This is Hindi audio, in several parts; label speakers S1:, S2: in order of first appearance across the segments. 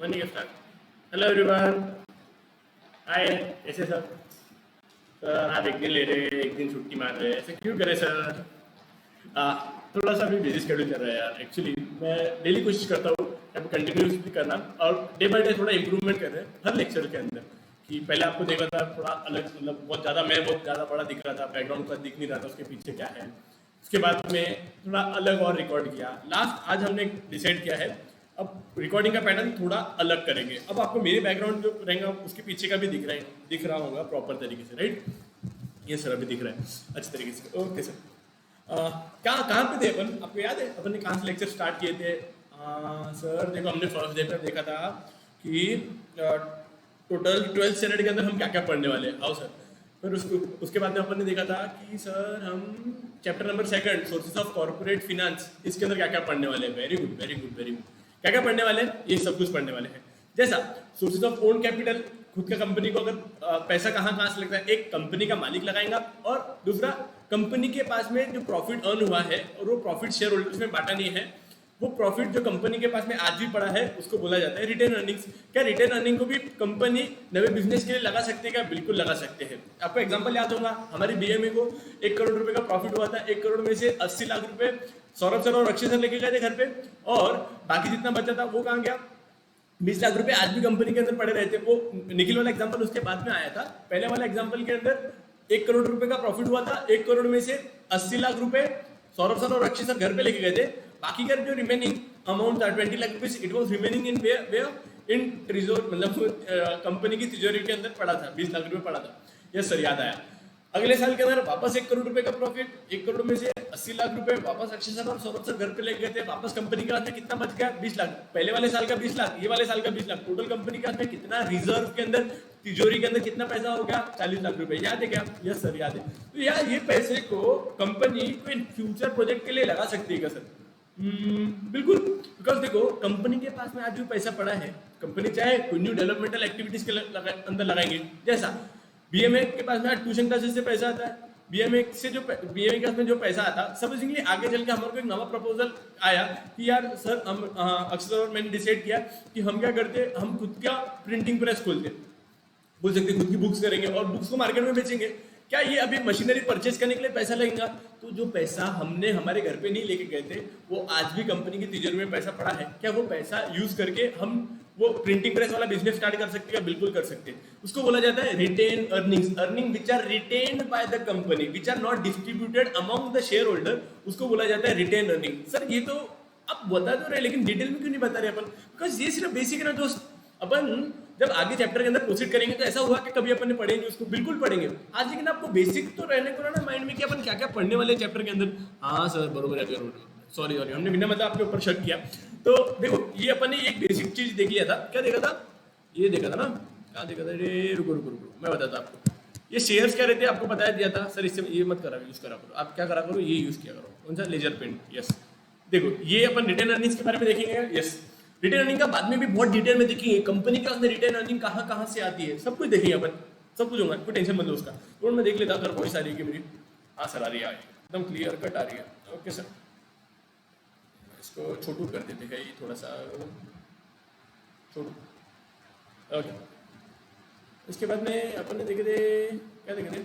S1: When you start. Hello everyone. Hi. ऐसे सर आप एक दिन ले रहे हैं, एक दिन छुट्टी मार रहे हैं, ऐसे क्यों करे सर? आ, थोड़ा सा भी बिजी शेड्यूल चल रहा है यार। एक्चुअली मैं डेली कोशिश करता हूँ अब कंटिन्यूसली करना, और डे बाय डे थोड़ा इंप्रूवमेंट कर रहे हैं हर लेक्चर के अंदर। कि पहले आपको देखा था थोड़ा अलग, मतलब बहुत ज़्यादा मैं बहुत ज़्यादा बड़ा दिख रहा था, बैकग्राउंड का दिख नहीं रहा था उसके पीछे क्या है। उसके बाद में थोड़ा अलग और रिकॉर्ड किया। लास्ट आज हमने डिसाइड किया है अब रिकॉर्डिंग का पैटर्न थोड़ा अलग करेंगे। अब आपको मेरे बैकग्राउंड जो रहेगा उसके पीछे का भी दिख रहा होगा प्रॉपर तरीके से, राइट? ये सर अभी दिख रहा है अच्छे तरीके से। ओके सर, कहाँ पे थे अपन? आपको याद है अपन ने कहाँ से लेक्चर स्टार्ट किए थे? सर देखो, हमने फर्स्ट डे पर देखा था कि टोटल 12th स्टैंडर्ड के अंदर हम क्या क्या पढ़ने वाले हैं। आओ सर। फिर उसके बाद में अपन ने देखा था कि सर हम chapter number 2 sources of corporate finance, इसके अंदर क्या क्या पढ़ने वाले हैं। Very good very good very good. क्या क्या पढ़ने वाले हैं? ये सब कुछ पढ़ने वाले हैं। जैसा सोर्सेज ऑफ ओन कैपिटल, खुद का कंपनी को अगर पैसा कहाँ कहाँ से लगता है, एक कंपनी का मालिक लगाएगा, और दूसरा कंपनी के पास में जो प्रॉफिट अर्न हुआ है और वो प्रॉफिट शेयर होल्डर्स में बांटा नहीं है, वो प्रॉफिट जो कंपनी के पास में आज भी पड़ा है उसको बोला जाता है रिटेन अर्निंग्स। क्या रिटेन अर्निंग को भी कंपनी नए बिजनेस के लिए लगा सकते हैं क्या? बिल्कुल लगा सकते हैं। आपको एग्जांपल याद होगा, हमारी बीएमए को 1 करोड़ रुपए का प्रॉफिट हुआ था। 1 करोड़ में से 80 लाख रुपए सौरभ सर और अक्षय सर लेके गए थे घर पे, और बाकी जितना बचा था वो कहाँ गया? 20 लाख रुपए आज भी कंपनी के अंदर पड़े रहते। वो निखिल वाला एग्जांपल उसके बाद में आया था। पहले वाला एग्जांपल के अंदर 1 करोड़ रुपए का प्रॉफिट हुआ था। 1 करोड़ में से 80 लाख रुपए सौरभ सर और अक्षय सर घर पे लेके गए थे। बाकी का जो रिमेनिंग अमाउंट था 20 lakh rupees, it was remaining in wherein treasure, मतलब कंपनी की तिजोरी के अंदर पड़ा था। 20 लाख रुपए पड़ा था। यस सर, याद आया। अगले साल के अंदर वापस 1 करोड़ रुपए का प्रॉफिट, 1 करोड़ में से 80 लाख रुपए वापस अक्षय सर और सौरभ सर घर पे ले गए थे। वापस कंपनी के हाथ में कितना बच गया? 20 लाख। पहले वाले साल का 20 लाख, ये वाले साल का 20 लाख, टोटल कंपनी के हाथ में कितना रिजर्व के अंदर, तिजोरी के अंदर कितना पैसा हो गया? 40 लाख रुपए। याद है क्या? यस सर याद है। तो यार ये पैसे को कंपनी कोई फ्यूचर प्रोजेक्ट के लिए लगा सकती है क्या सर? बिल्कुल। बिकॉज देखो, कंपनी के पास में आज जो पैसा पड़ा है, कंपनी चाहे कोई न्यू डेवलपमेंटल एक्टिविटीज के अंदर लगाएंगे। जैसा बीएमए के पास में आज ट्यूशन क्लासेस से पैसा आता है, बीएमए के पास में जो पैसा आता, सपोजिंगली आगे चल के हमारे को एक नवा प्रपोजल आया कि यार सर हम अक्सर और मैंने डिसाइड किया कि हम क्या करते, हम खुद का प्रिंटिंग प्रेस खोलते, बोल सकते खुद की बुक्स करेंगे और बुक्स को मार्केट में बेचेंगे। क्या ये अभी मशीनरी परचेज करने के लिए पैसा लगेगा? तो जो पैसा हमने हमारे घर पे नहीं लेके गए थे, वो आज भी कंपनी की तिजोरी में पैसा पड़ा है। क्या वो पैसा यूज करके हम वो प्रिंटिंग प्रेस वाला बिजनेस स्टार्ट कर सकते हैं? बिल्कुल कर सकते हैं। उसको बोला जाता है retain earnings. Earning which are retained by the company, which are not distributed among the share holder, उसको बोला जाता है रिटेन अर्निंग। सर ये तो आप बता तो रहे, लेकिन डिटेल में क्यों नहीं बता रहे अपन? बिकॉज ये सिर्फ बेसिक है ना दोस्त। अपन जब आगे चैप्टर के अंदर प्रोसीड करेंगे तो ऐसा हुआ कि कभी अपन ने पढ़ेंगे उसको, बिल्कुल पढ़ेंगे आज, लेकिन आपको बेसिक तो रहने को ना माइंड में कि अपन क्या क्या पढ़ने वाले चैप्टर के अंदर। हाँ सर बरोबर है, सॉरी हमने बिना मतलब आपके ऊपर शक किया। तो देखो, ये अपन ने एक बेसिक चीज देख लिया था। क्या देखा था? ये देखा था ना, क्या देखा था? रुको रुको रुको, मैं बताता आपको। ये शेयर्स क्या रहते हैं आपको बताया दिया था सर, इससे ये मत करा यूज करा करो। आप क्या करा करो, ये यूज किया करो। कौन सा? Laser paint. यस। देखो, ये अपन रिटेन अर्निंग्स के बारे में देखेंगे। यस, रिटेन अर्निंग का बाद में भी बहुत डिटेल में देखेंगे। कंपनी के अंदर रिटेन अर्निंग कहाँ कहाँ से आती है, सब कुछ देखेंगे अपन, सब कुछ होगा, कोई टेंशन मत लो उसका। तो मैं देख लेता अगर वॉइस आ रही है कि मेरी। हाँ सर आ रही है, एकदम क्लियर कट आ रही है। ओके सर, इसको छोटू कर देते हैं, ये थोड़ा सा छोटू। ओके, इसके बाद में अपन ने देखे थे, क्या देखे थे?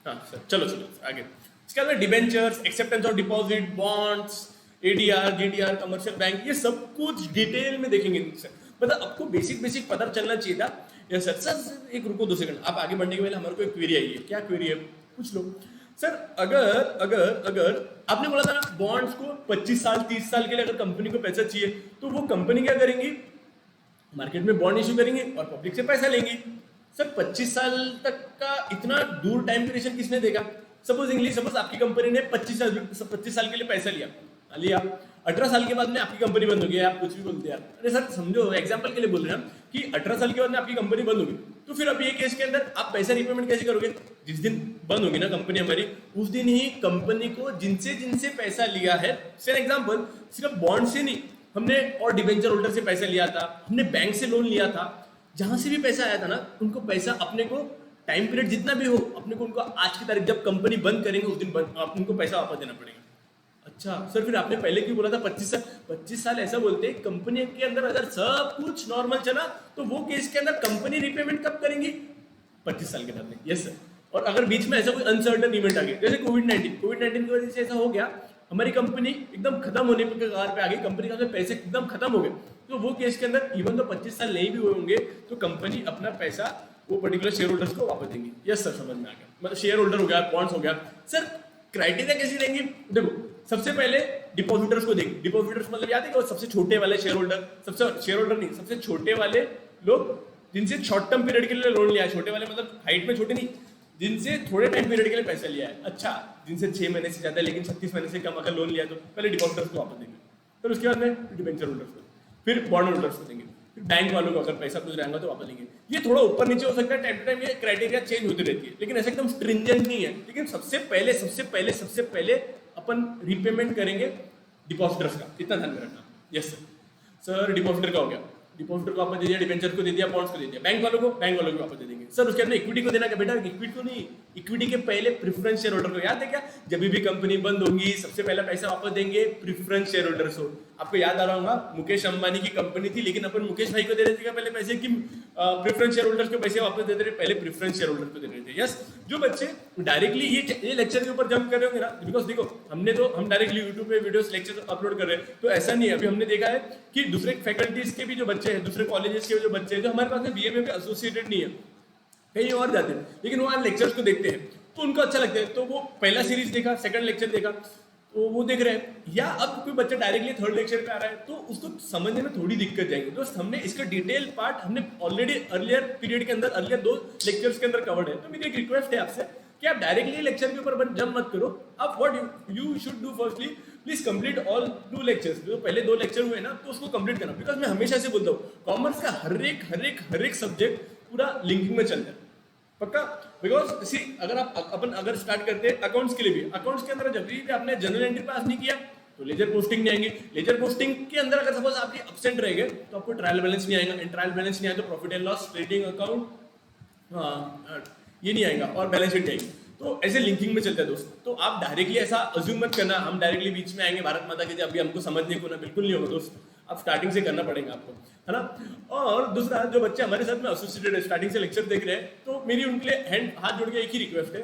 S1: हाँ सर, चलो चलो आगे। इसके बाद में debentures, acceptance of deposit, bonds, ADR, GDR, commercial bank, ये सब कुछ डिटेल में देखेंगे सर। मतलब आपको बेसिक पता चलना चाहिए था। Yes sir. सर एक रुको 2 सेकंड, आप आगे बढ़ने के पहले हमारे को एक क्वेरी आई है। क्या क्वेरी है? पूछ लो सर। अगर आपने बोला था ना बॉन्ड्स को 25 साल 30 साल के लिए अगर कंपनी को पैसा चाहिए, तो वो कंपनी क्या करेंगी? मार्केट में बॉन्ड इश्यू करेंगे और पब्लिक से पैसा लेंगी। सर 25 साल तक का इतना दूर टाइम ड्यूरेशन किसने देगा? सपोज आपकी कंपनी ने 25 साल के लिए पैसा लिया, 18 साल के बाद में आपकी कंपनी बंद होगी। आप कुछ भी बोलते हैं यार। अरे सर समझो, एग्जांपल के लिए बोल रहे हैं हम कि 18 साल के बाद में आपकी कंपनी बंद होगी, तो फिर अब ये केस के अंदर आप पैसा रिपेमेंट कैसे करोगे? जिस दिन बंद होगी ना कंपनी हमारी, उस दिन ही कंपनी को जिनसे पैसा लिया है, फॉर एग्जाम्पल सिर्फ बॉन्ड से नहीं, हमने और डिबेंचर होल्डर से पैसा लिया था, हमने बैंक से लोन लिया था, जहां से भी पैसा आया था ना, उनको पैसा अपने को टाइम पीरियड जितना भी हो अपने को उनको आज की तारीख जब कंपनी बंद करेंगे उस दिन बंद उनको पैसा वापस देना पड़ेगा। अच्छा सर फिर आपने पहले क्यों बोला था 25 साल? 25 साल ऐसा बोलते हैं कंपनी के अंदर अगर सब कुछ नॉर्मल चला तो वो केस के अंदर कंपनी रिपेमेंट कब करेंगी? 25 साल के बाद में। Yes sir. और अगर बीच में ऐसा कोई अनसर्टन इवेंट आ गया जैसे कोविड-19 की वजह से ऐसा हो गया हमारी कंपनी एकदम खत्म होने के कगार पे आ गई, कंपनी का पैसे एकदम खत्म हो गए, तो वो केस के अंदर इवन तो 25 साल नहीं भी हुए होंगे तो कंपनी अपना पैसा वो पर्टिकुलर शेयर होल्डर्स को वापस देंगे। यस सर समझ में आ गया। मतलब शेयर होल्डर हो गया, बॉन्ड्स हो गया। सर क्राइटेरिया कैसे देंगे? देखो सबसे पहले डिपॉजिटर्स को देंगे। डिपॉजिटर्स मतलब याद है कि सबसे छोटे वाले शेयर होल्डर, सबसे शेयर होल्डर नहीं, सबसे छोटे वाले लोग जिनसे शॉर्ट टर्म पीरियड के लिए लोन लिया है। छोटे वाले मतलब हाइट में छोटे नहीं, जिनसे थोड़े टाइम पीरियड के लिए पैसा लिया है। अच्छा जिनसे 6 महीने से ज्यादा लेकिन 36 महीने से कम अगर लोन लिया तो पहले डिपॉजिटर्स को वापस देंगे, फिर उसके बाद में डिबेंचर होल्डर्स को, फिर बॉन्ड होल्डर्स को देंगे, फिर बैंक वालों को अगर पैसा कुछ रहेगा तो वापस देंगे। ये थोड़ा ऊपर नीचे हो सकता है, टाइम टू टाइम ये क्राइटेरिया चेंज होती रहती है, लेकिन ऐसा एकदम स्ट्रिंजेंट नहीं है। लेकिन सबसे पहले अपन रिपेमेंट करेंगे डिपॉजिटर्स का, इतना ध्यान में रखना। यस सर डिपॉजिटर का हो गया, डिपॉजिटर को आपने दे दिया, डिबेंचर को दे दिया, बॉन्ड्स को दे दिया, बैंक वालों को वापस दे देंगे। सर उसके अंदर इक्विटी को देना क्या बेटा? इक्विटी को नहीं, इक्विटी के पहले प्रेफरेंस शेयर होल्डर को। याद है क्या? जब भी कंपनी बंद होगी सबसे पहला पैसा वापस देंगे प्रेफरेंस शेयर होल्डर्स को। आपको याद आ रहा होगा मुकेश अंबानी की कंपनी थी लेकिन अपन मुकेश भाई को दे रहे थे क्या पहले पैसे कि प्रेफरेंस शेयर होल्डर्स को पैसे वापस देते रहे? पहले प्रेफरेंस शेयर होल्डर को दे रहे थे। यस जो बच्चे डायरेक्टली ये लेक्चर के ऊपर जंप कर रहे होंगे ना, बिकॉज देखो हम डायरेक्टली यूट्यूब पे वीडियोस लेक्चर अपलोड कर रहे हैं, तो ऐसा नहीं है। अभी हमने देखा है कि दूसरे फैकल्टीज के भी जो बच्चे हैं, दूसरे कॉलेजेस के जो बच्चे हैं जो हमारे पास में बीए में भी एसोसिएटेड नहीं है, कहीं और जाते हैं, लेकिन वो आज लेक्चर्स को देखते हैं तो उनको अच्छा लगता है, तो वो पहला सीरीज देखा, सेकंड लेक्चर देखा तो वो देख रहे हैं। या अब कोई बच्चा डायरेक्टली थर्ड लेक्चर पे आ रहा है तो उसको समझने में थोड़ी दिक्कत जाएगी। दोस्त हमने इसका डिटेल पार्ट हमने ऑलरेडी अर्लियर पीरियड के अंदर अर्लियर 2 लेक्चर्स के अंदर कवर्ड है। तो मेरी एक रिक्वेस्ट है आपसे कि आप डायरेक्टली लेक्चर के ऊपर जंप मत करो। आप what you should do firstly please complete all 2 lectures. जो पहले 2 लेक्चर हुए ना तो उसको कंप्लीट करना, बिकॉज मैं हमेशा से बोलता हूँ कॉमर्स का हर एक सब्जेक्ट पूरा लिंकिंग में चलता है पक्का। बिकॉज सी अगर अगर स्टार्ट करते हैं अकाउंट्स के लिए भी, अकाउंट्स के अंदर जब भी आपने जनरल एंट्री पास नहीं किया तो लेजर पोस्टिंग नहीं आएंगे। लेजर पोस्टिंग के अंदर अगर सपोज आपके एब्सेंट रहेंगे तो आपको ट्रायल बैलेंस नहीं आएगा, ट्रायल बैलेंस नहीं आया तो profit and loss, trading account ये नहीं आएगा और बैलेंस शीट आएगी। तो ऐसे लिंकिंग में चलता है दोस्त। तो आप डायरेक्टली ऐसा अज्यूम मत करना हम डायरेक्टली बीच में आएंगे भारत माता के जब अभी हमको समझने को ना, बिल्कुल नहीं होगा दोस्त। आप स्टार्टिंग से करना पड़ेगा आपको, है ना। और दूसरा जो बच्चे हमारे साथ में एसोसिएटेड है, स्टार्टिंग से लेक्चर देख रहे हैं, तो मेरी उनके लिए हाथ जोड़ के एक ही रिक्वेस्ट है,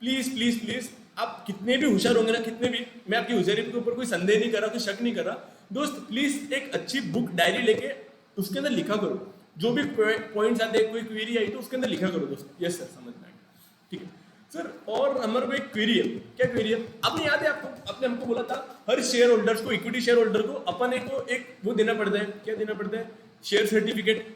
S1: प्लीज प्लीज प्लीज आप कितने भी होशियार होंगे ना, कितने भी, मैं आपकी होशियारी के ऊपर कोई संदेह नहीं कर रहा, कोई शक नहीं कर रहा दोस्त, प्लीज एक अच्छी बुक डायरी लेके उसके अंदर लिखा करो, जो भी पॉइंट्स आते हैं, कोई क्वेरी आई तो उसके अंदर लिखा करो दोस्त। यस सर समझ में आएगा, ठीक है सर। और हमारे को एक क्वेरी है, क्या क्वेरी है आपने याद है आपको, आपने हमको बोला था हर शेयर होल्डर्स को, इक्विटी शेयर होल्डर को अपन को एक वो देना पड़ता है, क्या देना पड़ता है? Share certificate,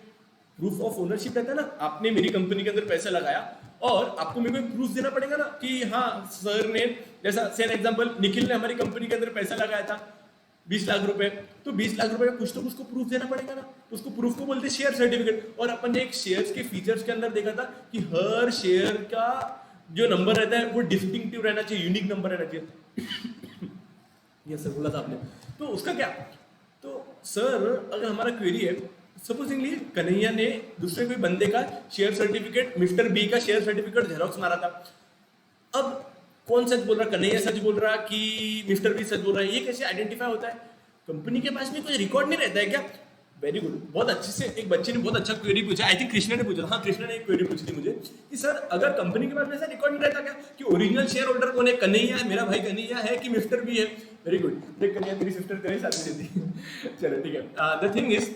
S1: proof of ownership रहता है ना। आपने मेरी कंपनी के अंदर पैसा लगाया और आपको मेरे को प्रूफ देना पड़ेगा ना कि हाँ सर ने, जैसा सेन एग्जांपल निखिल ने हमारी कंपनी के अंदर पैसा लगाया था 20 लाख रुपए, तो 20 लाख रुपए का कुछ तो उसको प्रूफ देना पड़ेगा ना, तो उसको प्रूफ को बोलते हैं शेयर सर्टिफिकेट। और अपन ने एक शेयर्स के फीचर्स के अंदर देखा था कि हर शेयर का जो नंबर रहता है वो डिस्टिंक्टिव रहना चाहिए, यूनिक नंबर रहना चाहिए। ये सर बोला था आपने, तो उसका क्या? तो सर अगर हमारा क्वेरी है, सपोजिंगली कन्हैया ने दूसरे कोई बंदे का शेयर सर्टिफिकेट, मिस्टर बी का शेयर सर्टिफिकेट जेरोक्स मारा था। अब कौन सच बोल रहा, कन्हैया सच बोल रहा कि मिस्टर बी सच बोल रहा है? ये कैसे आइडेंटिफाई होता है? कंपनी के पास में कोई रिकॉर्ड नहीं रहता है क्या? वेरी गुड, बहुत अच्छे से एक बच्चे ने बहुत अच्छा क्वेरी पूछा, आई थिंक कृष्णा ने पूछा, हाँ कृष्णा ने एक क्वेरी पूछी थी मुझे कि सर अगर कंपनी के पास में ऐसा रिकॉर्ड नहीं रहता क्या कि ओरिजिनल शेयर होल्डर कौन है, कन्हैया है, मेरा भाई कन्हैया है कि मिस्टर बी है? वेरी गुड, देख कन्हैया तेरी सिस्टर तेरे साथ में रहती। चलो ठीक है, the thing is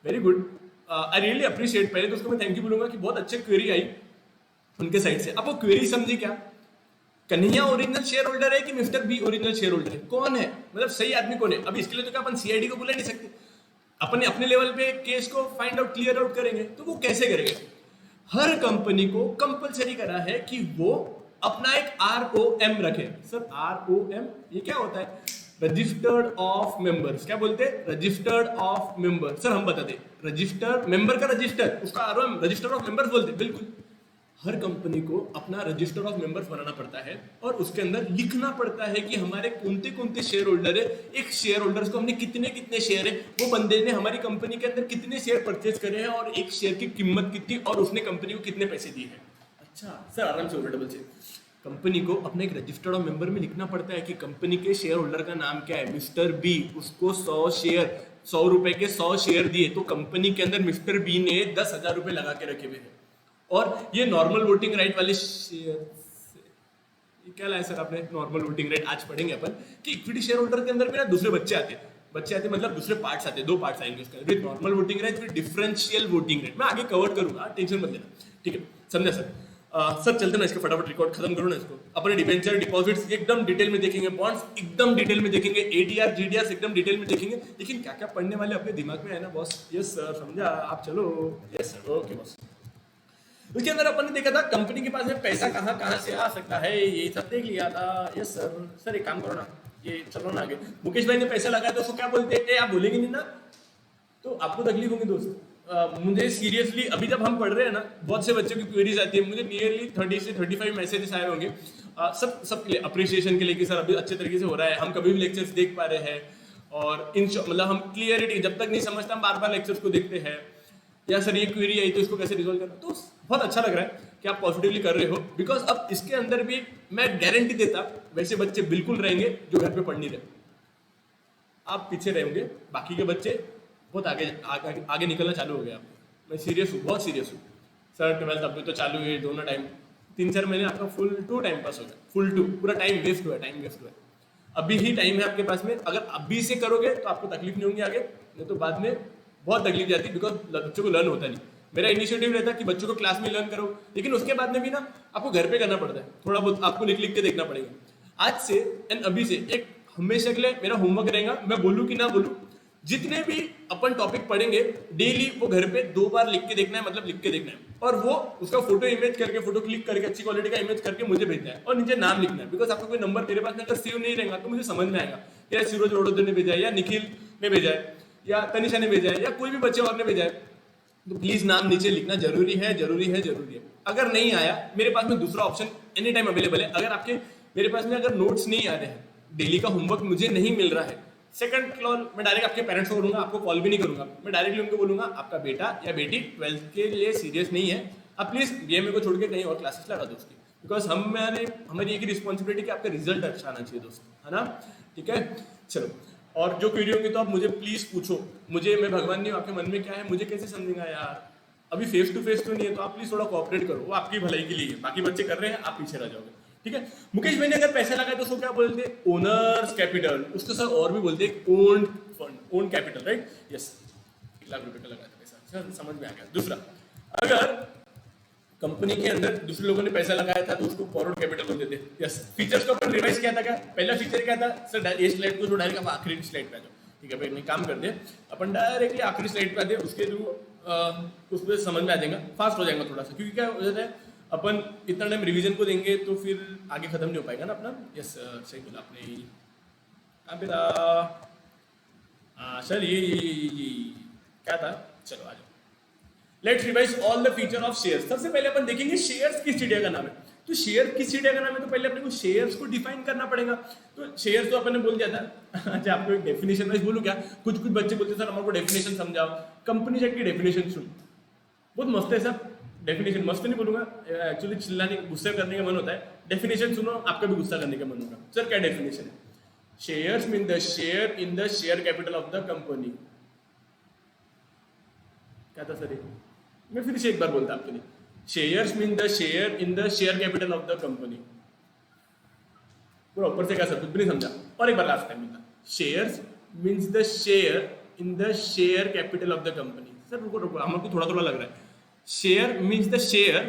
S1: very good, I really appreciate. पहले तो उसको मैं थैंक यू बोलूंगा कि बहुत अच्छे क्वेरी आई उनके साइड से। अब वो क्वेरी समझी क्या, कन्हैया ओरिजिनल शेयर होल्डर है कि mister B original share holder है, कौन है, मतलब सही आदमी कौन है? अब इसके लिए तो क्या अपन सीआईडी को बुला नहीं सकते, अपने अपने लेवल पे केस को फाइंड आउट, क्लियर आउट करेंगे। तो वो कैसे करेंगे? हर कंपनी को कंपलसरी करा है कि वो अपना एक ROM रखे। सर ROM ये क्या होता है? Registered of members. क्या बोलते हैं? Registered of member. सर हम बता दें, रजिस्टर मेंबर का रजिस्टर, उसका ROM रजिस्टर ऑफ मेंबर्स बोलते हैं। बिल्कुल, हर कंपनी को अपना रजिस्टर ऑफ मेंबर्स बनाना पड़ता है और उसके अंदर लिखना पड़ता है कि हमारे कौन कौन शेयर होल्डर है, एक शेयर होल्डर्स को हमने कितने शेयर है, वो बंदे ने हमारी कंपनी के अंदर कितने शेयर परचेज करे हैं और एक शेयर की कीमत कितनी और उसने कंपनी को कितने पैसे दिए हैं। अच्छा सर, आराम से डबल चेक। कंपनी को अपने एक रजिस्टर्ड मेंबर में लिखना पड़ता है कि कंपनी के शेयर होल्डर का नाम क्या है, मिस्टर बी, उसको 100 रुपए के 100 शेयर दिए, तो कंपनी के अंदर मिस्टर बी ने 10,000 रुपए लगा के रखे हुए हैं। और ये नॉर्मल वोटिंग राइट वाले शेयर, क्या लाया सर आपने नॉर्मल वोटिंग राइट, आज पढ़ेंगे अपन कि इक्विटी शेयर होल्डर के अंदर भी ना दूसरे बच्चे आते मतलब दूसरे पार्ट्स आते हैं, 2 पार्ट्स आएंगे उसके अंदर, नॉर्मल वोटिंग राइट फिर डिफरेंशियल वोटिंग राइट। मैं आगे कवर करूंगा, टेंशन मत लेना, ठीक है, समझा सर। सर चलते ना, इसको फटाफट रिकॉर्ड खत्म करो ना इसको। अपने डिबेंचर डिपॉजिट्स एकदम डिटेल में देखेंगे, बॉन्ड्स एकदम डिटेल में देखेंगे, एडीआर जीडीआर एकदम डिटेल में देखेंगे, लेकिन क्या क्या पढ़ने वाले अपने दिमाग में है ना बॉस। यस सर, समझा आप, चलो यस सर, ओके बॉस। उसके अंदर अपन ने देखा था कंपनी के पास में पैसा कहाँ कहाँ से आ सकता है, ये सब देख लिया था। Yes sir. सर एक काम करो ना, ये चलो ना आगे। मुकेश भाई ने पैसा लगाया तो उसको क्या बोलते हैं, आप बोलेंगे नहीं ना तो आपको तकलीफ होगी दोस्त। मुझे सीरियसली अभी जब हम पढ़ रहे हैं ना, बहुत से बच्चों की क्वेरीज आती है, मुझे नियरली 30 से 35 मैसेजेस आए होंगे, सब के लिए अप्रिसिएशन के लिए कि सर अभी अच्छे तरीके से हो रहा है, हम कभी भी लेक्चर्स देख पा रहे हैं, और इन मतलब हम क्लियरिटी जब तक नहीं समझता हम बार बार लेक्चर्स को देखते हैं, या सर ये क्वेरी आई तो इसको कैसे रिजॉल्व करना। तो बहुत अच्छा लग रहा है कि आप पॉजिटिवली कर रहे हो, बिकॉज अब इसके अंदर भी मैं गारंटी देता वैसे बच्चे बिल्कुल रहेंगे जो घर पे पढ़ नहीं रहे, आप पीछे रहेंगे, बाकी के बच्चे बहुत आगे निकलना चालू हो गया। मैं सीरियस हूँ, बहुत सीरियस हूँ सर। 12th अभी तो चालू है, दोनों टाइम 3-4 महीने आपका फुल टू टाइम पास हो गया, फुल टू, पूरा टाइम वेस्ट हुआ है। अभी ही टाइम है आपके पास में, अगर अभी से करोगे तो आपको तकलीफ नहीं होगी आगे, नहीं तो बाद में बहुत तकलीफ जाती है, बिकॉज बच्चों को लर्न होता नहीं। मेरा इनिशिएटिव रहता है कि बच्चों को क्लास में लर्न करो, लेकिन उसके बाद में भी ना आपको घर पे करना पड़ता है, थोड़ा बहुत आपको लिख के देखना पड़ेगा। आज से एंड अभी से एक हमेशा के लिए मेरा होमवर्क रहेगा, मैं बोलूँ कि ना बोलूँ, जितने भी अपन टॉपिक पढ़ेंगे डेली वो घर पे 2 बार लिख के देखना है, मतलब लिख के देखना है, और वो उसका फोटो इमेज करके, फोटो क्लिक करके अच्छी क्वालिटी का इमेज करके मुझे भेजना है, और नीचे नाम लिखना है, बिकॉज आपका कोई नंबर मेरे पास में अगर सेव नहीं रहेगा तो मुझे समझ में आएगा कि सूरज वडोदर ने भेजा है, या निखिल ने भेजा है, या तनिषा ने भेजा है, या कोई भी बच्चे और ने भेजा है, तो प्लीज नाम नीचे लिखना जरूरी है, जरूरी है, जरूरी है। अगर नहीं आया, मेरे पास में दूसरा ऑप्शन एनी टाइम अवेलेबल है। अगर आपके मेरे पास में अगर नोट्स नहीं आ रहे हैं, डेली का होमवर्क मुझे नहीं मिल रहा है, सेकंड कॉल मैं डायरेक्ट आपके पेरेंट्स को करूंगा, आपको कॉल भी नहीं करूंगा, मैं डायरेक्टली उनको बोलूंगा आपका बेटा या बेटी 12th के लिए सीरियस नहीं है, आप प्लीज बीएमए को छोड़ के कहीं और क्लासेस लगा दो उसकी, बिकॉज हमारी एक रिस्पॉन्सिबिलिटी कि आपका रिजल्ट अच्छा आना चाहिए दोस्त, है ना, ठीक है। चलो, और जो क्वेरी होंगी तो आप मुझे प्लीज पूछो, मैं भगवान नहीं हूँ, आपके मन में क्या है मुझे कैसे समझेगा यार, अभी फेस टू फेस तो नहीं है, तो आप प्लीज थोड़ा कोऑपरेट करो, वो आपकी भलाई के लिए है, बाकी बच्चे कर रहे हैं, आप पीछे रह जाओगे, ठीक है। मुकेश भाई ने अगर पैसे लगाए तो उसको क्या बोलते हैं, ओनर्स कैपिटल, उसको सर और भी बोलते हैं owned fund, own capital, right, yes. 1 lakh रुपए का लगाया था पैसा, सर समझ में आ गया। दूसरा, अगर कंपनी के अंदर दूसरे लोगों ने पैसा लगाया था तो उसको फॉरवर्ड कैपिटल बोलते थे, यस। फीचर्स को अपन रिवाइज किया था क्या, पहला फीचर क्या था सर, ये स्लाइड को जो डायरेक्ट आखिरी स्लाइड पे आ जाओ, ठीक है भाई, नहीं काम कर दे अपन डायरेक्टली आखिरी स्लाइड पे आ जाए, उसके थ्रू उस पर समझ में आ जाएगा, फास्ट हो जाएगा थोड़ा सा, क्योंकि क्या हो जाता है अपन इतना टाइम रिवीजन को देंगे तो फिर आगे खत्म नहीं हो पाएगा ना अपना। यस सही बोला आपने। सर ये क्या था, चलो आ जाओ। Let's revise all the feature of shares. सबसे पहले अपन देखेंगे शेयर्स किस चिड़िया का नाम है, तो शेयर किस चिड़िया का नाम है, तो पहले अपने को शेयर्स को डिफाइन करना पड़ेगा। तो शेयर्स तो अपन ने बोल दिया था। अच्छा आपको एक डेफिनेशन वाइज बोलूं क्या, कुछ बच्चे बोलते सर हमारे को डेफिनेशन समझाओ, कंपनी सेट की डेफिनेशन सुन, बहुत मस्त है सर, डेफिनेशन मस्त नहीं बोलूंगा, एक्चुअली चिल्लाने गुस्सा करने का मन होता है, डेफिनेशन सुनो आपका भी गुस्सा करने का मन होगा। सर क्या डेफिनेशन है, shares mean the share in the share capital of the company. क्या था सर, मैं फिर से एक बार बोलता आपके लिए, shares mean the share in the share capital of the company. पूरा ऊपर से क्या सर, कुछ भी नहीं समझा, और एक बार लास्ट टाइम बोलता, shares means the share in the share capital of the company. Sir रुको रुको, हमको थोड़ा थोड़ा लग रहा है। शेयर मीन्स द शेयर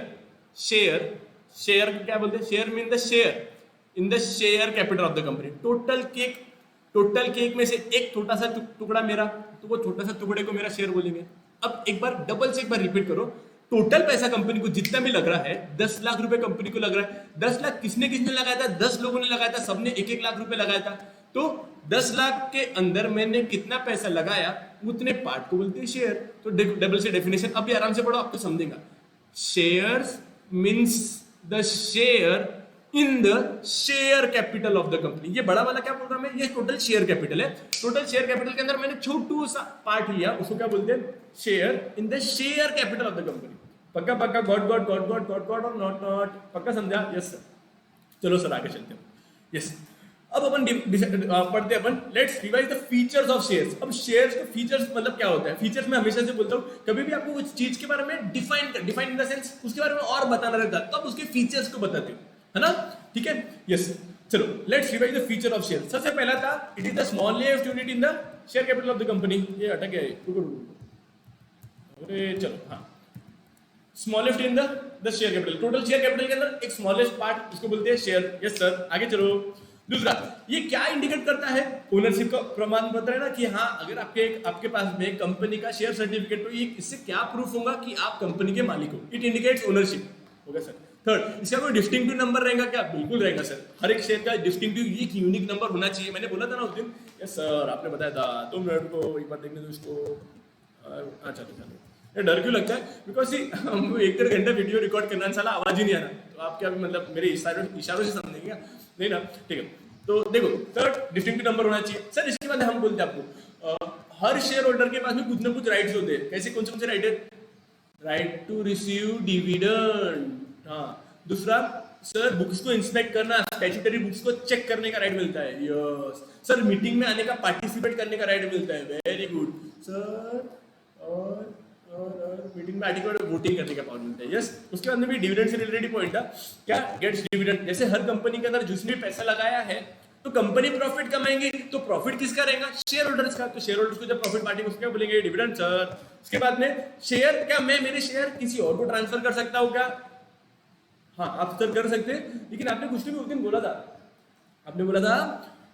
S1: क्या बोलते हैं, share mean the share in the share capital of the company. Total cake में से एक छोटा सा टुकड़ा मेरा, तो वो छोटा सा टुकड़े को मेरा शेयर बोलेंगे। अब एक बार डबल से एक बार रिपीट करो, टोटल पैसा कंपनी को जितना भी लग रहा है, 10 लाख रुपए कंपनी को लग रहा है, 10 लाख किसने लगाया था, 10 लोगों ने लगाया था, सबने 1-1 लाख रुपए लगाया था, तो 10 लाख के अंदर मैंने कितना पैसा लगाया उतने पार्ट को बोलते हैं शेयर। तो डबल से डेफिनेशन अभी आराम से पढ़ो, आपको समझेगा। Shares means the share in the share capital of the company. ये बड़ा वाला क्या प्रोग्राम है, ये टोटल शेयर कैपिटल है। टोटल शेयर कैपिटल के अंदर मैंने छोटू सा पार्ट लिया, उसको क्या बोलते हैं, share in the share capital of the company. पक्का पक्का, God God God God God God और नॉट नॉट, पक्का समझा? Yes sir. चलो सर आगे चलते हैं। यस, अब अपन पढ़ते हैं अपन, let's revise the features of shares. अब शेयर्स के फीचर्स मतलब क्या होता है? फीचर्स में हमेशा से बोलता हूँ, कभी भी आपको कुछ चीज के बारे में डिफाइन इन द सेंस उसके बारे में और बताना रहता है, तो आप उसके फीचर्स को बताते हो, है ना? ठीक है, यस। चलो let's revise the feature of share. सबसे पहला था, it is the smallest unit in the share capital of the company. ये अटक गया, अरे चलो, हाँ, smallest in the share capital, total share capital के अंदर एक स्मॉलेस्ट पार्ट, उसको बोलते हैं शेयर। यस सर, आगे चलो। दूसरा, ये क्या इंडिकेट करता है? ओनरशिप का प्रमाण पत्र है ना, कि हाँ अगर आपके पास में कंपनी का शेयर सर्टिफिकेट, तो ये इससे क्या प्रूफ होगा कि आप कंपनी के मालिक हो? It indicates ownership. होगा सर। थर्ड, इसका कोई डिस्टिंक्टिव नंबर रहेगा क्या? बिल्कुल रहेगा सर, हर एक शेयर का डिस्टिंक्टिव एक यूनिक नंबर होना चाहिए। मैंने बोला था ना उस दिन। यस सर, आपने बताया था। 2 मिनट को एक बार देखने दो इसको। अच्छा चलो, ये डर क्यों लगता है? बिकॉज हमको 1-1.5 घंटा वीडियो रिकॉर्ड करना, साला आवाज ही नहीं आ रहा, तो आप क्या मतलब मेरे इशारों से समझेंगे क्या? नहीं ना, ठीक है। तो देखो, थर्ड डिस्टिंक्टिव नंबर होना चाहिए सर। इसके बाद हम बोलते हैं आपको, हर शेयर होल्डर के पास में कुछ ना कुछ राइट्स होते हैं। कैसे, कौन से राइट है? Right to receive dividend. हाँ, दूसरा सर, बुक्स को इंस्पेक्ट करना, स्टैट्यूटरी बुक्स को चेक करने का राइट मिलता है। यस सर, मीटिंग में आने का, पार्टिसिपेट करने का राइट मिलता है। Very good sir. और मीटिंग में आर्टिकल वोटिंग करने का पावर मिलता है। यस, उसके बाद में भी डिविडेंड से रिलेटेड पॉइंट था, क्या गेट्स डिविडेंड। जैसे हर कंपनी के अंदर जिसने पैसा लगाया है, तो कंपनी प्रॉफिट कमाएंगे, तो प्रॉफिट किसका रहेगा? शेयर होल्डर्स का। तो शेयर होल्डर्स को जब प्रॉफिट बांटेंगे उसको क्या बोलेंगे? Dividend sir. उसके बाद में शेयर, क्या मैं मेरे शेयर किसी और को ट्रांसफर कर सकता हूँ क्या? हाँ, आप सर कर सकते हैं, लेकिन आपने कुछ नहीं उस दिन बोला था, आपने बोला था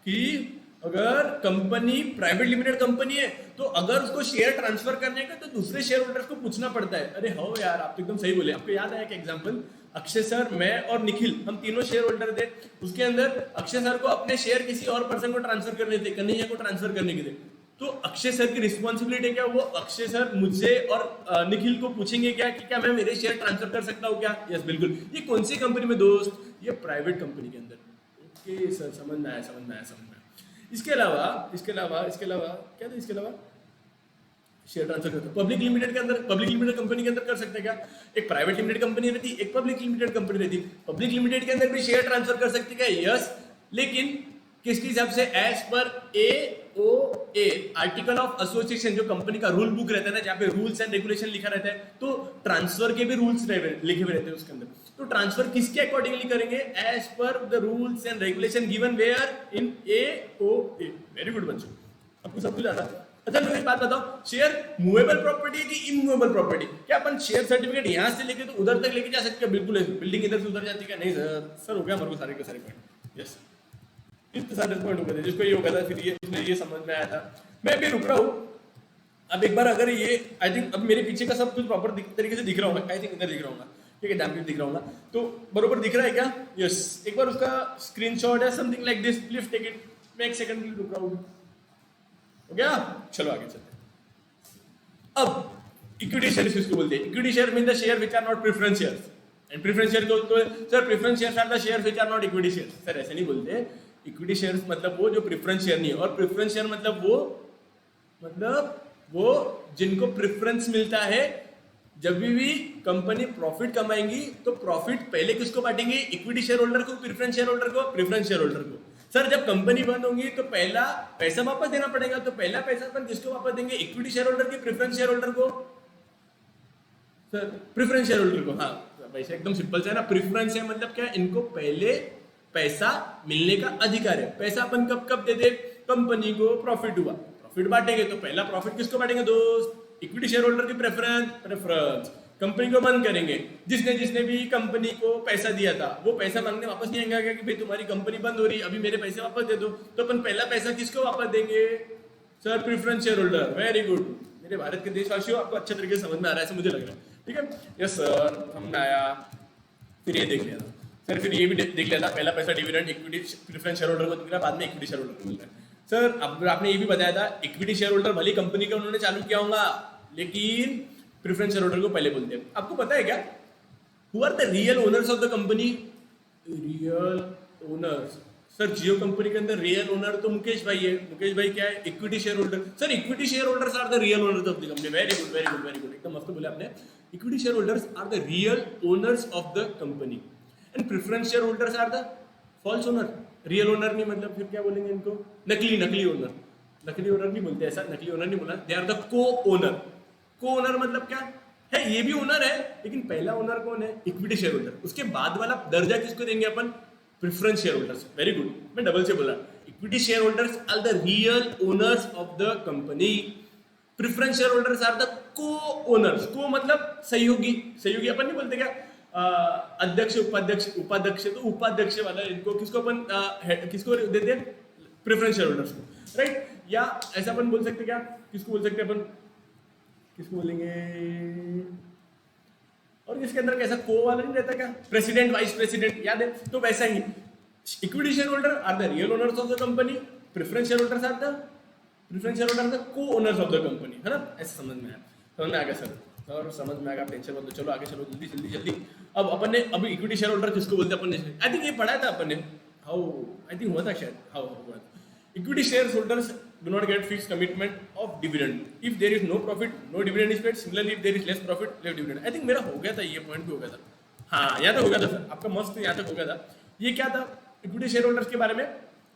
S1: कि अगर कंपनी प्राइवेट लिमिटेड कंपनी है, तो अगर उसको शेयर ट्रांसफर करने का, तो दूसरे शेयर होल्डर्स को पूछना पड़ता है। अरे हो यार, आप तो एकदम सही बोले। आपको याद आया एक एग्जांपल, अक्षय सर, मैं और निखिल, हम तीनों शेयर होल्डर थे। उसके अंदर अक्षय सर को अपने शेयर किसी और पर्सन को ट्रांसफर करने थे, कन्हैया को ट्रांसफर करने के थे। तो अक्षय सर की रिस्पॉन्सिबिलिटी क्या? वो अक्षय सर मुझसे और निखिल को पूछेंगे क्या कि क्या मैं मेरे शेयर ट्रांसफर कर सकता हूँ क्या? यस बिल्कुल। ये कौन सी कंपनी में दोस्त? ये प्राइवेट कंपनी के अंदर। ओके सर, समझ में आया। इसके अलावा क्या था? इसके अलावा शेयर ट्रांसफर करते पब्लिक लिमिटेड के अंदर, पब्लिक लिमिटेड कंपनी के अंदर कर सकते हैं क्या? एक प्राइवेट लिमिटेड कंपनी रहती, एक पब्लिक लिमिटेड कंपनी रहती। पब्लिक लिमिटेड के अंदर भी शेयर ट्रांसफर कर सकते क्या? यस, लेकिन किसके हिसाब से? As per AOA, article of association, जो कंपनी का रूल बुक रहता है ना, जहाँ पे रूल्स एंड रेगुलेशन लिखा रहता है, तो ट्रांसफर के भी रूल्स लिखे हुए रहते हैं उसके अंदर। तो ट्रांसफर किसके अकॉर्डिंगली करेंगे? As per the rules and regulation given wherein AOA। Very good बच्चों, आपको सब कुछ आता है। अच्छा मुझे एक बात बताओ, शेयर मूवेबल प्रॉपर्टी है कि इमूवेबल प्रॉपर्टी? क्या अपन शेयर सर्टिफिकेट यहाँ से लेके तो उधर तक लेके जा सकते हैं? बिल्कुल है। बिल्डिंग इधर से उधर जाती है? नहीं सर हो गया हमारे को सारे के सारे पॉइंट। यस, इतने सारे पॉइंट हो गए थे, जिसको ये हो गया था, फिर ये समझ में आया था। मैं अभी रुक रहा हूँ। अब एक बार अगर ये, आई थिंक अब मेरे पीछे का सब कुछ प्रॉपर तरीके से दिख रहा होगा। आई थिंक इधर दिख रहा होगा, ठीक है, डैम दिख रहा होगा, तो बरोबर दिख रहा है क्या? यस, एक बार उसका स्क्रीनशॉट है something like this, please take it. मैं एक सेकंड के लिए रुक रहा हूँ। हो गया? चलो आगे चलते हैं। अब इक्विटी शेयर किसको बोलते हैं? Equity share mean the share which are not preference shares, and preference share को तो sir preference shares are the shares which are not equity shares. Sir ऐसे नहीं बोलते। इक्विटी शेयर्स मतलब वो जो प्रेफरेंस शेयर नहीं है, और प्रेफरेंस शेयर मतलब वो जिनको प्रेफरेंस मिलता है। जब भी कंपनी प्रॉफिट कमाएंगी, तो प्रॉफिट पहले किसको बांटेंगे? इक्विटी शेयर होल्डर को, प्रेफरेंस शेयर होल्डर को, प्रेफरेंस शेयर होल्डर को। सर जब कंपनी बंद होगी तो पहला पैसा वापस देना पड़ेगा, तो पहला पैसा अपन किसको वापस देंगे? इक्विटी शेयर होल्डर की, प्रेफरेंस शेयर होल्डर को? सर प्रेफरेंस शेयर होल्डर को। हाँ वैसे एकदम सिंपल से है ना। प्रेफरेंस है मतलब क्या? इनको पहले पैसा मिलने का अधिकार है। पैसा अपन कब दे दे? कंपनी को प्रॉफिट हुआ, प्रॉफिट बांटेंगे, तो पहला प्रॉफिट किसको बांटेंगे दोस्त? इक्विटी शेयर होल्डर की प्रेफरेंस। कंपनी को बंद करेंगे, जिसने भी कंपनी को पैसा दिया था वो पैसा मांगने वापस नहीं आएगा कि भाई तुम्हारी कंपनी बंद हो रही, अभी मेरे पैसे वापस दे दो। तो अपन पहला पैसा किसको वापस देंगे? Sir preference share holder. Very good मेरे भारत के देशवासियों, आपको अच्छे तरीके से समझ में आ रहा है ऐसे मुझे लग रहा है। ठीक है, यस सर समझ में आया। फिर ये देख लिया था सर, फिर ये भी देख लिया था। पहला पैसा dividend equity preference share holder को मिला, बाद में इक्विटी शेयर होल्डर को मिलता है। सर अब आपने ये भी बताया था, इक्विटी शेयर होल्डर भली कंपनी का उन्होंने चालू किया होगा, लेकिन प्रेफरेंस शेयर होल्डर को पहले बोलते हैं। आपको पता है क्या, who are the real owners of the company? Real owners sir Jio company के अंदर रियल ओनर तो मुकेश भाई है। मुकेश भाई क्या है? Equity share holder. Sir equity share holders are the real owners of the company. Very good very good very good, एकदम मस्त बोले आपने। Equity share holders are the real owners of the company and preference share holders are the false owner. Real owner नहीं मतलब फिर क्या बोलेंगे इनको? नकली ओनर। नकली ओनर नहीं बोलते, ऐसा नकली ओनर नहीं बोला, दे आर द को ओनर। को ओनर मतलब क्या है? ये भी ओनर है लेकिन पहला ओनर कौन है? Equity share holder. उसके बाद वाला दर्जा किसको देंगे अपन? Preference share holders. Very good, मैं डबल से बोला। Equity share holders are the real owners of the company, preference share holders are the co owners. Co मतलब सहयोगी। सहयोगी अपन नहीं बोलते क्या? अध्यक्ष उपाध्यक्ष तो उपाध्यक्ष वाला इनको किसको अपन किसको देते हैं? प्रेफरेंस शेयर होल्डर्स को, राइट? या ऐसा अपन बोल सकते क्या? किसको बोल सकते हैं अपन? किसको बोलेंगे? और इसके अंदर कैसा को वाला नहीं रहता क्या? प्रेसिडेंट वाइस प्रेसिडेंट, याद है? तो वैसा ही equity share holder are the real owners of the company, preference share holders are the co owners of the company, है ना? ऐसा समझ में आया? समझ में आ गया सर? और समझ में आ गया, टेंशन मत लो। चलो आगे चलो, जल्दी जल्दी जल्दी। अब अपन ने अभी इक्विटी शेयर होल्डर किसको बोलते हैं अपन ने? आई थिंक ये पढ़ा था अपन ने। हाउ आई थिंक हुआ था शायद। हाउ हुआ था? Equity share holders do not get fixed commitment of dividend. If there is no profit, no dividend is paid. Similarly, if there is less profit, less dividend. I think मेरा हो गया था, ये पॉइंट भी हो गया था। हाँ, यहाँ तक हो गया था सर, आपका मस्त यहाँ तक हो गया था। ये क्या था? इक्विटी शेयर होल्डर्स के बारे में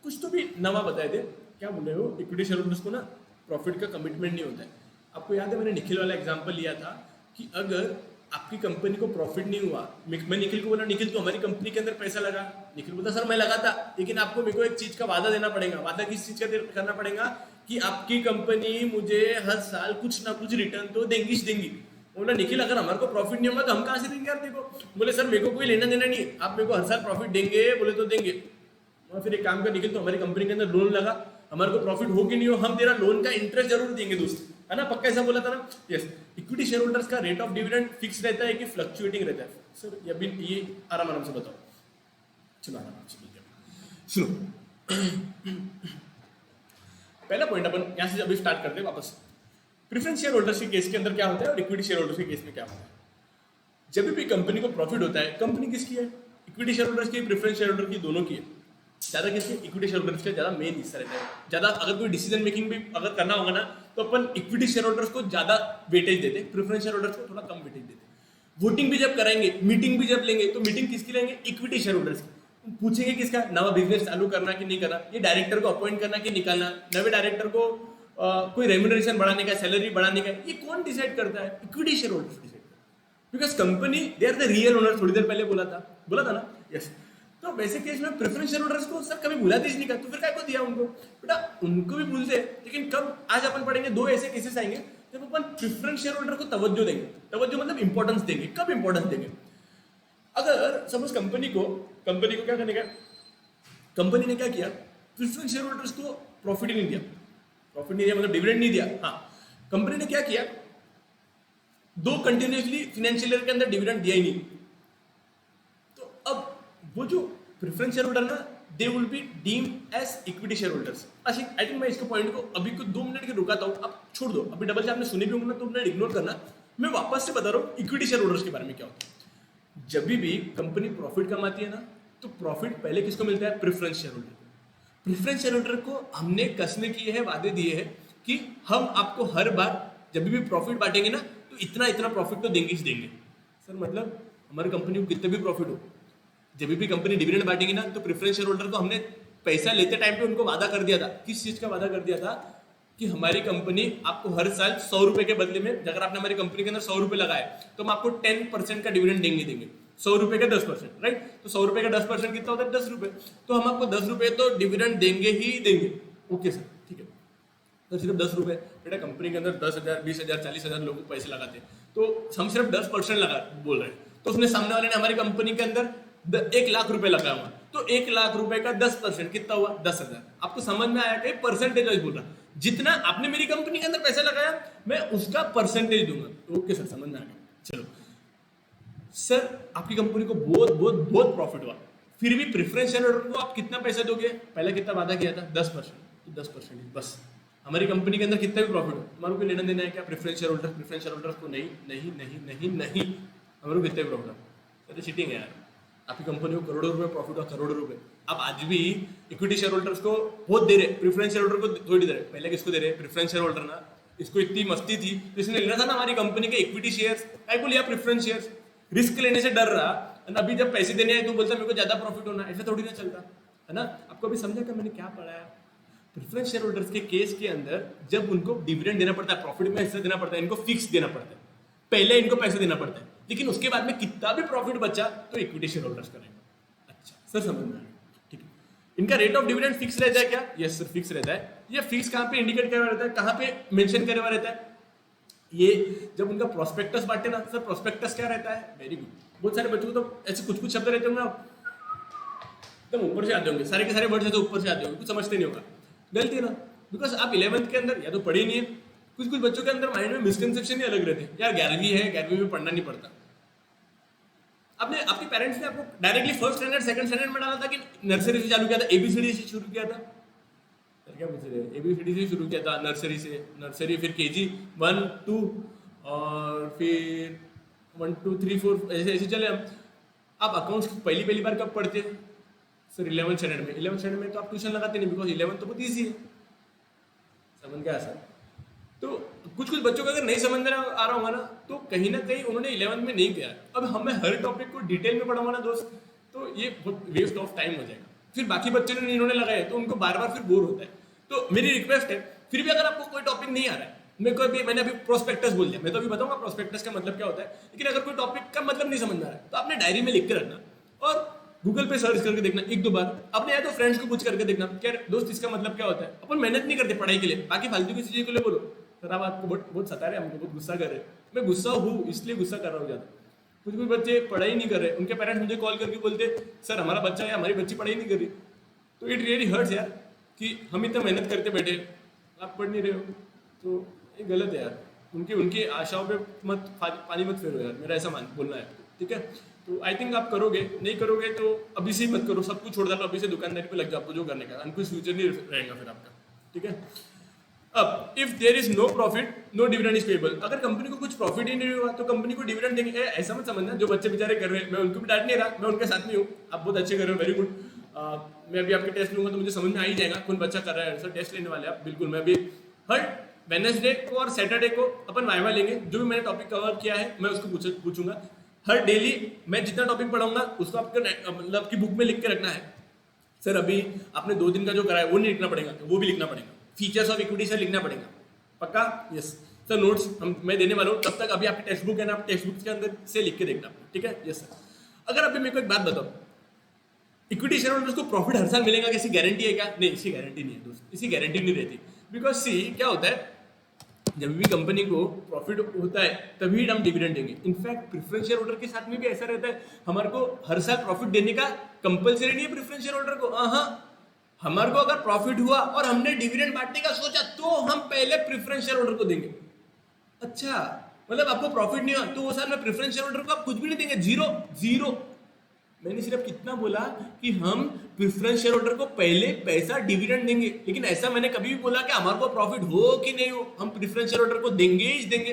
S1: कुछ तो भी नवा बताए थे। क्या बोल रहे हो? इक्विटी शेयर होल्डर्स को ना प्रॉफिट का कमिटमेंट नहीं होता है। आपको याद है मैंने निखिल वाला एग्जाम्पल लिया था कि अगर आपकी कंपनी को प्रॉफिट नहीं हुआ, मैं निखिल को बोला निखिल तो हमारी कंपनी के अंदर पैसा लगा। निखिल बोलता सर मैं लगा था, लेकिन आपको मेरे को एक चीज का वादा देना पड़ेगा। वादा किस चीज का करना पड़ेगा? कि आपकी कंपनी मुझे हर साल कुछ ना कुछ रिटर्न तो देंगी ही देंगी। बोला निखिल अगर हमारे को प्रॉफिट नहीं होगा तो हम कहाँ से देंगे यार? देखो बोले सर मेरे को कोई लेना देना नहीं, आप मेरे को हर साल प्रॉफिट देंगे बोले तो देंगे। और फिर एक काम कर निखिल, तो हमारी कंपनी के अंदर लोन लगा, हमारे को प्रॉफिट हो कि नहीं हो, हम तेरा लोन का इंटरेस्ट जरूर देंगे दोस्त, है ना? पक्का ऐसा बोला था ना? यस। इक्विटी शेयर होल्डर्स का रेट ऑफ डिविडेंड फिक्स रहता है कि फ्लक्चुएटिंग रहता है? सर ये आराम से बताओ। चलो आराम से सुनो। पहला पॉइंट अपन यहां से अभी स्टार्ट करते हैं वापस। प्रेफरेंस शेयर होल्डर्स के केस के अंदर क्या होता है और इक्विटी शेयर होल्डर्स के केस में क्या होता है? जब भी कंपनी को प्रॉफिट होता है, कंपनी किसकी है? इक्विटी शेयर होल्डर्स की, प्रेफरेंस शेयर होल्डर की, दोनों की है। ज्यादा किसकी? इक्विटी शेयर होल्डर्स का ज्यादा मेन हिस्सा रहता है। ज्यादा अगर कोई डिसीजन मेकिंग भी अगर करना होगा ना तो अपन इक्विटी शेयर होल्डर्स को ज्यादा वेटेज देते, प्रेफरेंस शेयर होल्डर्स को थोड़ा कम वेटेज देते। वोटिंग भी जब कराएंगे, मीटिंग भी जब लेंगे, तो मीटिंग किसकी लेंगे? इक्विटी शेयर होल्डर्स की। पूछेंगे किसका? नवा बिजनेस चालू करना कि नहीं करना, ये डायरेक्टर को अपॉइंट करना कि निकालना, नवे डायरेक्टर को कोई रेम्यूनरेशन बढ़ाने का, सैलरी बढ़ाने का, ये कौन डिसाइड करता है? इक्विटी शेयर होल्डर्स डिसाइड करता है। Because company they are the real owner. थोड़ी देर पहले बोला था ना? यस। तो वैसे केस में प्रेफरेंस शेयर होल्डर्स को सर कभी बुलाते ही नहीं का, तो फिर क्या को दिया उनको? बेटा उनको भी भूलते, लेकिन कब? आज अपन पढ़ेंगे दो ऐसे केसेस आएंगे जब अपन प्रेफरेंस शेयर होल्डर को तवज्जो देंगे। तवज्जो मतलब इंपॉर्टेंस देंगे। कब इंपॉर्टेंस देंगे? अगर सपोज कंपनी को क्या करने का? कंपनी ने क्या किया? प्रेफरेंस शेयर होल्डर्स को प्रॉफिट ही नहीं दिया। प्रॉफिट नहीं दिया मतलब डिविडेंड नहीं दिया। हाँ, कंपनी ने क्या किया? दो कंटिन्यूसली फाइनेंशियल ईयर के अंदर डिविडेंड दिया ही नहीं। तो अब वो जो प्रेफरेंस शेयर होल्डर ना, they will be deemed as equity share holders. I think मैं इसको पॉइंट को अभी को 2 मिनट के रुकाता हूँ, अब छोड़ दो। अभी डबल से आपने सुनी भी होंगे ना, तो मिनट इग्नोर करना। मैं वापस से बता रहा हूँ इक्विटी शेयर होल्डर्स के बारे में क्या होता है। जब भी कंपनी प्रॉफिट कमाती है ना, तो प्रॉफिट पहले किसको मिलता है? प्रेफरेंस शेयर होल्डर को। प्रेफरेंस शेयर होल्डर को हमने कसने किए हैं, वादे दिए हैं कि हम आपको हर बार जब भी प्रॉफिट बांटेंगे ना, तो इतना इतना प्रॉफिट तो देंगे ही देंगे। सर मतलब हमारी कंपनी को कितना भी प्रॉफिट हो, जब भी कंपनी डिविडेंड बांटेगी ना, तो प्रेफरेंस शेयर होल्डर को हमने पैसा लेते टाइम पे उनको वादा कर दिया था। किस चीज का वादा कर दिया था? कि हमारी कंपनी आपको हर साल 100 रुपए के बदले में, अगर आपने हमारी कंपनी के अंदर 100 रुपए लगाए, तो हम आपको 10% का डिविडेंड देंगे। 100 रुपए का 10%, राइट? तो 100 रुपए का 10% कितना होता है? 10 रुपए। तो हम आपको 10 रुपए तो डिविडेंड देंगे ही देंगे। ओके सर, ठीक है। तो सिर्फ 10 रुपए, बेटा कंपनी के अंदर 10,000, 20,000, 40,000 लोगों को पैसे लगाते हैं, तो हम सिर्फ 10% लगा बोल रहे हैं। तो उसने सामने वाले ने हमारी कंपनी के अंदर 1 लाख रुपए लगाया हुआ, तो 1 लाख रुपए का 10% कितना हुआ? 10,000। आपको समझ में आया कि परसेंटेज वाइज बोल रहा, जितना आपने मेरी कंपनी के अंदर पैसा लगाया मैं उसका परसेंटेज दूंगा। ओके सर, समझ में आ गया। चलो सर, आपकी कंपनी को बहुत प्रॉफिट हुआ, फिर भी प्रेफरेंस शेयर होल्डर को आप कितना पैसा दोगे? पहले कितना वादा किया था? 10%। तो 10% बस। हमारी कंपनी के अंदर कितना भी प्रॉफिट हो, तुम्हारे को लेना देना है क्या? प्रेफरेंस शेयर होल्डर्स को नहीं। हमारे को कितना भी प्रॉफिट हो, चीटिंग है यार। आपकी कंपनी को करोड़ों रुपए प्रॉफिट हुआ, करोड़ों रुपए, आप आज भी इक्विटी शेयर होल्डर्स को बहुत दे रहे, प्रेफरेंस शेयर होल्डर को थोड़ी दे रहे। पहले किसको दे रहे? प्रेफरेंस शेयर होल्डर ना। इसको इतनी मस्ती थी तो इसने लेना था ना हमारी कंपनी के इक्विटी शेयर्स, काय को लिया प्रेफरेंस शेयर्स, रिस्क लेने से डर रहा, और अभी जब पैसे देने आए तो बोलता मेरे को ज्यादा प्रॉफिट होना, ऐसा थोड़ी ना चलता है ना। आपको अभी समझा क्या मैंने क्या पढ़ाया? प्रेफरेंस शेयर होल्डर्स के केस के अंदर जब उनको डिविडेंड देना पड़ता है, प्रॉफिट में हिस्सा देना पड़ता है, इनको फिक्स देना पड़ता है, पहले इनको पैसे देना पड़ता है, लेकिन उसके बाद में कितना भी प्रॉफिट बचा तो इक्विटी शेयर होल्डर्स करेंगे। अच्छा सर समझ में आया, ठीक है। इनका रेट ऑफ डिविडेंड फिक्स रहता है क्या? यस सर फिक्स रहता है। ये फिक्स कहाँ पे इंडिकेट किया हुआ रहता है, कहाँ पे मेंशन किया हुआ रहता है? ये जब उनका प्रोस्पेक्टस बांटे ना सर, प्रोस्पेक्टस क्या रहता है? Very good. बहुत सारे बच्चों को तो ऐसे कुछ कुछ शब्द रहते होंगे ना एकदम ऊपर से आते होंगे, सारे के सारे वर्ड्स ऐसे ऊपर से आते होंगे, कुछ समझते नहीं होगा, गलती है ना। बिकॉज आप 11th के अंदर या तो पढ़े नहीं है, कुछ कुछ बच्चों के अंदर माइंड में मिसकंसेप्शन ही अलग रहते हैं, यार 11वीं है, 11वीं में पढ़ना नहीं पड़ता। आपने आपके पेरेंट्स ने आपको directly first standard second standard में डाला था कि नर्सरी से चालू किया था, एबीसीडी से शुरू किया था? क्या पूछ रहे हैं? एबीसीडी से शुरू किया था, नर्सरी से, नर्सरी फिर केजी 1 2 और फिर 1 2 3 4 ऐसे ऐसे चले हम। आप अकाउंट्स पहली पहली बार कब पढ़ते हैं सर? 11th स्टैंडर्ड में। 11th स्टैंडर्ड में तो आप ट्यूशन लगाते नहीं, बिकॉज 11th तो बहुत ईजी है, समझ गया सर। तो कुछ कुछ बच्चों को अगर नहीं समझ में आ रहा होगा ना तो कहीं ना कहीं उन्होंने 11th में नहीं किया। अब हमें हर टॉपिक को डिटेल में पढ़ाऊंगा ना दोस्त, तो ये बहुत वेस्ट ऑफ टाइम हो जाएगा। फिर बाकी बच्चों ने इन्होंने लगाए तो उनको बार बार फिर बोर होता है। तो मेरी रिक्वेस्ट है, फिर भी अगर आपको कोई टॉपिक नहीं आ रहा है, मैंने अभी प्रोस्पेक्टस बोल दिया, मैं तो अभी बताऊंगा प्रोस्पेक्टस का मतलब क्या होता है, लेकिन अगर कोई टॉपिक का मतलब नहीं समझ में आ रहा है तो आपने डायरी में लिख के रखना और गूगल पे सर्च करके देखना एक दो बार, अपने या तो फ्रेंड्स को पूछ करके देखना क्या दोस्त इसका मतलब क्या होता है। अपन मेहनत नहीं करते पढ़ाई के लिए, बाकी फालतू की चीजों के लिए बोलो सर आप आपको बहुत सता रहे, हमको बहुत गुस्सा कर रहे हैं। मैं गुस्सा हूँ इसलिए गुस्सा कर रहा हूँ ज्यादा। कुछ कुछ बच्चे पढ़ाई नहीं कर रहे, उनके पेरेंट्स मुझे कॉल करके बोलते सर हमारा बच्चा या हमारी बच्ची पढ़ाई नहीं कर रही, तो इट रियली हर्ट्स यार कि हम इतना मेहनत करते बैठे आप पढ़ नहीं रहे हो, तो ये गलत है यार। उनकी आशाओं पे मत पानी मत फेरो यार, मेरा ऐसा बोलना है, ठीक है। तो आई थिंक आप करोगे, नहीं करोगे तो अभी से ही मत करो, सब कुछ छोड़ डालो, अभी से दुकानदारी पे लग जाओ, आपको जो करने का, कुछ फ्यूचर नहीं रहेगा फिर आपका, ठीक है। अब if there is no profit no dividend is payable, अगर कंपनी को कुछ प्रॉफिट ही नहीं हुआ तो कंपनी को डिविडेंड देंगे। ऐसा मत समझना जो बच्चे बेचारे कर रहे हैं, मैं उनको भी डांट नहीं रहा, मैं उनके साथ में हूँ, आप बहुत अच्छे कर रहे हो, वेरी गुड। मैं अभी आपके टेस्ट लूंगा तो मुझे समझ में आ ही जाएगा कौन बच्चा कर रहा है। सर टेस्ट लेने वाले आप, बिल्कुल। मैं भी हर वेडनेसडे को और सैटरडे को अपन वाइवा लेंगे, जो भी मैंने टॉपिक कवर किया है मैं उसको पूछूंगा। हर डेली मैं जितना टॉपिक पढ़ाऊंगा उसको आपको मतलब की बुक में लिख के रखना है। सर अभी आपने 2 दिन का जो करा है वो नहीं लिखना पड़ेगा, वो भी लिखना पड़ेगा। फीचर्स ऑफ इक्विटी सर लिखना पड़ेगा, पक्का? Yes sir. नोट्स मैं देने वाला हूँ, तब तक अभी आपकी टेक्स्ट बुक है ना, आप टेक्स्ट बुक के अंदर से लिख के देखना, ठीक है? Yes sir. अगर अभी मेरे को एक बात बताओ, इक्विटी शेयर होल्डर्स को प्रॉफिट हर साल मिलेगा, किसी गारंटी है क्या? नहीं, इसकी गारंटी नहीं है दोस्त, इसकी गारंटी नहीं रहती। बिकॉज सी क्या होता है, जब भी कंपनी को प्रॉफिट होता है तभी हम डिविडेंड देंगे। इनफैक्ट प्रेफरेंस शेयर होल्डर के साथ में भी ऐसा रहता है, हमारे को हर साल प्रॉफिट देने का कंपलसरी नहीं है प्रेफरेंस शेयर होल्डर को। हाँ, हमारे को अगर प्रॉफिट हुआ और हमने डिविडेंड बांटने का सोचा तो हम पहले प्रेफरेंस शेयर होल्डर को देंगे। अच्छा, मतलब आपको प्रॉफिट नहीं हुआ तो वो साल में प्रेफरेंस शेयर होल्डर को आप कुछ भी नहीं देंगे, जीरो। मैंने सिर्फ कितना बोला कि हम प्रेफरेंस शेयर होल्डर को पहले पैसा डिविडेंड देंगे, लेकिन ऐसा मैंने कभी भी बोला कि हमारे को प्रॉफिट हो कि नहीं हो हम प्रेफरेंस शेयर होल्डर को देंगे ही देंगे।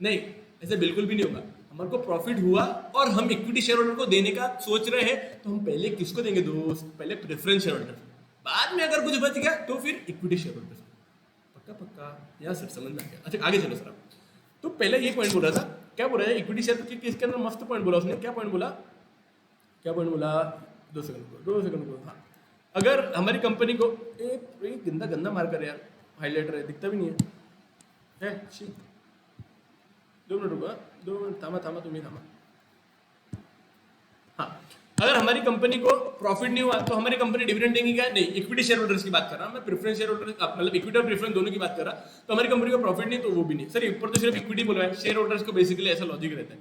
S1: नहीं, ऐसा बिल्कुल भी नहीं होगा। हमारे को प्रॉफिट हुआ और हम इक्विटी शेयर होल्डर को देने का सोच रहे हैं तो हम पहले किसको देंगे दोस्त? पहले प्रेफरेंस शेयर होल्डर, बाद में अगर कुछ बच गया तो फिर इक्विटी शेयर होल्डर। पक्का? यहाँ सर समझ में आ गया। अच्छा आगे चलो सर। तो पहले ये पॉइंट बोल रहा था, क्या बोल रहा है इक्विटी शेयर के केस के अंदर? मस्त पॉइंट बोला उसने। क्या पॉइंट बोला? 2 सेकंड को। हाँ, अगर हमारी कंपनी को एक गंदा मार कर यार, हाईलाइटर है दिखता भी नहीं है। 2 मिनट रुको, 2 मिनट थामा तुम्हें थामा। हाँ, अगर हमारी कंपनी को प्रॉफिट नहीं हुआ तो हमारी कंपनी डिविडेंड देंगी क्या? नहीं, इक्विटी शेयर होल्डर्स की बात कर रहा हूं मैं, प्रेफरेंस शेयर होल्डर मतलब इक्विटी और प्रेफरेंस दोनों की बात कर रहा। तो हमारी कंपनी को प्रॉफिट नहीं तो वो भी नहीं। सर ऊपर तो सिर्फ इक्विटी बोल रहा है, शेयर होल्डर्स को बेसिकली ऐसा लॉजिक रहता है,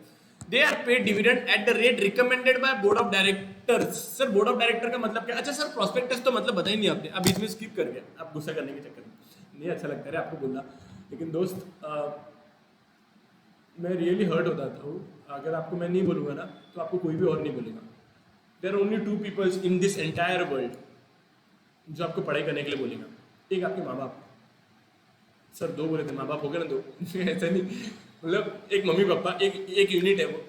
S1: they are paid dividend at the rate recommended by board of directors. Sir board of director का मतलब क्या? अच्छा सर प्रोस्पेक्टस तो मतलब बताया नहीं आपने, आप बीच में स्किप कर गए, आप गुस्सा करने के चक्कर में। नहीं अच्छा लगता है आपको बोलना, लेकिन दोस्त मैं रियली हर्ट होता था। अगर आपको मैं नहीं बोलूंगा ना तो आपको कोई भी और नहीं बोलेगा। There are only 2 peoples in this entire world जो आपको पढ़ाई करने के लिए बोलेगा। एक आपके माँ बाप, सर 2 बोले थे, माँ बाप हो गए ना 2 ऐसा नहीं, मतलब एक मम्मी पापा, एक यूनिट है वो,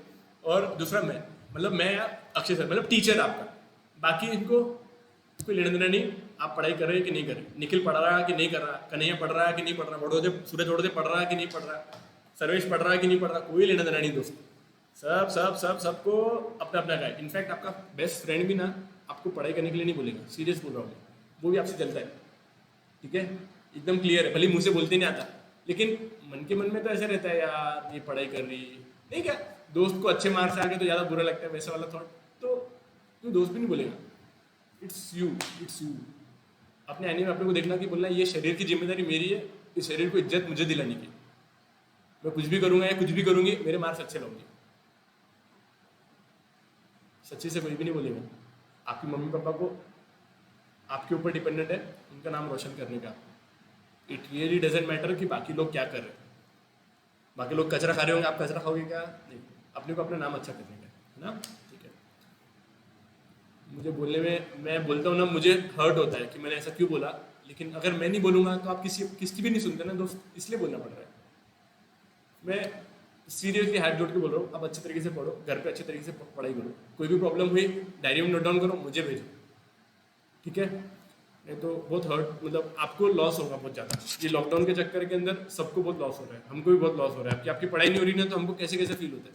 S1: और दूसरा मैं। मतलब मैं अक्षय सर मतलब टीचर आपका, बाकी इनको कोई लेना देना नहीं, आप पढ़ाई कर रहे हैं कि नहीं कर रहे, निखिल पढ़ रहा है कि नहीं कर रहा, कन्हैया पढ़ रहा है कि नहीं पढ़ रहा, वडोदय सूरज वडोदय पढ़ रहा है कि नहीं पढ़ रहा, सर्वेश पढ़ रहा है कि नहीं पढ़ रहा, कोई लेना देना नहीं दोस्त। सब सब सब सबको अपना अपना का है। इनफैक्ट आपका बेस्ट फ्रेंड भी ना आपको पढ़ाई करने के लिए नहीं बोलेगा, सीरियस बोल रहा हूँ, वो भी आपसे चलता है, ठीक है, एकदम क्लियर है, भले मुंह से बोलते नहीं आता, लेकिन मन के मन में तो ऐसा रहता है यार ये पढ़ाई कर रही है, नहीं क्या दोस्त को अच्छे मार्क्स आ गए तो ज़्यादा बुरा लगता है, वैसा वाला थॉट तो दोस्त भी नहीं बोलेगा। इट्स यू अपने आने में अपने को देखना कि बोलना ये शरीर की जिम्मेदारी मेरी है, इस शरीर को इज्जत मुझे दिलाने की, मैं कुछ भी करूंगा या कुछ भी करूंगी मेरे मार्क्स अच्छे लाऊंगी। सच्ची से कोई भी नहीं बोलेगा। आपकी मम्मी पापा को आपके ऊपर डिपेंडेंट है उनका नाम रोशन करने का। इट रियली डजेंट मैटर कि बाकी लोग क्या कर रहे हैं, बाकी लोग कचरा खा रहे होंगे, आप कचरा खाओगे क्या, नहीं, अपने को अपना नाम अच्छा करने का है ना, ठीक है। मुझे बोलने में मैं बोलता हूँ ना, मुझे हर्ट होता है कि मैंने ऐसा क्यों बोला, लेकिन अगर मैं नहीं बोलूँगा तो आप किसकी भी नहीं सुनते ना दोस्त, इसलिए बोलना पड़ रहा है। मैं सीरियसली हाथ जोड़ के बोल रहा हूँ, आप अच्छे तरीके से पढ़ो, घर पे अच्छे तरीके से पढ़ाई करो, कोई भी प्रॉब्लम हुई डायरी में नोट डाउन करो, मुझे भेजो, ठीक है। नहीं तो बहुत हर्ट, मतलब आपको लॉस होगा बहुत ज़्यादा। ये लॉकडाउन के चक्कर के अंदर सबको बहुत लॉस हो रहा है, हमको भी बहुत लॉस हो रहा है, आपकी पढ़ाई नहीं हो रही ना तो हमको कैसे कैसे फील होता है।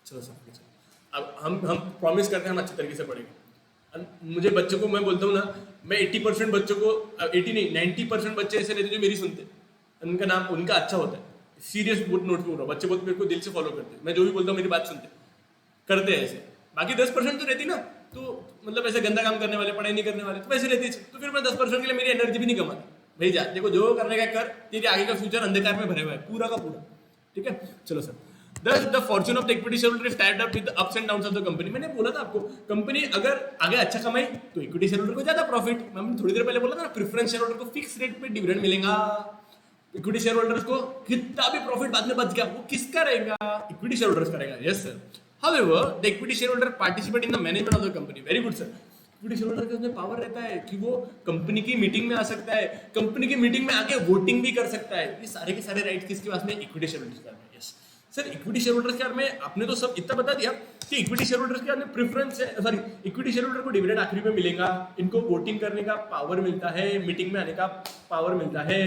S1: चलो सब कुछ अब हम प्रॉमिस करते हैं हम अच्छे तरीके से पढ़ेंगे। मुझे बच्चों को मैं बोलता हूँ ना, मैं 80% बच्चों को 80 नहीं 90% बच्चे ऐसे रहते जो मेरी सुनते, उनका नाम उनका अच्छा होता है। सीरियस बहुत नोट हो रहा, बच्चे बहुत मेरे को दिल से फॉलो करते हैं, मैं जो भी बोलता हूँ मेरी बात सुनते करते हैं ऐसे। बाकी 10% तो रहती ना, तो मतलब ऐसे गंदा काम करने वाले, पढ़ाई नहीं करने वाले, तो वैसे रहती है। तो फिर मैं 10% के लिए मेरी एनर्जी भी नहीं कमाता। भाई जा देखो जो करने का कर, तेरे आगे का फ्यूचर अंधकार में भरे हुआ है पूरा का पूरा, ठीक है। चलो sir, the Fortune of the equity shareholder is tied up with the ups and downs of the company. मैंने बोला था आपको, कंपनी अगर आगे अच्छा कमाई तो इक्विटी शेयरहोल्डर को ज्यादा प्रॉफिट। मैंने थोड़ी देर पहले बोला था ना, प्रेफरेंस शेयरहोल्डर को फिक्स रेट पे डिविडेंड मिलेगा, इक्विटी शेयरहोल्डर्स को कितना भी प्रॉफिट बाद में बच गया वो किसका रहेगा, इक्विटी शेयरहोल्डर्स का रहेगा। Yes sir. However, the equity shareholder participate in the management of the company. Very good sir. Equity shareholder के उसमें पावर रहता है कि वो कंपनी की मीटिंग में आ सकता है, कंपनी की मीटिंग में आके वोटिंग भी कर सकता है। ये सारे के सारे राइट किसके पास में, इक्विटी शेयरहोल्डर्स के पास में। यस सर, इक्विटी शेयरहोल्डर्स के बारे में आपने तो सब इतना बता दिया कि इक्विटी शेयरहोल्डर्स के बारे में प्रेफरेंस है, सॉरी इक्विटी शेयरहोल्डर को डिविडेंड आखिरी में मिलेगा, इनको वोटिंग करने का पावर मिलता है, मीटिंग में आने का पावर मिलता है,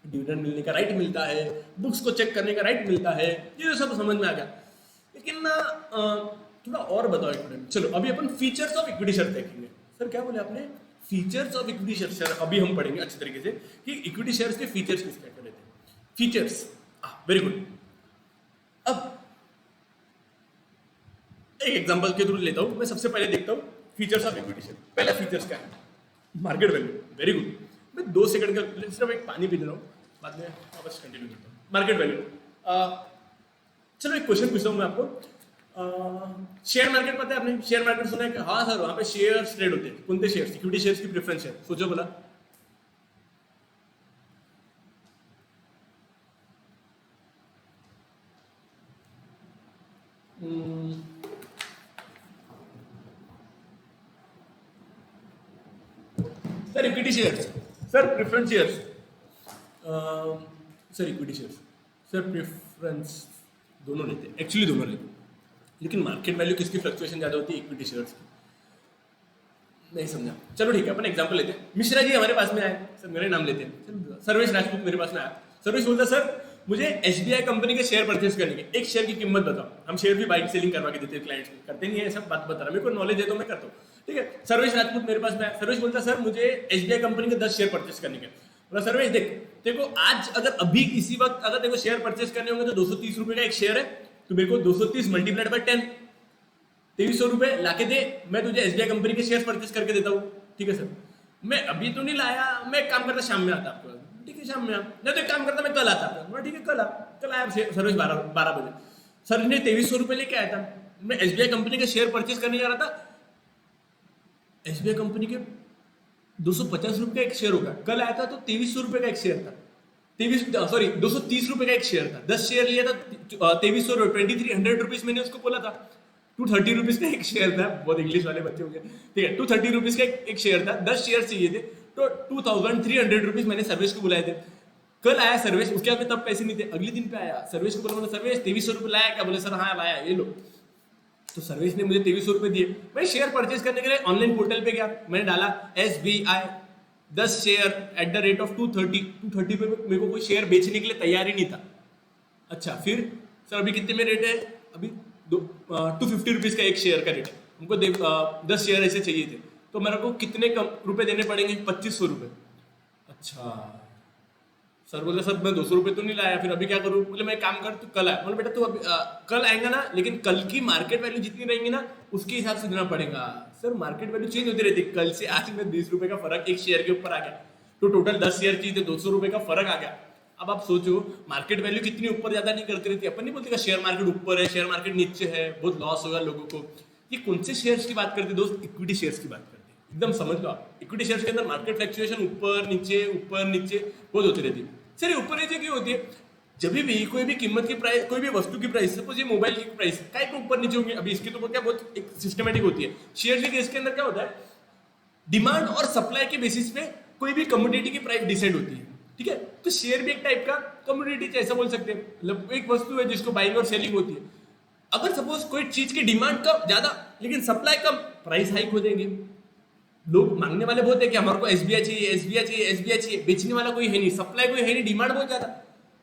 S1: डिविडेंड मिलने का राइट मिलता है, बुक्स को चेक करने का राइट मिलता है, ये सब समझ में आ गया। लेकिन ना थोड़ा और बताओ इक्विटी। चलो अभी अपन फीचर्स ऑफ इक्विटी शेयर देखेंगे। सर क्या बोले आपने, फीचर्स ऑफ इक्विटी शेयर अभी हम पढ़ेंगे अच्छे तरीके से कि इक्विटी शेयर्स के फीचर्स किस क्या रहते हैं। Features, very good. अब एक एग्जांपल के थ्रू लेता हूं मैं, सबसे पहले देखता हूं फीचर्स ऑफ इक्विटी शेयर। पहला फीचर्स क्या है, मार्केट वैल्यू। Very good. मैं 2 सेकंड का सिर्फ एक पानी पी रहा हूं, बाद में वापस कंटिन्यू करता हूं। Market value. चलो एक क्वेश्चन पूछता हूँ मैं आपको। शेयर मार्केट पता है आपने, शेयर मार्केट सुना है? हाँ सर, वहां पे शेयर्स ट्रेड होते हैं। कौन से शेयर्स? इक्विटी शेयर्स की प्रेफरेंस शेयर। सोचो बोला, sir equity shares, sir preference shares, sir equity shares, sir preference, दोनों लेते हैं एक्चुअली, दोनों लेते हैं। लेकिन मार्केट वैल्यू किसकी फ्लक्चुएशन ज्यादा होती है? इक्विटी शेयर्स की। नहीं समझा, चलो ठीक है, अपन एग्जांपल लेते हैं। मिश्रा जी हमारे पास में आए, सर मेरे नाम लेते हैं, सर्वेश राजपूत मेरे पास में आया। सर्वेश बोलता सर मुझे एसबीआई कंपनी के शेयर परचेस करने के, एक शेयर की कीमत बताओ। हम शेयर भी बाइक सेलिंग करवा के देते हैं क्लाइंट्स को, करते नहीं है सब बात बता रहा, मेरे को नॉलेज है तो मैं करता हूँ, ठीक है। सर्वेश राजपूत मेरे पास में आया। सर्वेश बोलता सर मुझे एसबीआई कंपनी के 10 शेयर परचेस करने के। बोला सर्वेश देख, देखो आज अगर अभी इसी वक्त अगर देखो शेयर परचेस करने होंगे तो 230 रुपए का एक शेयर है, तो मेरे को 230 मल्टीप्लाइड बाय 10, 2300 रुपए लाके दे, मैं तुझे एसबीआई कंपनी के शेयर परचेस करके देता हूँ। ठीक है सर, मैं अभी तो नहीं लाया, मैं एक काम करता शाम में आता आपको। ठीक है शाम में आप, नहीं तो एक काम करता मैं कल आता था। ठीक है कल आया सर्विस 12 बजे। सर ने 2300 रुपए लेके आया था, मैं एसबीआई कंपनी के शेयर परचेस करने जा रहा था। एसबीआई कंपनी के 250 रुपए का एक शेयर होगा, कल आया था तो 2300 रुपए का एक शेयर था, 230 रुपए का एक शेयर था। 10 शेयर लिया था, 2300 2300 रुपीज मैंने उसको बोला था। 230 रुपीज का एक शेयर था, बहुत इंग्लिश वाले बच्चे होंगे, ठीक है। 230 रुपीज का एक शेयर था, 10 शेयर चाहिए थे, तो 2300 रुपीज मैंने सर्विस को बुलाए थे। कल आया सर्विस, उसके हाथ में तब पैसे नहीं थे, अगले दिन पे आया सर्विस को बोला, सर्विस 2300 रुपए लाया क्या? बोले सर हाँ लाया, ये लो। तो सर्विस ने मुझे 2300 रुपये दिए। मैं शेयर परचेज करने के लिए ऑनलाइन पोर्टल पे गया, मैंने डाला SBI 10 share eight the rate of 230 पे मेरे को कोई शेयर बेचने के लिए तैयार ही नहीं था। अच्छा, फिर सर अभी कितने में रेट है? अभी 250 रुपीज़ का एक शेयर का रेट है। हमको 10 शेयर ऐसे चाहिए थे, तो मेरे को कितने कम रुपए देने पड़ेंगे? 2500 रुपये। अच्छा सर बोले सर मैं 200 रुपये तो नहीं लाया, फिर अभी क्या करूँ? बोले मैं काम कर, तू कल आया। बोले बेटा तू अभी कल आएगा ना, लेकिन कल की मार्केट वैल्यू जितनी रहेंगी ना उसके हिसाब से देना पड़ेगा। सर मार्केट वैल्यू चेंज होती रहती है, कल से आज में 20 रुपये का फर्क एक शेयर के ऊपर आ गया, तो टोटल 10 शेयर चाहिए थे, 200 रुपये का फर्क आ गया। अब आप सोचो मार्केट वैल्यू कितनी ऊपर ज्यादा नहीं करती रहती, अपन नहीं बोलते शेयर मार्केट ऊपर है शेयर मार्केट नीचे है, बहुत लॉस होगा लोगों को। ये कौन से शेयर्स की बात करते दोस्त? इक्विटी शेयर्स की बात करते हैं। एकदम समझ लो आप, इक्विटी शेयर्स के अंदर मार्केट फ्लक्चुएशन ऊपर नीचे बहुत होती रहती है। सर ऊपर नीचे क्यों होती है? जब भी कोई भी कीमत की प्राइस, कोई भी वस्तु की प्राइस, सपोज ये मोबाइल की प्राइस काय को ऊपर नीचे होंगे। अभी इसकी तो क्या बहुत एक सिस्टमेटिक होती है। शेयर के केस के अंदर क्या होता है, डिमांड और सप्लाई के बेसिस पे कोई भी कमोडिटी की प्राइस डिसाइड होती है, ठीक है? तो शेयर भी एक टाइप का कमोडिटी ऐसा बोल सकते हैं, मतलब एक वस्तु है जिसको बाइंग और सेलिंग होती है। अगर सपोज कोई चीज की डिमांड कम ज्यादा लेकिन सप्लाई कम, प्राइस हाइक हो जाएंगे। लोग मांगने वाले बहुत है कि हमारे को एसबीआई चाहिए, बेचने वाला कोई है नहीं, सप्लाई कोई है नहीं, डिमांड बहुत ज्यादा,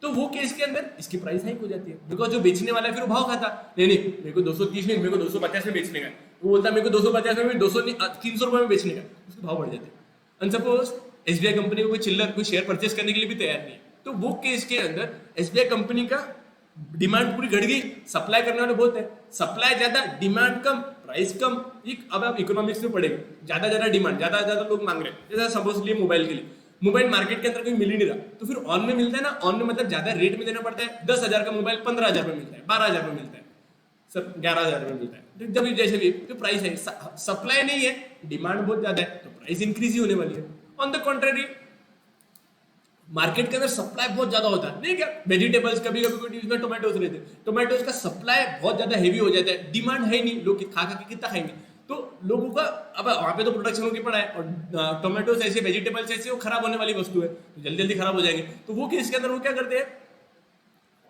S1: तो वो केस के अंदर इसकी प्राइस हाइक हो जाती है। बिकॉज जो बेचने वाला है फिर वो भाव खाता, नहीं मेरे को 230 में, मेरे को 250 में बेचने का, वो बोलता है मेरे को 250 में, 300 रुपए में बेचने का, उसके भाव बढ़ जाते हैं। एंड सपोज एसबीआई कंपनी को कोई चिल्लर कोई शेयर परचेस करने के लिए भी तैयार नहीं है, तो वो केस के अंदर एसबीआई कंपनी का डिमांड पूरी घट गई, सप्लाई करने वाले बहुत है, सप्लाई ज्यादा डिमांड कम, प्राइस कम। अब आप इकोनॉमिक्स में पढ़ेंगे, ज्यादा डिमांड, ज्यादा लोग मांग रहे हैं। जैसे सपोज लिए मोबाइल के लिए, मोबाइल मार्केट के अंदर कोई मिल ही नहीं रहा, तो फिर ऑन में मिलता है ना, ऑन में मतलब ज्यादा रेट में देना पड़ता है। 10,000 का मोबाइल 15,000 में मिलता है, 12,000 में मिलता है, सर 11,000 में मिलता है। जब जैसे भी तो प्राइस है, सप्लाई नहीं है, डिमांड बहुत ज्यादा है, तो प्राइस इंक्रीज ही होने वाली है। ऑन द कॉन्ट्रेरी मार्केट के अंदर सप्लाई बहुत ज्यादा होता है, नहीं क्या? वेजिटेबल्स कभी उसमें टोमेटोज रहते हैं, टोमेटोज का सप्लाई बहुत ज्यादा हेवी हो जाता है, डिमांड है नहीं, लोग खा के कितना खाएंगे, तो लोगों का अब वहां पे तो प्रोडक्शन होगी पड़ा है, और टोमेटोज ऐसे वेजिटेबल्स ऐसे वो खराब होने वाली वस्तु है, तो जल्दी जल्दी खराब हो जाएंगे। तो वो केस के अंदर वो क्या करते हैं,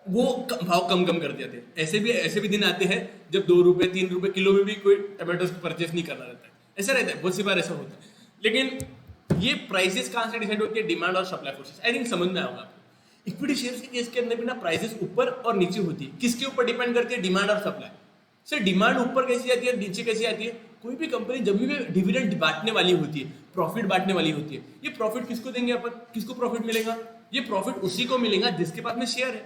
S1: वो भाव कम कर देते हैं। ऐसे भी दिन आते हैं जब 2 रुपए 3 रुपए किलो में भी कोई टोमेटोज परचेस नहीं करना रहता है, ऐसा रहता है, बहुत सी बार ऐसा होता है। लेकिन ये प्राइसेस कहां से डिसाइड होती है? डिमांड और सप्लाई फोर्सेस। आई थिंक समझ में आएगा आपको। इक्विटी शेयर्स के केस के अंदर भी ना प्राइसेस ऊपर और नीचे होती है, किसके ऊपर डिपेंड करती है? डिमांड और सप्लाई। सर डिमांड ऊपर कैसी आती है, नीचे कैसी आती है? कोई भी कंपनी जब भी डिविडेंड बांटने वाली होती है, प्रॉफिट बांटने वाली होती है, ये प्रॉफिट किसको देंगे अपन? किसको प्रॉफिट मिलेगा? ये प्रॉफिट उसी को मिलेगा जिसके पास में शेयर है।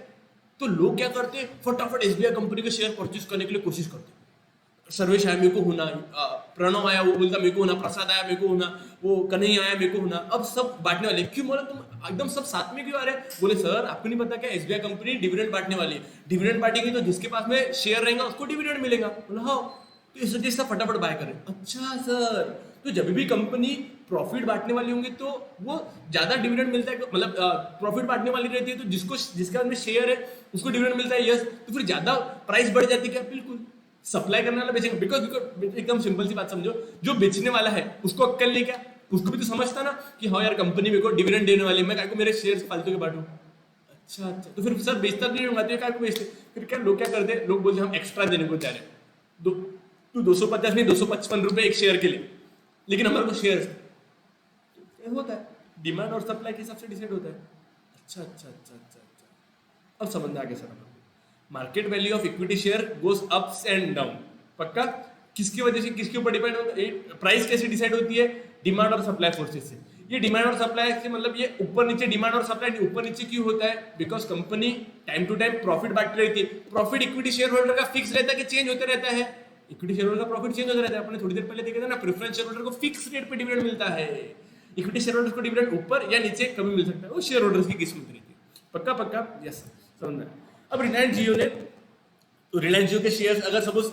S1: तो लोग क्या करते हैं, फटाफट एसबीआई कंपनी के शेयर परचेज करने के लिए कोशिश करते हैं। सर्वेश आया मेरे को होना, प्रणव आया वो बोलता मेरे को होना, प्रसाद आया मेरे को होना, वो कन्हैया आया मेरे को होना। अब सब बांटने वाले, क्यों बोला तुम एकदम सब साथ में क्यों आ रहे? बोले सर आपको नहीं पता क्या, एसबीआई कंपनी डिविडेंड बांटने वाली है, डिविडेंड बांटेगी तो जिसके पास में शेयर रहेगा उसको डिविडेंड मिलेगा। बोला हाँ, तो इस वजह से फटाफट बाय करें। अच्छा सर, तो जब भी कंपनी प्रॉफिट बांटने वाली होंगी तो वो ज्यादा डिविडेंड मिलता है, मतलब प्रॉफिट बांटने वाली रहती है तो जिसके पास में शेयर है उसको डिविडेंड मिलता है, यस, तो फिर ज्यादा प्राइस बढ़ जाती है क्या? बिल्कुल। सप्लाई करने वाला बेचेगा, बिकॉज एकदम सिंपल सी बात समझो, जो बेचने वाला है उसको अक्कल नहीं क्या? उसको भी तो समझता ना कि हाँ यार कंपनी मेरे को डिविडेंड देने वाली है, मैं काय को मेरे शेयर्स फालतू के बांटूं। अच्छा, तो फिर सर बेचता नहीं होगा तो काय को बेचते? फिर क्या लोग क्या करते हैं, लोग बोलते हम एक्स्ट्रा देने को तैयार है, तू 250 नहीं 255 रुपए एक शेयर के लिए, लेकिन हमारे को शेयर होता है, डिमांड और सप्लाई के हिसाब से डिसाइड होता है। अच्छा, अब समझ में आ गया sir. Market value of equity share goes ups and down, पक्का? किसकी वजह से, किसके ऊपर डिपेंड होता है? प्राइस कैसे डिसाइड होती है? डिमांड और सप्लाई फोर्सेस से। ये डिमांड और सप्लाई से मतलब ये ऊपर नीचे, डिमांड और सप्लाई ऊपर नीचे क्यों होता है? Because company time to time profit बांटती रहती है। प्रॉफिट इक्विटी शेयर होल्डर का फिक्स रहता है कि चेंज होता रहता है? इक्विटी शेयर होल्डर का प्रॉफिट चेंज होता रहता है। आपने थोड़ी देर पहले देखा था ना, प्रेफरेंस शेयर होल्डर को फिक्स रेट पे डिविडेंड मिलता है, इक्विटी शेयर होल्डर को डिविडेंड ऊपर या नीचे कभी मिल सकता है, वो शेयर होल्डर्स की किस्मत रहती है। पक्का? यस, समझना। अब रिलायंस जियो ने, तो रिलायंस जियो के शेयर्स अगर सपोज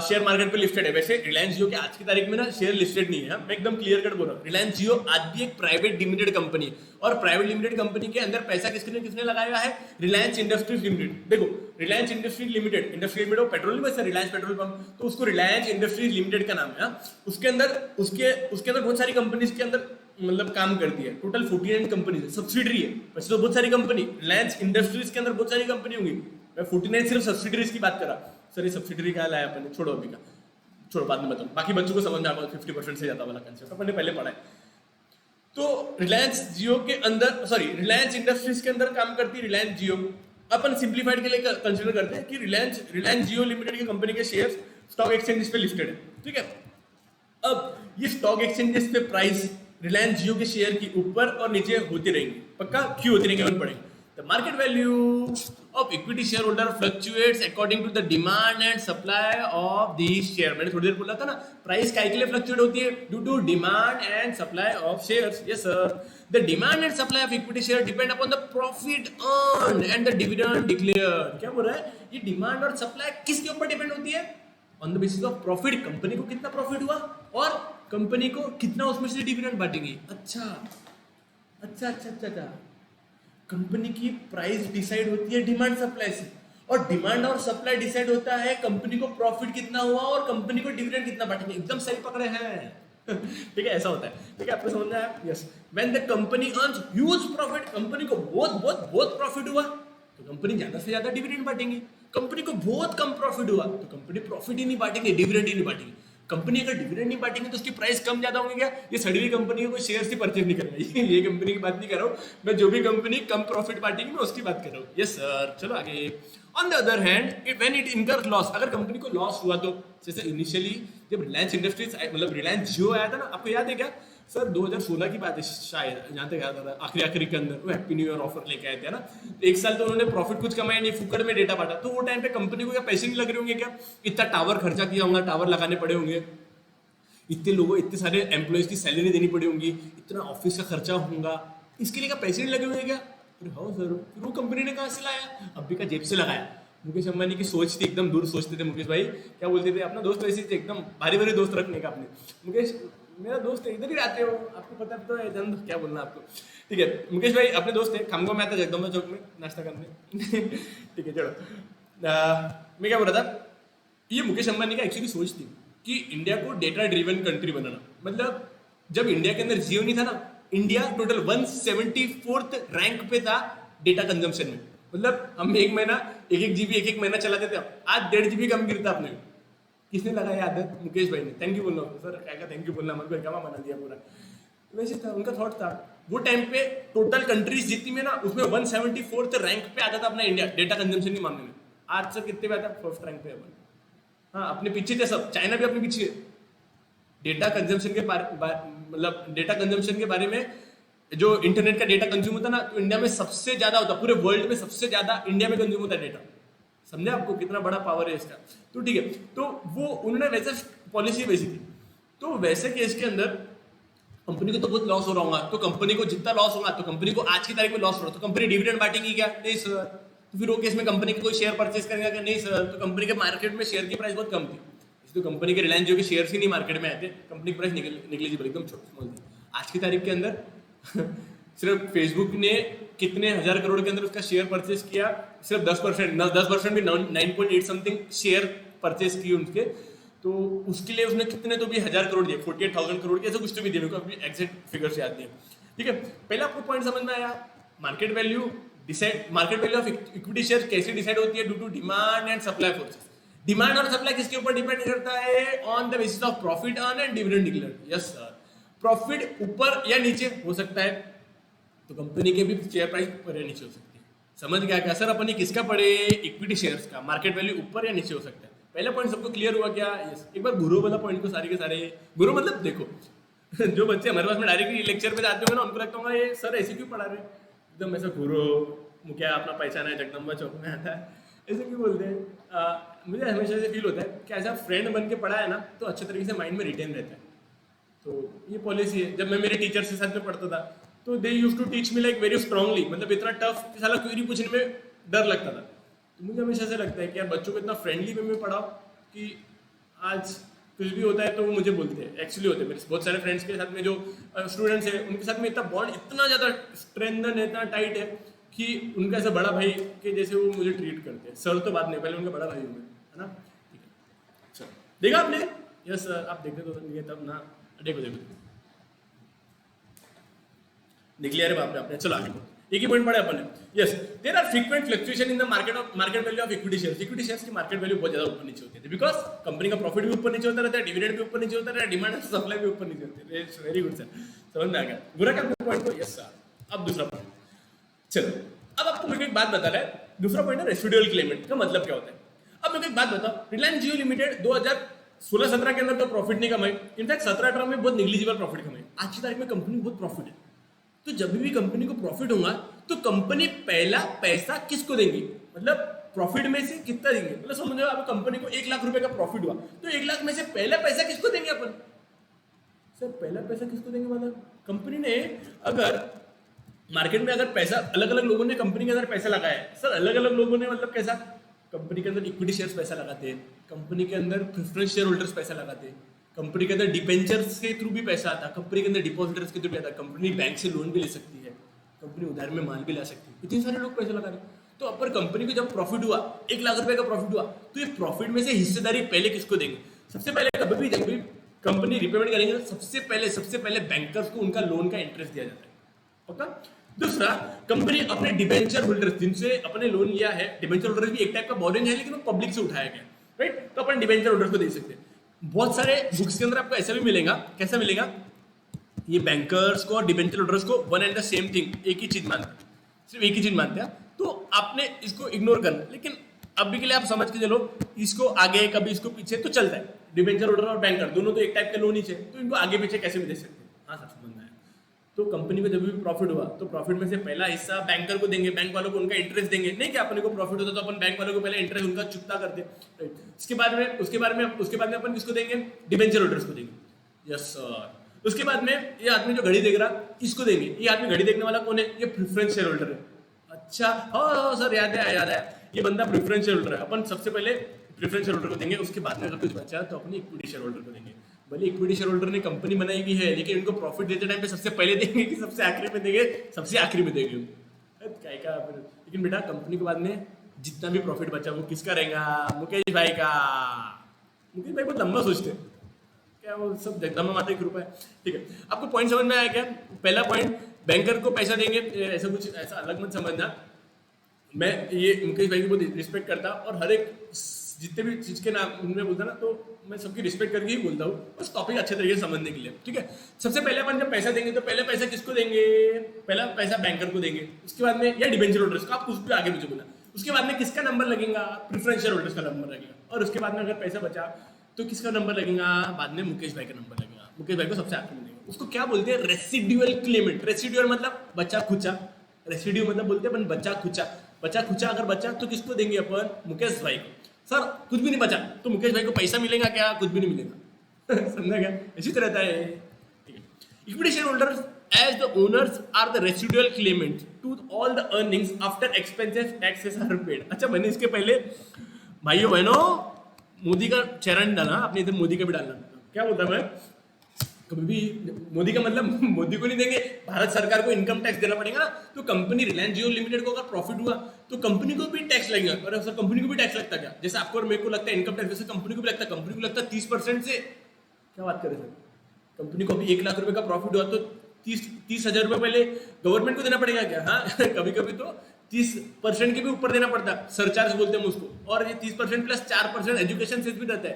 S1: शेयर मार्केट पे लिस्टेड है, वैसे रिलायंस जियो के आज की तारीख में ना शेयर लिस्टेड नहीं है, मैं एकदम क्लियर कट बोल रहा हूँ। रिलायंस जियो आज भी एक प्राइवेट लिमिटेड कंपनी है, और प्राइवेट लिमिटेड कंपनी के अंदर पैसा किसने लगाया है? Reliance industries limited. देखो रिलायंस इंडस्ट्रीज लिमिटेड, पेट्रोल नहीं बचता, रिलायंस पेट्रोल पंप, तो उसको रिलायंस इंडस्ट्रीज लिमिटेड का नाम है। उसके अंदर बहुत सारी कंपनीज के अंदर मतलब काम करती है, टोटल 49 कंपनी है, सब्सिडरी है, वैसे तो बहुत सारी कंपनी, रिलायंस इंडस्ट्रीज के अंदर बहुत सारी कंपनी होंगी, मैं 49 सिर्फ सब्सिडरीज की बात कर रहा। सर ये सब्सिडरी क्या लाया अपन ने, छोड़ो अभी का, छोड़ो बाद में बताऊँ, बाकी बच्चों को समझ में आएगा 50% से ज्यादा वाला कंसेप्ट अपन ने पहले पढ़ा है। तो रिलायंस जियो के अंदर, सॉरी रिलायंस इंडस्ट्रीज के अंदर काम करती है रिलायंस जियो। अपन सिंप्लीफाइड के लिए कंसिडर करते हैं कि रिलायंस रिलायंस जियो लिमिटेड की कंपनी के शेयर्स स्टॉक एक्सचेंजेस पे लिस्टेड है, ठीक है। अब ये स्टॉक एक्सचेंजेस पे प्राइस रिलायंस जियो के शेयर की ऊपर और नीचे होती रहेंगी, पक्का क्यों होती रहेंगी, पड़ेंगे। The market value of equity share holder fluctuates according to the demand and supply of the share. मैंने थोड़ी देर बोला था ना, प्राइस काय के लिए फ्लक्चुएट होती है, due to demand and supply of shares. Yes sir, the demand and supply of equity share depend upon the profit earn and the dividend declared. क्या बोल रहा है, ये डिमांड और सप्लाई किसके ऊपर डिपेंड होती है, on the basis of profit, company को कितना प्रॉफिट हुआ और कंपनी को कितना उसमें से डिविडेंड बांटेंगे। अच्छा अच्छा अच्छा अच्छा अच्छा, कंपनी की प्राइस डिसाइड होती है डिमांड सप्लाई से, और डिमांड और सप्लाई डिसाइड होता है कंपनी को प्रॉफिट कितना हुआ और कंपनी को डिविडेंड कितना बांटेंगे। एकदम सही पकड़े हैं ठीक है, ऐसा होता है, ठीक है, आपको समझ में आया। Yes, when the company earns huge profit, company को बहुत बहुत बहुत प्रॉफिट हुआ तो कंपनी ज्यादा से ज्यादा डिविडेंड बांटेंगे। कंपनी को बहुत कम प्रॉफिट हुआ तो कंपनी प्रॉफिट ही नहीं बांटेंगे, डिविडेंड ही नहीं बांटेंगे। कंपनी अगर डिविडेंड नहीं बांटेंगे तो उसकी प्राइस कम ज्यादा होंगे क्या, ये सड़ी हुई कंपनी को कोई शेयर से परचेज नहीं करना ये कंपनी की बात नहीं कर रहा हूँ मैं, जो भी कंपनी कम प्रॉफिट बांटेगी मैं उसकी बात कर रहा हूँ। यस सर, चलो आगे। On the other hand when it incurs loss, अगर कंपनी को लॉस हुआ तो, जैसे इनिशियली जब रिलायंस इंडस्ट्रीज मतलब रिलायंस जियो आया था ना, आपको याद है क्या सर, 2016 की बात है शायद, जहाँ तक याद आ रहा है, आखिरी के अंदर वो हैप्पी न्यू ईयर ऑफर लेके आए थे ना, एक साल तो उन्होंने प्रॉफिट कुछ कमाया नहीं, फुकड़ में डेटा बांटा। तो वो टाइम पे कंपनी को क्या पैसे नहीं लग रहे होंगे क्या, इतना टावर खर्चा किया होगा, टावर लगाने पड़े होंगे, इतने लोगों, इतने सारे एम्प्लॉयज की सैलरी देनी पड़ी होंगी, इतना ऑफिस का खर्चा होगा, इसके लिए क्या पैसे नहीं लगे होंगे क्या। अरे हाँ सर, फिर वो कंपनी ने कहाँ से लाया, अभी का जेब से लगाया। मुकेश अंबानी की सोच थी, एकदम दूर सोचते थे मुकेश भाई, क्या बोलते थे, अपना दोस्त वैसे थे एकदम भारी भारी दोस्त रखने का अपने। मुकेश मेरा दोस्त है, इधर ही रहते हो, आपको पता तो है, जन क्या बोलना आपको, ठीक है। मुकेश भाई अपने दोस्त है, खामगांव में आता जगदम्बा चौक में नाश्ता करने ठीक है, चलो मैं क्या बोल रहा था, ये मुकेश अंबानी का एक्चुअली सोच थी कि इंडिया को डेटा ड्रिवन कंट्री बनाना। मतलब जब इंडिया के अंदर जियो नहीं था ना, इंडिया टोटल 174th रैंक पे था डेटा कंजम्पशन में। मतलब हम एक महीना एक महीना चलाते थे, आज 1.5 GB कम गिरता अपने। किसने लगाया आदत, मुकेश भाई ने। थैंक यू बोलना सर, क्या थैंक यू बोलना, हमारे को बना दिया पूरा। वैसे था उनका थॉट था, वो टाइम पे टोटल कंट्रीज जितनी में ना, उसमें 174th रैंक पे आता था अपना इंडिया डेटा कंजम्पशन के मामले में। आज सर कितने पे आता, फर्स्ट रैंक पे अपन। हाँ, अपने पीछे थे सब, चाइना भी अपने पीछे डेटा कंजम्पशन के मतलब डेटा कंजम्पशन के बारे में, जो इंटरनेट का डेटा कंज्यूम होता ना, तो इंडिया में सबसे ज्यादा होता, पूरे वर्ल्ड में सबसे ज्यादा इंडिया में कंज्यूम होता है डेटा। समझे आपको कितना बड़ा पावर है इसका। तो ठीक है, तो वो उन्होंने वैसे पॉलिसी वैसी थी, तो वैसे केस के अंदर कंपनी को तो बहुत लॉस हो रहा होगा, तो कंपनी को जितना लॉस होगा, तो कंपनी को आज की तारीख में लॉस हो रहा, तो कंपनी डिविडेंड बांटेगी क्या, नहीं सर। तो फिर वो केस में कंपनी के कोई शेयर परचेस करेगा क्या, नहीं सर। तो कंपनी के मार्केट में शेयर की प्राइस बहुत कम थी, तो कंपनी के रिलायंस जो के शेयर ही नहीं मार्केट में आते, कंपनी की प्राइस निगलिजिबल एकदम स्मॉल थी। आज की तारीख के अंदर सिर्फ फेसबुक ने कितने हजार करोड़ के अंदर उसका शेयर परचेस किया, सिर्फ 10% भी 9.8 समथिंग शेयर परचेस किए उनके, तो उसके लिए उसने कितने तो भी 1000 करोड़ दिए, 48,000 करोड़ के, ऐसे कुछ तो भी दिए, मेरे को अभी एग्जैक्ट फिगर्स याद नहीं है। ठीक है, पहले आपको पॉइंट समझ में आया, market value of equity share कैसे डिसाइड होती है, due to demand and supply forces. Demand और सप्लाई किसके ऊपर डिपेंड करता है, on the basis of profit earn and dividend declared. Yes sir, profit ऊपर या नीचे हो सकता है, तो कंपनी के भी शेयर प्राइस ऊपर या नीचे हो सकती है। समझ गया क्या सर, अपन किसका पढ़े, इक्विटी शेयर्स का मार्केट वैल्यू ऊपर या नीचे हो सकता है। पहला पॉइंट सबको क्लियर हुआ क्या। यस, एक बार गुरु वाला पॉइंट को सारे के सारे, गुरु मतलब देखो जो बच्चे हमारे पास में डायरेक्टली लेक्चर पे जाते होंगे ना, उनको लगता होगा ये सर ऐसे क्यों पढ़ा रहे, एकदम ऐसा गुरु मुखिया अपना पहचाना है, जगदम्बा चौक में आता है, ऐसे क्यों बोलते हैं। मुझे हमेशा से फील होता है कि ऐसा फ्रेंड बन के पढ़ा है ना, तो अच्छे तरीके से माइंड में रिटेन रहता है। तो ये पॉलिसी है। जब मैं मेरे टीचर के साथ में पढ़ता था, तो they use to teach me like very strongly, मतलब इतना टफ कि साला क्वेरी पूछने में डर लगता था। तो मुझे हमेशा से लगता है कि यार बच्चों को इतना फ्रेंडली वे में पढ़ाओ कि आज कुछ भी होता है तो वो मुझे बोलते हैं। एक्चुअली होते हैं मेरे बहुत सारे फ्रेंड्स के साथ में, जो स्टूडेंट्स हैं उनके साथ में इतना बॉन्ड इतना ज़्यादा स्ट्रेंथन है, इतना टाइट है कि उनका ऐसा बड़ा भाई के जैसे वो मुझे ट्रीट करते हैं। सर तो बात नहीं, पहले उनका बड़ा भाई हूँ मैं, है ना। ठीक है, चलो देखा आपने। यस सर, आप देखते तो नहीं तब ना, देखो निकलिया रे बाप रे आपने। चलो आगे एक ही पॉइंट पढ़ा अपन ने। Yes, there are frequent fluctuation in the market value of equity shares. Equity shares की मार्केट वैल्यू बहुत ज्यादा ऊपर नीचे होती है, बिकॉज कंपनी का प्रॉफिट भी ऊपर नीचे होता रहता है, डिविडेंड भी ऊपर नीचे होता रहता है, डिमांड और सप्लाई भी ऊपर नीचे होती है। इट्स वेरी गुड सर, समझ में आ गया बुरा क्या पॉइंट को? Yes sir. अब दूसरा पॉइंट, चलो अब आपको मेरे को एक बात बता रहा है, दूसरा पॉइंट है रेसिडुअल क्लेमेंट का मतलब क्या होता है। अब मेरे को एक बात बताओ, रिलायंस जियो लिमिटेड 2016-17 के अंदर तो प्रॉफिट नहीं कमाई, इनफैक्ट 17-18 में बहुत निग्लिजिबल प्रॉफिट कमाई। आज की तारीख में कंपनी को बहुत प्रॉफिट है, तो जब भी कंपनी को प्रॉफिट होगा तो कंपनी पहला पैसा किसको देंगी, मतलब प्रॉफिट में से कितना देंगे, मतलब समझो आप कंपनी को 1 लाख रुपए का प्रॉफिट हुआ तो 1 लाख में से पहला पैसा किसको देंगे अपन? सर पहला पैसा किसको देंगे, मतलब कंपनी ने अगर मार्केट में अगर पैसा अलग अलग लोगों ने कंपनी के अंदर पैसा लगाया है, सर अलग अलग लोगों ने मतलब कैसा, कंपनी के अंदर इक्विटी शेयर्स पैसा लगाते हैं, कंपनी के अंदर प्रेफरेंस शेयर होल्डर्स पैसा लगाते हैं, कंपनी के अंदर डिबेंचर्स के थ्रू भी पैसा आता है, कंपनी के अंदर डिपॉजिटर्स के थ्रू भी आता है, कंपनी बैंक से लोन भी ले सकती है, कंपनी उधार में माल भी ला सकती है, इतने सारे लोग पैसा लगा रहे हैं। तो अपर कंपनी को जब प्रॉफिट हुआ 1 लाख रुपए का प्रॉफिट हुआ तो ये प्रॉफिट में से हिस्सेदारी पहले किसको देंगे? सबसे पहले कभी भी जब भी कंपनी रिपेमेंट करेंगे तो सबसे पहले बैंकर्स को उनका लोन का इंटरेस्ट दिया जाता है, पक्का। दूसरा, कंपनी अपने डिबेंचर होल्डर्स जिनसे अपने लोन लिया है, डिबेंचर होल्डर भी एक टाइप का बोरिंग है लेकिन वो पब्लिक से उठाया गया, राइट, तो अपन डिबेंचर होल्डर्स को दे सकते हैं। बहुत सारे बुक्स के अंदर आपको ऐसा भी मिलेगा, कैसा मिलेगा, ये बैंकर्स को और डिबेंचर होल्डर्स को one and the same thing, एक ही चीज मानते हैं, सिर्फ एक ही चीज मानते हैं, तो आपने इसको इग्नोर करना। लेकिन अभी के लिए आप समझ के चलो, इसको आगे कभी इसको पीछे तो चलता है, डिबेंचर होल्डर और बैंकर दोनों तो एक टाइप के लोन ही है, तो इनको आगे पीछे कैसे भी दे सकते हैं। हाँ सर समझ में आया। तो कंपनी को जब भी प्रॉफिट हुआ तो प्रॉफिट में से पहला हिस्सा बैंकर को देंगे, बैंक वालों को उनका इंटरेस्ट देंगे, नहीं कि अपने को प्रॉफिट होता तो अपन बैंक वालों को पहले इंटरेस्ट उनका चुकता करते, राइट। उसके बाद में अपन किसको देंगे? डिबेंचर होल्डर्स को देंगे, यस सर। उसके बाद में ये आदमी जो घड़ी देख रहा इसको देंगे, ये आदमी घड़ी देखने वाला कौन है? ये प्रेफरेंस शेयर होल्डर है। अच्छा हाँ सर याद है, ये बंदा प्रेफरेंस शेयर होल्डर है। अपन सबसे पहले प्रेफरेंस शेयर होल्डर को देंगे, उसके बाद में अगर कुछ बचा तो अपनी इक्विटी शेयर होल्डर को देंगे। भले इक्विटी शेयर होल्डर ने कंपनी बनाई भी है लेकिन इनको प्रॉफिट देते टाइम पे सबसे पहले देंगे कि सबसे आखिरी में देंगे? सबसे आखिरी में देंगे क्या का फिर। लेकिन बेटा कंपनी के बाद में जितना भी प्रॉफिट बचा वो किसका रहेगा? मुकेश भाई का। मुकेश भाई बहुत लंबा सोचते हैं क्या, वो सब जगदम्बा माता की कृपा है। ठीक है, आपको पॉइंट समझ में आया क्या? पहला पॉइंट, बैंकर को पैसा देंगे, ऐसा कुछ ऐसा अलग मत समझना। मैं ये मुकेश भाई की बहुत रिस्पेक्ट करता और हर एक जितने भी चीज के नाम उनमें बोलता ना, तो मैं सबकी रिस्पेक्ट करके ही बोलता हूँ, बस टॉपिक अच्छे तरीके से समझने के लिए, ठीक है। सबसे पहले अपन जब पैसा देंगे तो पहले पैसा किसको देंगे? पहला पैसा बैंकर को देंगे, उसके बाद में या डिबेंचर होल्डर्स को, आप कुछ भी आगे मुझे बोला। उसके बाद में किसका नंबर लगेगा? प्रेफरेंस शेयर होल्डर्स का नंबर लगेगा। और उसके बाद में अगर पैसा बचा तो किसका नंबर लगेगा? बाद में मुकेश भाई का नंबर लगेगा। मुकेश भाई को सबसे आखिर में देंगे। उसको क्या बोलते हैं? Residual Clement. रेसिडुअल मतलब बचा खुचा, रेसिड्यू मतलब बोलते हैं अपन बचा खुचा। बचा खुचा अगर बचा तो किसको देंगे अपन? मुकेश भाई को। सर कुछ भी नहीं बचा तो मुकेश भाई को पैसा मिलेगा क्या? कुछ भी नहीं मिलेगा। समझा क्या? ऐसी तरह रहता है। Equity share holders as the owners are the residual claimant to all the earnings after expenses taxes are paid. अच्छा मैंने इसके पहले भाइयों बहनों मोदी का चेहरा नहीं डाला, आपने इधर मोदी का भी डालना। क्या बोलता मैं कभी भी मोदी का मतलब मोदी को नहीं देंगे, भारत सरकार को इनकम टैक्स देना पड़ेगा ना। तो कंपनी रिलायंस जियो लिमिटेड को अगर प्रॉफिट हुआ तो कंपनी को भी टैक्स लगेगा। और सर कंपनी को भी टैक्स लगता क्या? जैसे आपको और मेरे को लगता है इनकम टैक्स, वैसे कंपनी को भी लगता है। कंपनी को लगता है 30% से। क्या बात करें सर, कंपनी को अभी 1 लाख रुपए का प्रॉफिट हुआ तो 30,000 रुपए पहले गवर्नमेंट को देना पड़ेगा क्या? हाँ कभी कभी तो 30% के भी ऊपर देना पड़ता है, सरचार्ज बोलते हैं उसको। और ये 30% प्लस 4% एजुकेशन से भी रहता है।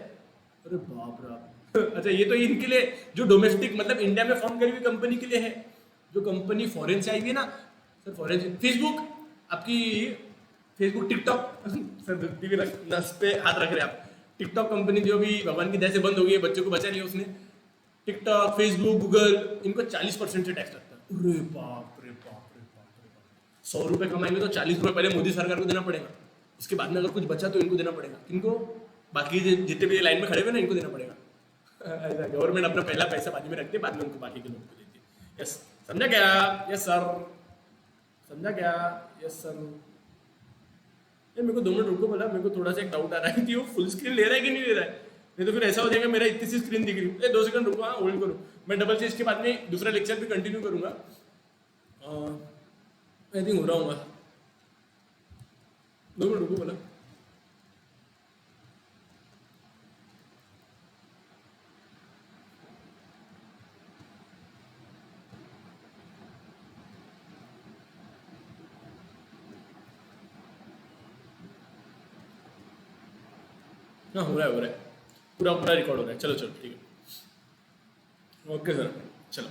S1: अरे बाप रे। अच्छा ये तो इनके लिए जो डोमेस्टिक मतलब इंडिया में फॉर्म करी हुई कंपनी के लिए है। जो कंपनी फॉरेन से आई हुई है ना सर, फॉरेन से फेसबुक, आपकी फेसबुक, टिकटॉक सर टीवी नस पे हाथ रख रहे हैं आप। टिकटॉक कंपनी जो भी भगवान की दया से बंद हो गई है, बच्चों को बचा लिया उसने। टिकटॉक, फेसबुक, गूगल, इनको 40% से टैक्स लगता है। अरे बाप रे बाप रे बाप रे बाप। 100 रुपए कमाएंगे तो 40 रुपए पहले मोदी सरकार को देना पड़ेगा। इसके बाद में अगर कुछ बचा तो इनको देना पड़ेगा। इनको बाकी जितने भी लाइन में खड़े हुए ना इनको देना पड़ेगा। गवर्नमेंट अपना पहला पैसा बाजू में रखते बाद में उनको बाकी के लोगों को देती है। यस समझा क्या? यस सर समझा क्या? Yes sir. ये मेरे को 2 मिनट रुको, बोला मेरे को थोड़ा सा एक डाउट आ रहा है कि वो फुल स्क्रीन ले रहा है कि नहीं ले रहा है। नहीं तो फिर ऐसा हो जाएगा मेरा इतनी सी स्क्रीन दिख रही है। 2 सेकंड रुको, हाँ होल्ड करो। मैं डबल से इसके बाद में दूसरा लेक्चर भी कंटिन्यू करूंगा। आई थिंक हो रहा हूँ। 2 मिनट रुको बोला। हाँ हो रहा है, पूरा पूरा रिकॉर्ड हो रहा है। चलो चलो ठीक है, ओके सर। चलो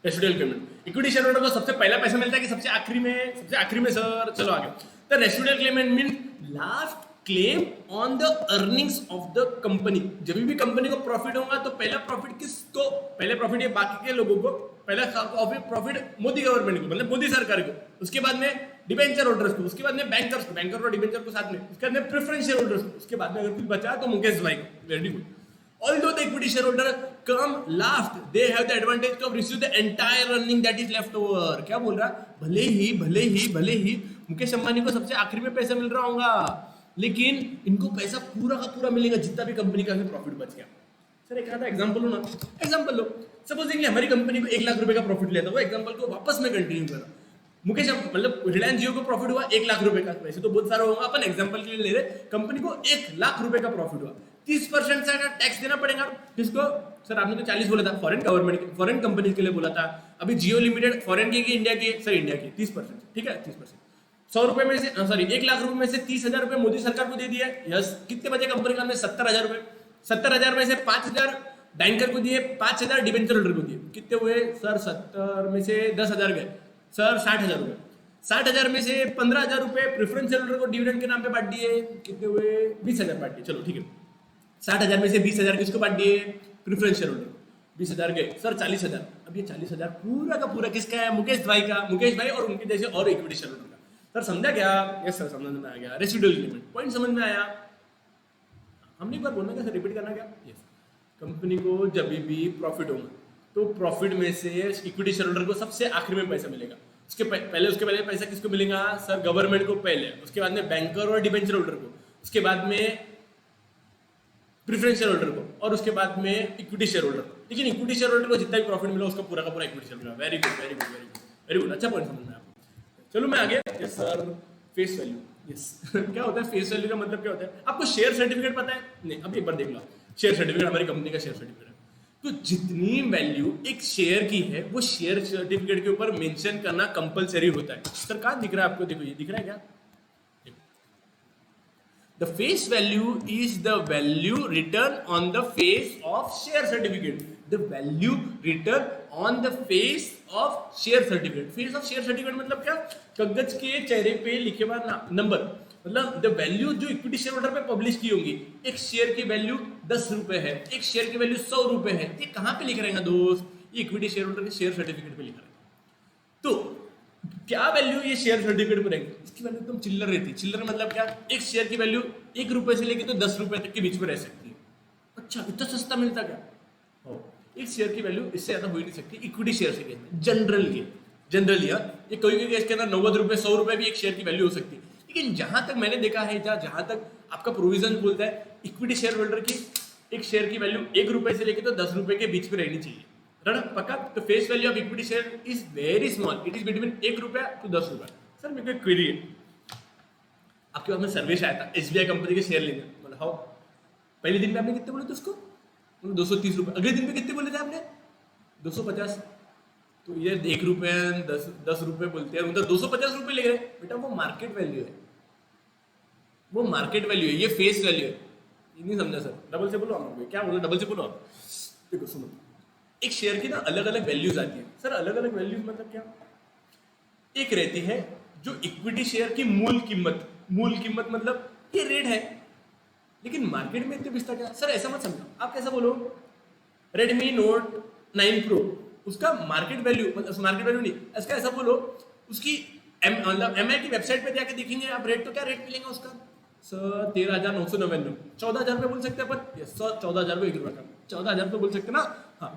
S1: residual Clement, equity share holder को सबसे पहला पैसा मिलता है कि सबसे आखिरी में? सबसे आखिरी में सर। चलो आगे। The residual Clement mean last claim on the earnings of the company. जब भी कंपनी को प्रॉफिट होगा तो पहला प्रॉफिट किसको? पहले प्रॉफिट ये बाकी के लोगों को, पहला प्रॉफिट मोदी गवर्नमेंट को, मतलब मोदी सरकार को, उसके बाद में डिबेंचर होल्डर्स को, उसके बाद में बैंकर्स को, बैंकर और डिबेंचर को साथ में, उसके बाद में प्रेफरेंस शेयर होल्डर्स को, उसके बाद में अगर कुछ बचा तो मुकेश भाई को। Very good. Although the equity shareholder come last, they have the advantage to receive the entire earning that is left over. क्या बोल रहा? भले ही मुकेश अंबानी को सबसे आखिरी में पैसा मिल रहा होगा, लेकिन इनको पैसा पूरा का पूरा मिलेगा जितना भी कंपनी का प्रॉफिट बच गया। सर एक आधा एग्जांपल लो ना, एग्जांपल लो। सपोजिंगली हमारी कंपनी को 1 लाख रुपए का प्रॉफिट लिया था, वो एग्जांपल को वापस में कंटिन्यू करा। मुकेश मतलब रिलायंस जियो को प्रॉफिट हुआ 1 लाख रुपए का, वैसे तो बहुत सारा होगा, अपन एग्जांपल के लिए ले रहे। कंपनी को 1 लाख रुपए का प्रॉफिट हुआ, 30% का टैक्स देना पड़ेगा किसको? सर आपने तो 40 बोला था, फॉरेन गवर्नमेंट, फॉरेन कंपनी के लिए बोला था। अभी जियो लिमिटेड फॉरेन की इंडिया की? सर इंडिया की। 30%, ठीक है 30%। 100 रुपए में से, सॉरी 1 लाख रुपए में से 30,000 रुपए मोदी सरकार को दे दिया। यस, कितने बचे कंपनी का? 70,000 रुपए। 70,000 में से 5,000 बैंकर को दिए, 5,000 डिबेंचर होल्डर को दिए। कितने हुए सर? 70 में से 10,000 गए सर, 60,000 रुपए। 60,000 में से 15,000 रुपए प्रेफरेंस होल्डर को डिविडेंड के नाम पे बांट दिए। कितने हुए? 20,000 बांट दिए। चलो ठीक है, 60,000 में से 20,000 किसको बांट दिए? Preference share holder. 20,000 गए सर, 40,000। अब ये 40,000 पूरा का पूरा किसका है? मुकेश भाई का। मुकेश भाई और उनके जैसे और इक्विटी शेयर होल्डर का। सर समझा क्या? यस सर समझ में आ गया। रेसिडुअल क्लेमेंट पॉइंट समझ में आया? हमने एक बार बोलना क्या सर, रिपीट करना क्या? यस, कंपनी को जब भी प्रॉफिट होगा तो प्रॉफिट में से इक्विटी शेयर होल्डर को सबसे आखिरी में पैसा मिलेगा। उसके पहले पैसा किसको मिलेगा? सर गवर्नमेंट को पहले, उसके बाद में बैंकर और डिबेंचर होल्डर को, उसके बाद में प्रेफरेंस शेयर होल्डर को, और उसके बाद में इक्विटी शेयर होल्डर को। लेकिन इक्विटी शेयर होल्डर को जितना भी प्रॉफिट मिला उसका पूरा का पूरा इक्विटी शेयर मिला। Very good very good very good very good, अच्छा पॉइंट समझ में आपको। चलो मैं आगे। Yes sir, face value. Yes क्या होता है फेस वैल्यू का मतलब? क्या होता है आपको? शेयर सर्टिफिकेट पता है? नहीं, अभी एक बार देख लो। शेयर सर्टिफिकेट हमारी कंपनी का शेयर सर्टिफिकेट है, तो जितनी वैल्यू एक शेयर की है वो शेयर सर्टिफिकेट के ऊपर मेंशन करना कंपलसरी होता है। सर कहाँ दिख रहा है आपको? देखो ये दिख रहा है क्या? The face value is the value written on the face of share certificate. The value written on the face of share certificate. Face of share certificate मतलब क्या? कागज के चेहरे पे लिखे हुआ नंबर, मतलब द वैल्यू जो इक्विटी शेयर होल्डर पे पब्लिश की होंगी। एक शेयर की वैल्यू 10 रुपए है, एक शेयर की वैल्यू 100 रुपए है। ये कहाँ पे लिख रहेगा दोस्त? ये इक्विटी शेयर होल्डर के शेयर सर्टिफिकेट पे लिखा रहेगा। तो क्या वैल्यू ये शेयर सर्टिफिकेट पर रहेगी? इसकी वैल्यू एकदम चिल्लर रहती है। चिल्लर मतलब क्या? एक शेयर की वैल्यू 1 रुपए से लेके तो 10 रुपए तक के बीच में रह सकती है। अच्छा, इतना सस्ता मिलता क्या? हो, एक शेयर की वैल्यू इससे ज्यादा हो ही नहीं सकती इक्विटी शेयर से केस में। जनरली ये कोई केस के अंदर 90 रुपए 100 रुपए भी एक शेयर की वैल्यू हो सकती है। लेकिन जहां तक मैंने देखा है, जहां तक आपका प्रोविजन बोलता है, इक्विटी शेयर होल्डर की एक शेयर की वैल्यू 1 रुपए से लेके तो 10 रुपए के बीच में रहनी चाहिए। पक्का? तो face value of equity share is very small, it is between 1 रुपया to 10 रुपया। सर मेरे को एक क्वेरी है, आपके पास में सर्विस आया था SBI कंपनी के शेयर लेने, बोला हाउ? पहले दिन में आपने कितने बोले थे उसको? 230 रुपए। अगले दिन में कितने बोले थे आपने? 250। तो ये 1 रुपए 10 रुपए बोलते हैं, मतलब 250 रुपए ले गए। बेटा वो मार्केट वैल्यू है, वो मार्केट वैल्यू है, ये फेस वैल्यू है। ये नहीं समझा सर? डबल से बोलो आप। क्या बोलो? डबल से बोलो आप। देखो सुनो, एक शेयर की ना अलग अलग वैल्यूज आती है। सर अलग अलग वैल्यूज मतलब क्या? एक रहती है जो इक्विटी शेयर की मूल कीमत मतलब ये रेट है, लेकिन मार्केट में इतने बिकता क्या? सर ऐसा मत समझो, आप कैसा बोलो, Redmi Note 9 Pro उसका मार्केट वैल्यू, मतलब मार्केट वैल्यू नहीं, इसका ऐसा बोलो, उसकी मतलब MI की वेबसाइट पे जाके देखेंगे आप रेट, तो क्या रेट मिलेगा उसका? सर 13,999, 14,000 रुपये बोल सकते हैं अपन। यस सर, 14,000 रुपये 1 रुपये का, 14,000 रुपये बोल सकते हैं ना? हाँ,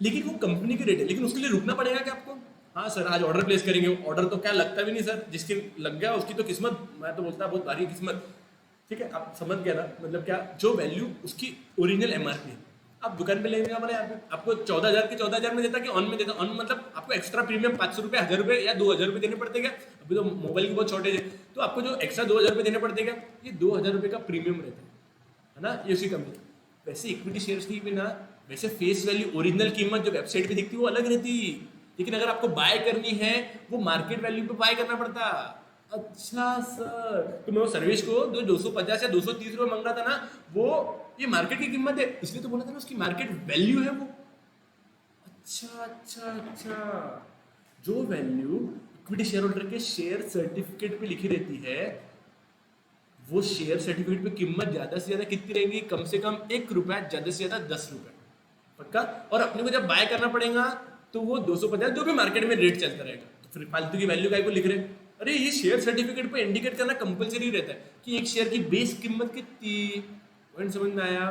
S1: लेकिन वो कंपनी की रेट है, लेकिन उसके लिए रुकना पड़ेगा क्या आपको? हाँ सर आज ऑर्डर प्लेस करेंगे, ऑर्डर तो क्या लगता भी नहीं सर, जिसकी लग गया उसकी तो किस्मत, मैं तो बोलता बहुत भारी किस्मत। ठीक है, आप समझ गया ना? मतलब क्या, जो वैल्यू उसकी ओरिजिनल MRP है, आप दुकान पे लेने का बोले आपको 14,000 के 14,000 में देता कि ऑन में देता? ऑन मतलब आपको एक्स्ट्रा प्रीमियम 500 रुपये, 1,000 रुपये या 2,000 रुपये देने पड़ते क्या? अभी तो मोबाइल की बहुत शॉर्टेज है, तो आपको जो एक्स्ट्रा 2,000 रुपये देने पड़ते क्या? ये 2,000 रुपये का प्रीमियम रहता है ना, ये उसी कंपनी। वैसे इक्विटी शेयर्स की भी ना, वैसे फेस वैल्यू ओरिजिनल कीमत जो वेबसाइट पे दिखती है वो अलग रहती, लेकिन अगर आपको बाय करनी है वो मार्केट वैल्यू पे बाय करना पड़ता। अच्छा सर, तो मैं वो सर्विस को जो 250 या 230 रुपये मांग रहा था ना, वो ये मार्केट की कीमत है, इसलिए तो बोला था ना उसकी मार्केट वैल्यू है वो। अच्छा अच्छा अच्छा, जो वैल्यू इक्विटी शेयर होल्डर के शेयर सर्टिफिकेट पे लिखी रहती है, वो शेयर सर्टिफिकेट पे कीमत ज्यादा से ज्यादा कितनी रहेगी? कम से कम 1 रुपया, ज्यादा से ज्यादा 10 रुपए, पक्का। और अपने को जब बाय करना पड़ेगा तो वो 250, जो भी मार्केट में रेट चलता रहेगा, तो फिर फालतू की वैल्यू काय को लिख रहे हैं? अरे ये शेयर सर्टिफिकेट पे इंडिकेट करना कंपलसरी रहता है कि एक शेयर की बेस कीमत कितनी। पॉइंट समझ में आया?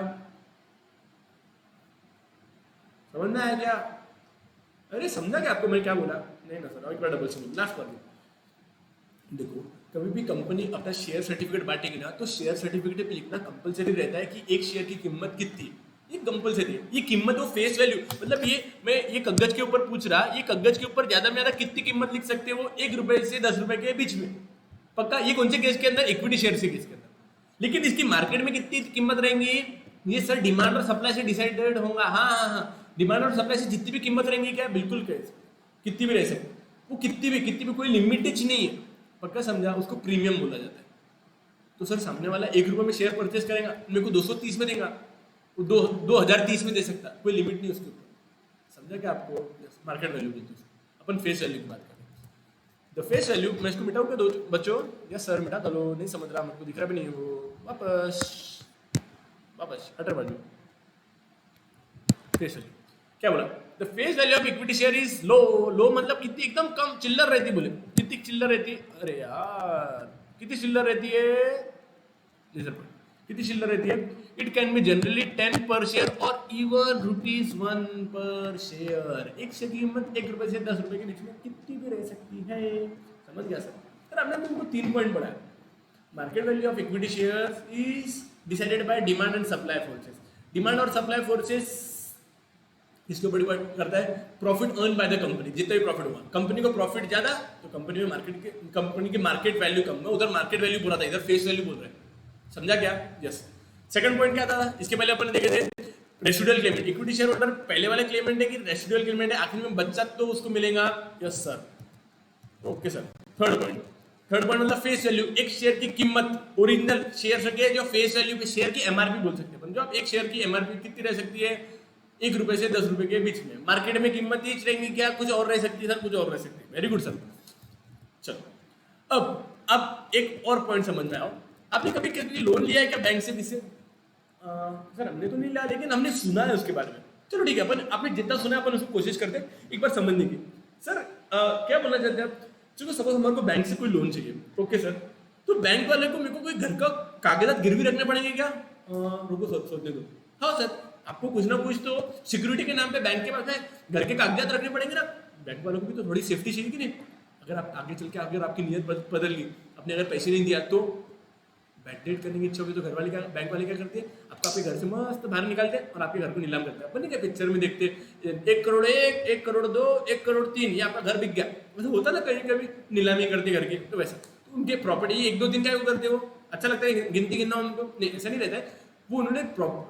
S1: समझ में आया क्या? अरे समझा क्या आपको मैं क्या बोला? नहीं ना सर, एक बार डबल सुनो, लास्ट बार देखो, कभी भी कंपनी अपना शेयर सर्टिफिकेट बांटेगी ना, तो शेयर सर्टिफिकेट पे लिखना कंपलसरी रहता है कि एक शेयर की कीमत कितनी। ये कंपलसरी है, ये कीमत वो फेस वैल्यू, मतलब ये मैं ये कागज के ऊपर पूछ रहा, ये कागज के ऊपर ज्यादा में ज्यादा कितनी कीमत लिख सकते हो? 1 रुपए से 10 रुपए के बीच में, पक्का। ये कौन से केस के अंदर? इक्विटी शेयर से केस के अंदर। लेकिन इसकी मार्केट में कितनी कीमत रहेंगी? ये सर डिमांड और सप्लाई से डिसाइडेड होगा। हाँ हाँ हाँ, डिमांड और सप्लाई से जितनी भी कीमत रहेंगी, क्या बिल्कुल कैसे कितनी भी रह सकती, वो कितनी भी कोई लिमिटेज नहीं है, पक्का समझा? उसको प्रीमियम बोला जाता है। तो सर सामने वाला 1 रुपए में शेयर परचेस करेगा, मेरे को 230 में देगा, वो 2030 में दे सकता, कोई लिमिट नहीं उसके ऊपर। समझा क्या आपको? मार्केट वैल्यू बोलते हैं। अपन फेस वैल्यू की बात करें, द फेस वैल्यू। मैं इसको मिटाऊँ क्या दो बच्चों? या सर मिटा दो, नहीं समझ रहा, मेरे को दिख रहा भी नहीं वो। वापस वापस अटर वैल्यू, फेस वैल्यू क्या बोला? The face value of equity share is low. Low मतलब कितनी? एकदम कम, चिल्लर रहती, बोले कितनी चिल्लर रहती? अरे यार कितनी चिल्लर रहती है? कितनी चिल्लर रहती है? इट कैन बी जनरली 10 पर शेयर और इवन ₹1 पर शेयर। एक शेयर की कीमत 1 रुपए से 10 रुपए के बीच में कितनी भी रह सकती है। समझ गया सर? सर हमने तुमको 3 पॉइंट पढ़ा है। Market value of equity share is decided by demand and supply forces. Demand और सप्लाई फोर्सेस इसके ऊपर डिपेंड करता है profit earn by the company. जितना भी प्रॉफिट हुआ, कंपनी को प्रॉफिट ज्यादा तो कंपनी में कंपनी की मार्केट वैल्यू कम है। उधर मार्केट वैल्यू बोला था, इधर फेस वैल्यू बोल रहे हैं। समझा क्या? यस। सेकंड पॉइंट क्या था? इसके पहले अपन ने देखे थे residual Clement. Equity share holder पहले वाले क्लेमेंट है कि रेसिडुअल क्लेमेंट है, आखिर में बच्चा तो उसको मिलेगा। Yes sir, okay sir. Third point मतलब फेस वैल्यू, एक शेयर की कीमत। ओरिजिनल शेयर के जो फेस वैल्यू पे शेयर की एमआरपी बोल सकते हैं, जो आप एक शेयर की एमआरपी कितनी रह सकती है? 1 रुपए से 10 रुपए के बीच में। मार्केट में कीमत ही रहेंगी क्या? कुछ और रह सकती है सर, कुछ और रह सकती है। Very good sir. चलो अब एक और पॉइंट समझ में आओ। आपने कभी कभी लोन लिया है क्या बैंक से? जिससे सर हमने तो नहीं लिया, लेकिन हमने सुना है उसके बारे में। चलो ठीक है, अपन आपने जितना सुना है अपन उसको कोशिश करते हैं एक बार समझने की। सर क्या बोलना चाहते हैं आप? चलो सपोज हमारे को बैंक से कोई लोन चाहिए, ओके सर, तो बैंक वाले को मेरे को कोई घर का कागजात गिरवी रखने पड़ेंगे क्या? रुको सोचने दो। हाँ सर, आपको कुछ ना कुछ तो सिक्योरिटी के नाम पे बैंक के पास में घर के कागजात रखने पड़ेंगे ना। बैंक वालों को भी तो थोड़ी सेफ्टी चाहिए कि नहीं? अगर आप आगे चल के अगर आपकी नीयत बदल गई, आपने अगर पैसे नहीं दिया तो बैड डेट करने की इच्छा होगी, तो घर वाले क्या, बैंक वाले क्या करते हैं? आपको आपके घर से मस्त बाहर निकालते हैं और आपके घर को नीलाम करते हैं। अपन क्या पिक्चर में देखते हैं 1 करोड़ 1, 1 करोड़ 2, 1 करोड़ 3, ये आपका घर बिक गया। वैसे होता ना कहीं कभी नीलामी करते घर की, तो वैसा तो उनके प्रॉपर्टी 1-2 दिन क्या करते हो? अच्छा लगता है गिनती गिनना उनको? नहीं, ऐसा नहीं रहता है। वो उन्होंने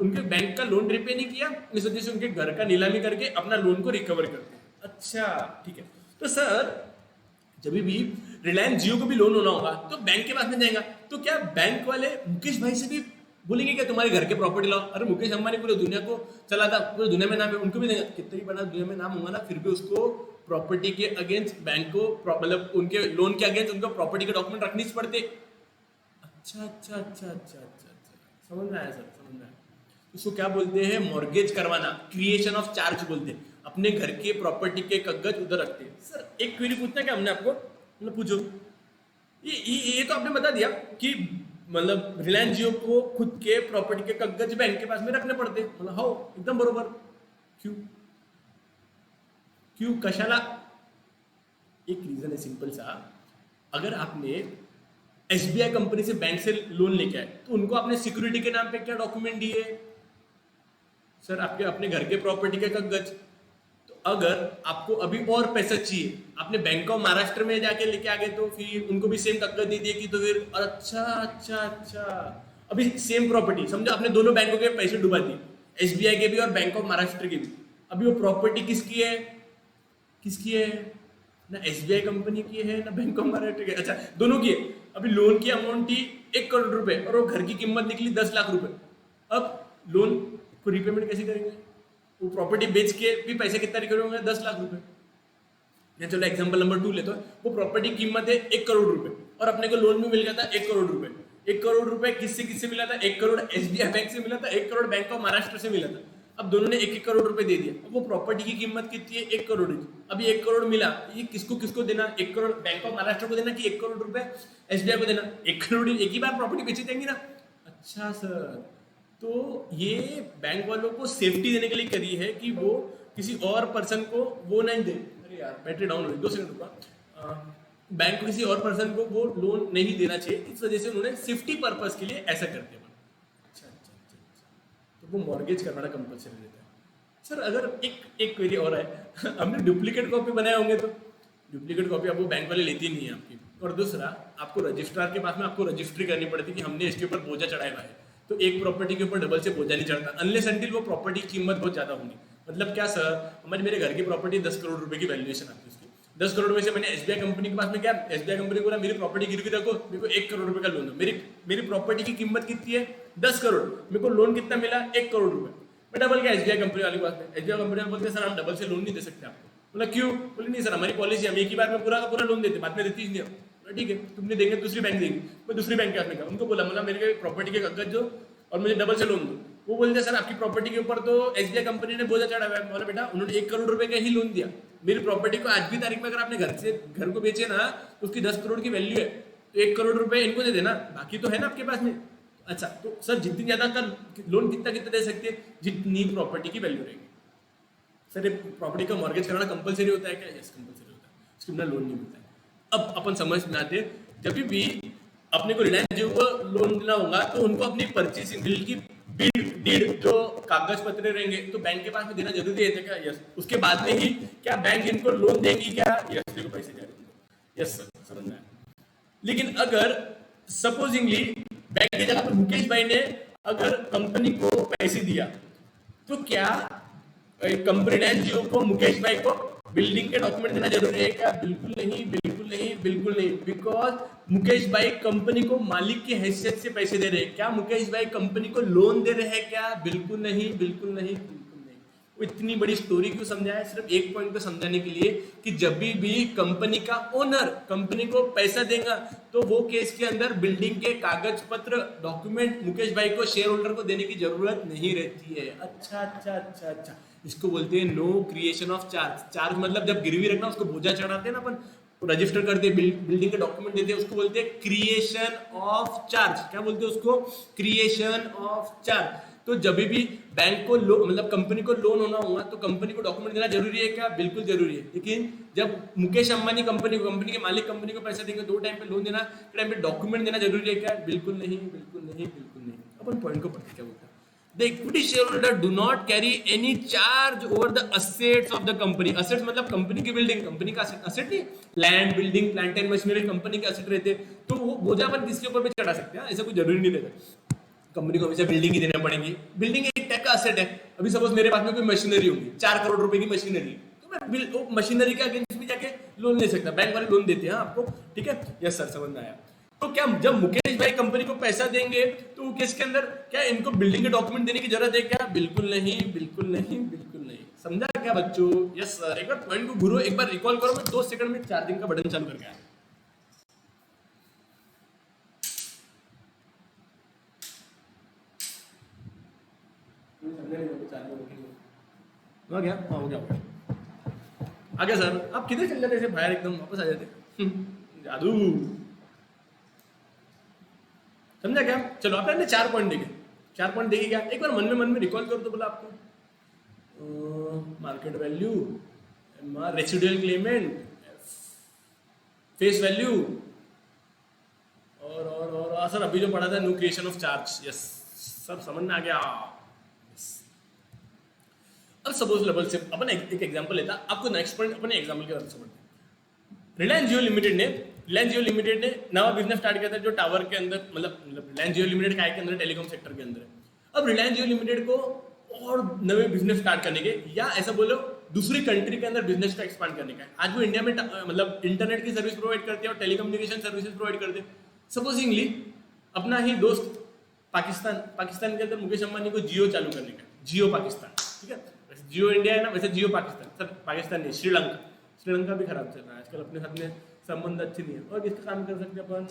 S1: उनके बैंक का लोन रिपे नहीं किया, इस वजह से उनके घर का नीलामी करके अपना लोन को रिकवर करते हैं। अच्छा ठीक है, तो सर जब भी रिलायंस जियो को भी लोन होना होगा तो बैंक के पास में जाएगा, तो क्या बैंक वाले मुकेश भाई से भी बोलेंगे क्या तुम्हारे घर के प्रॉपर्टी लाओ? अरे मुकेश अंबानी पूरी दुनिया को चलाता, पूरी दुनिया में नाम है, उनको भी देंगे। कितनी बड़ा दुनिया में नाम होगा ना, फिर भी उसको प्रॉपर्टी के अगेंस्ट बैंक को मतलब उनके लोन के अगेंस्ट उनको प्रॉपर्टी के डॉक्यूमेंट रखने पड़ते। अच्छा अच्छा अच्छा अच्छा अच्छा अच्छा, समझ में आया सर, समझ में आया। इसको क्या बोलते हैं? मॉर्गेज करवाना, क्रिएशन ऑफ चार्ज बोलते हैं। अपने घर के प्रॉपर्टी के कागज उधर रखते हैं। सर एक क्वेरी पूछना क्या हमने आपको? मतलब पूछो। ये तो आपने बता दिया कि मतलब रिलायंस जियो को खुद के प्रॉपर्टी के कागज बैंक के पास में रखने पड़ते, मतलब हो एकदम बरोबर। क्यों क्यों कशाला? एक रीजन है सिंपल सा। अगर आपने एसबीआई कंपनी से बैंक से लोन लेके आए तो उनको आपने सिक्योरिटी के नाम पे क्या डॉक्यूमेंट दिए? सर आपके अपने घर के प्रॉपर्टी के कागज। तो अगर आपको अभी और पैसा चाहिए, आपने बैंक ऑफ महाराष्ट्र में जाके लेके आ गए तो फिर उनको भी सेम कागज दे दिए कि तो फिर अच्छा अच्छा अच्छा, अभी सेम प्रॉपर्टी समझो, आपने दोनों बैंकों के पैसे डुबा दिए, एसबीआई के भी और बैंक ऑफ महाराष्ट्र के भी। अभी वो प्रॉपर्टी किसकी है? किसकी है? ना एसबीआई कंपनी की है ना बैंक ऑफ महाराष्ट्र की है। अच्छा दोनों की है। अभी लोन की अमाउंट थी 1 करोड़ रुपए और वो घर की कीमत निकली 10 लाख रुपए। अब लोन को रिपेमेंट कैसे करेंगे? वो प्रॉपर्टी बेच के भी पैसे कितना रिकवर होंगे? 10 लाख रुपए। या चलो एग्जांपल नंबर 2 लेते हैं। वो प्रॉपर्टी कीमत है 1 करोड़ रुपए और अपने को लोन भी मिल गया था 1 करोड़ रुपए। 1 करोड़ रुपए किससे किससे मिला था? 1 करोड़ एसबीआई बैंक से मिला था, 1 करोड़ बैंक ऑफ महाराष्ट्र से मिला था। अब दोनों ने 1-1 करोड़ रुपए दे दिया। अब वो प्रॉपर्टी की कीमत कितनी है? 1 करोड़ की। अभी 1 करोड़ मिला, ये किसको किसको देना? 1 करोड़ बैंक ऑफ महाराष्ट्र को देना कि 1 करोड़ रुपए एसबीआई को देना? 1 करोड़ एक ही बार प्रॉपर्टी बेची देंगे ना। अच्छा सर, तो ये बैंक वालों को सेफ्टी देने के लिए करी है कि वो किसी और पर्सन को वो नहीं दे। अरे यार बैटरी डाउन हो गई, 2 सेकंड रुका। बैंक को किसी और पर्सन को वो लोन नहीं देना चाहिए, इस वजह से उन्होंने सेफ्टी पर्पस के लिए ऐसा करते हैं। अच्छा अच्छा अच्छा अच्छा, तो वो मॉर्गेज करवाना कंपलसरी रहता है। सर अगर एक क्वेरी और है हमने डुप्लीकेट कॉपी बनाए होंगे तो डुप्लीकेट कॉपी अब वो बैंक वाले लेती नहीं है आपकी। और दूसरा, आपको रजिस्ट्रार के पास में आपको रजिस्ट्री करनी पड़ती है कि हमने इसके ऊपर बोझा चढ़ाया हुआ है। तो एक प्रॉपर्टी के ऊपर डबल से बोझा नहीं चढ़ता अनलेस अनटिल वो प्रॉपर्टी की कीमत बहुत ज्यादा होगी। मतलब क्या सर, हमारे मेरे घर की प्रॉपर्टी 10 करोड़ रुपए की वैल्यूएशन आती है उसकी। 10 करोड़ में से मैंने एसबीआई कंपनी के पास में क्या, एसबीआई कंपनी को बोला मेरी प्रॉपर्टी गिरवी रखो, मेरे को 1 करोड़ रुपए का लोन दो। मेरी प्रॉपर्टी की कीमत कितनी है? 10 करोड़। मेरे को लोन कितना मिला? 1 करोड़ रुपए। मैं डबल गया एसबीआई कंपनी वाले के पास में। एसबीआई कंपनी वाले बोलते सर हम डबल से लोन नहीं दे सकते आपको। बोला क्यों? बोले नहीं सर हमारी पॉलिसी, हम एक ही बार में पूरा का पूरा लोन देते, बाद में देती ही नहीं हम। बोला ठीक है, तुमने देंगे दूसरी बैंक देगी। मैं दूसरी बैंक के पास में गया, उनको बोला मतलब मेरे प्रॉपर्टी के कागज जो और मुझे डबल से लोन दो। वो बोलते सर आपकी प्रॉपर्टी के ऊपर तो एसबीआई कंपनी ने बोझा चढ़ा हुआ है। बोला बेटा उन्होंने 1 करोड़ रुपए का ही लोन दिया। मेरी प्रॉपर्टी को आज भी तारीख में अगर आपने घर को बेचे ना तो उसकी 10 करोड़ की वैल्यू है, तो 1 करोड़ रुपए इनको दे देना, बाकी तो है ना आपके पास में। अच्छा तो सर जितनी ज्यादा का लोन कितना कितना दे सकते हैं? जितनी प्रॉपर्टी की वैल्यू रहेगी। सर ये प्रॉपर्टी का मॉर्गेज कराना कंपलसरी होता है क्या? यस कंपलसरी होता है, उसके बिना लोन नहीं मिलता है। अब अपन समझ में आते, जब भी अपने को रिलायंस जियो को लोन देना होगा तो उनको अपनी परचेसिंग बिल की डीड जो कागज पत्र रहेंगे तो बैंक के पास में देना जरूरी है क्या? यस। उसके बाद में ही क्या बैंक इनको लोन देंगी क्या? यस, देखो पैसे जा रहे हैं। यस सर, समझ में आया। लेकिन अगर सपोजिंगली बैंक की जगह पर मुकेश भाई ने अगर कंपनी को पैसे दिया तो क्या कंपनी रिलायंस जियो को मुकेश भाई को बिल्डिंग के डॉक्यूमेंट देना जरूरी है क्या? बिल्कुल नहीं, बिल्कुल नहीं, बिल्कुल नहीं। बिकॉज मुकेश भाई कंपनी को मालिक की हैसियत से पैसे दे रहे हैं। क्या मुकेश भाई कंपनी को लोन दे रहे हैं क्या? बिल्कुल नहीं, बिल्कुल नहीं, बिल्कुल नहीं। वो इतनी बड़ी स्टोरी क्यों समझाया? सिर्फ एक पॉइंट को समझाने के लिए कि जब भी कंपनी का ओनर कंपनी को पैसा देगा तो वो केस के अंदर बिल्डिंग के कागज पत्र डॉक्यूमेंट मुकेश भाई को शेयर होल्डर को देने की जरूरत नहीं रहती है। अच्छा अच्छा अच्छा अच्छा, इसको बोलते हैं no creation of charge. Charge मतलब जब गिरवी रखना उसको बोझा चढ़ाते हैं ना अपन, रजिस्टर करते हैं, बिल्डिंग के डॉक्यूमेंट देते हैं, उसको बोलते हैं क्रिएशन ऑफ चार्ज। क्या बोलते हैं उसको? Creation of charge. तो जब भी बैंक को मतलब कंपनी को लोन होना होगा तो कंपनी को डॉक्यूमेंट देना जरूरी है क्या? बिल्कुल जरूरी है। लेकिन जब मुकेश अंबानी कंपनी के मालिक कंपनी को पैसा देंगे, दो टाइम पे लोन देना, टाइम पे डॉक्यूमेंट देना जरूरी है क्या? बिल्कुल नहीं, बिल्कुल नहीं, बिल्कुल नहीं। अपन पॉइंट को पढ़ते क्या बोलते हैं? The equity shareholder do not carry any charge over the assets of the company. Assets मतलब कंपनी की बिल्डिंग, कंपनी का असेट नहीं, land, building, plant and machinery company के असेट रहते हैं, तो वो बोझा अपन किसके ऊपर भी चढ़ा सकते हैं, ऐसा कोई जरूरी नहीं रहता। कंपनी को हमेशा बिल्डिंग ही देना पड़ेगी। बिल्डिंग एक टाइप का असेट है। अभी सपोज मेरे पास में कोई मशीनरी होगी 4 करोड़ रुपए की मशीनरी, तो मैं मशीनरी के अगेंस्ट में जाके लोन ले सकता, बैंक वाले लोन देते हैं आपको, ठीक है? यस सर, समझ में आया। तो क्या जब मुकेश भाई कंपनी को पैसा देंगे तो किसके अंदर क्या इनको बिल्डिंग के डॉक्यूमेंट देने की जरूरत है क्या? बिल्कुल नहीं, बिल्कुल नहीं, बिल्कुल नहीं। समझा क्या बच्चों? यस सर, एक बार पॉइंट को घूरो, एक बार रिकॉल करो। मैं 2 सेकंड में चार्जिंग का बटन चालू करके आया। हो गया? हाँ हो गया। आ गया सर। आप किधर चल जाते? बाहर एकदम वापस आ जाते। जादू, समझा क्या? चलो आपने 4 पॉइंट देखे। 4 पॉइंट देखे क्या? एक बार मन में रिकॉल करो तो बोला आपको market value, residual claimant, face value और सर अभी जो पढ़ा था no creation of charge. Yes, सब समझ में आ गया। अब सपोज लेवल से अपन एक एग्जांपल लेता, आपको नेक्स्ट पॉइंट अपने एग्जांपल के बारे में समझते। रिलायंस जियो लिमिटेड ने नवा बिजनेस स्टार्ट किया था जो टावर के अंदर, मतलब रिलायंस जियो लिमिटेड का के अंदर टेलीकॉम सेक्टर के अंदर है। अब रिलायंस जियो लिमिटेड को और नए बिजनेस स्टार्ट करने के, या ऐसा बोलो दूसरी कंट्री के अंदर बिजनेस को एक्सपांड करने का है। आज वो इंडिया में मतलब इंटरनेट की सर्विस प्रोवाइड करते हैं और टेलीकम्युनिकेशन सर्विसेज प्रोवाइड करते हैं। सपोजिंगली अपना ही दोस्त पाकिस्तान के अंदर मुकेश अंबानी को जियो चालू करने का, जियो पाकिस्तान, ठीक है। वैसे जियो इंडिया है ना, वैसे जियो पाकिस्तान, सर पाकिस्तान नहीं, श्रीलंका भी खराब चल रहा है आजकल, अपने साथ में संबंध अच्छे नहीं है। और किसका काम कर सकते अपन,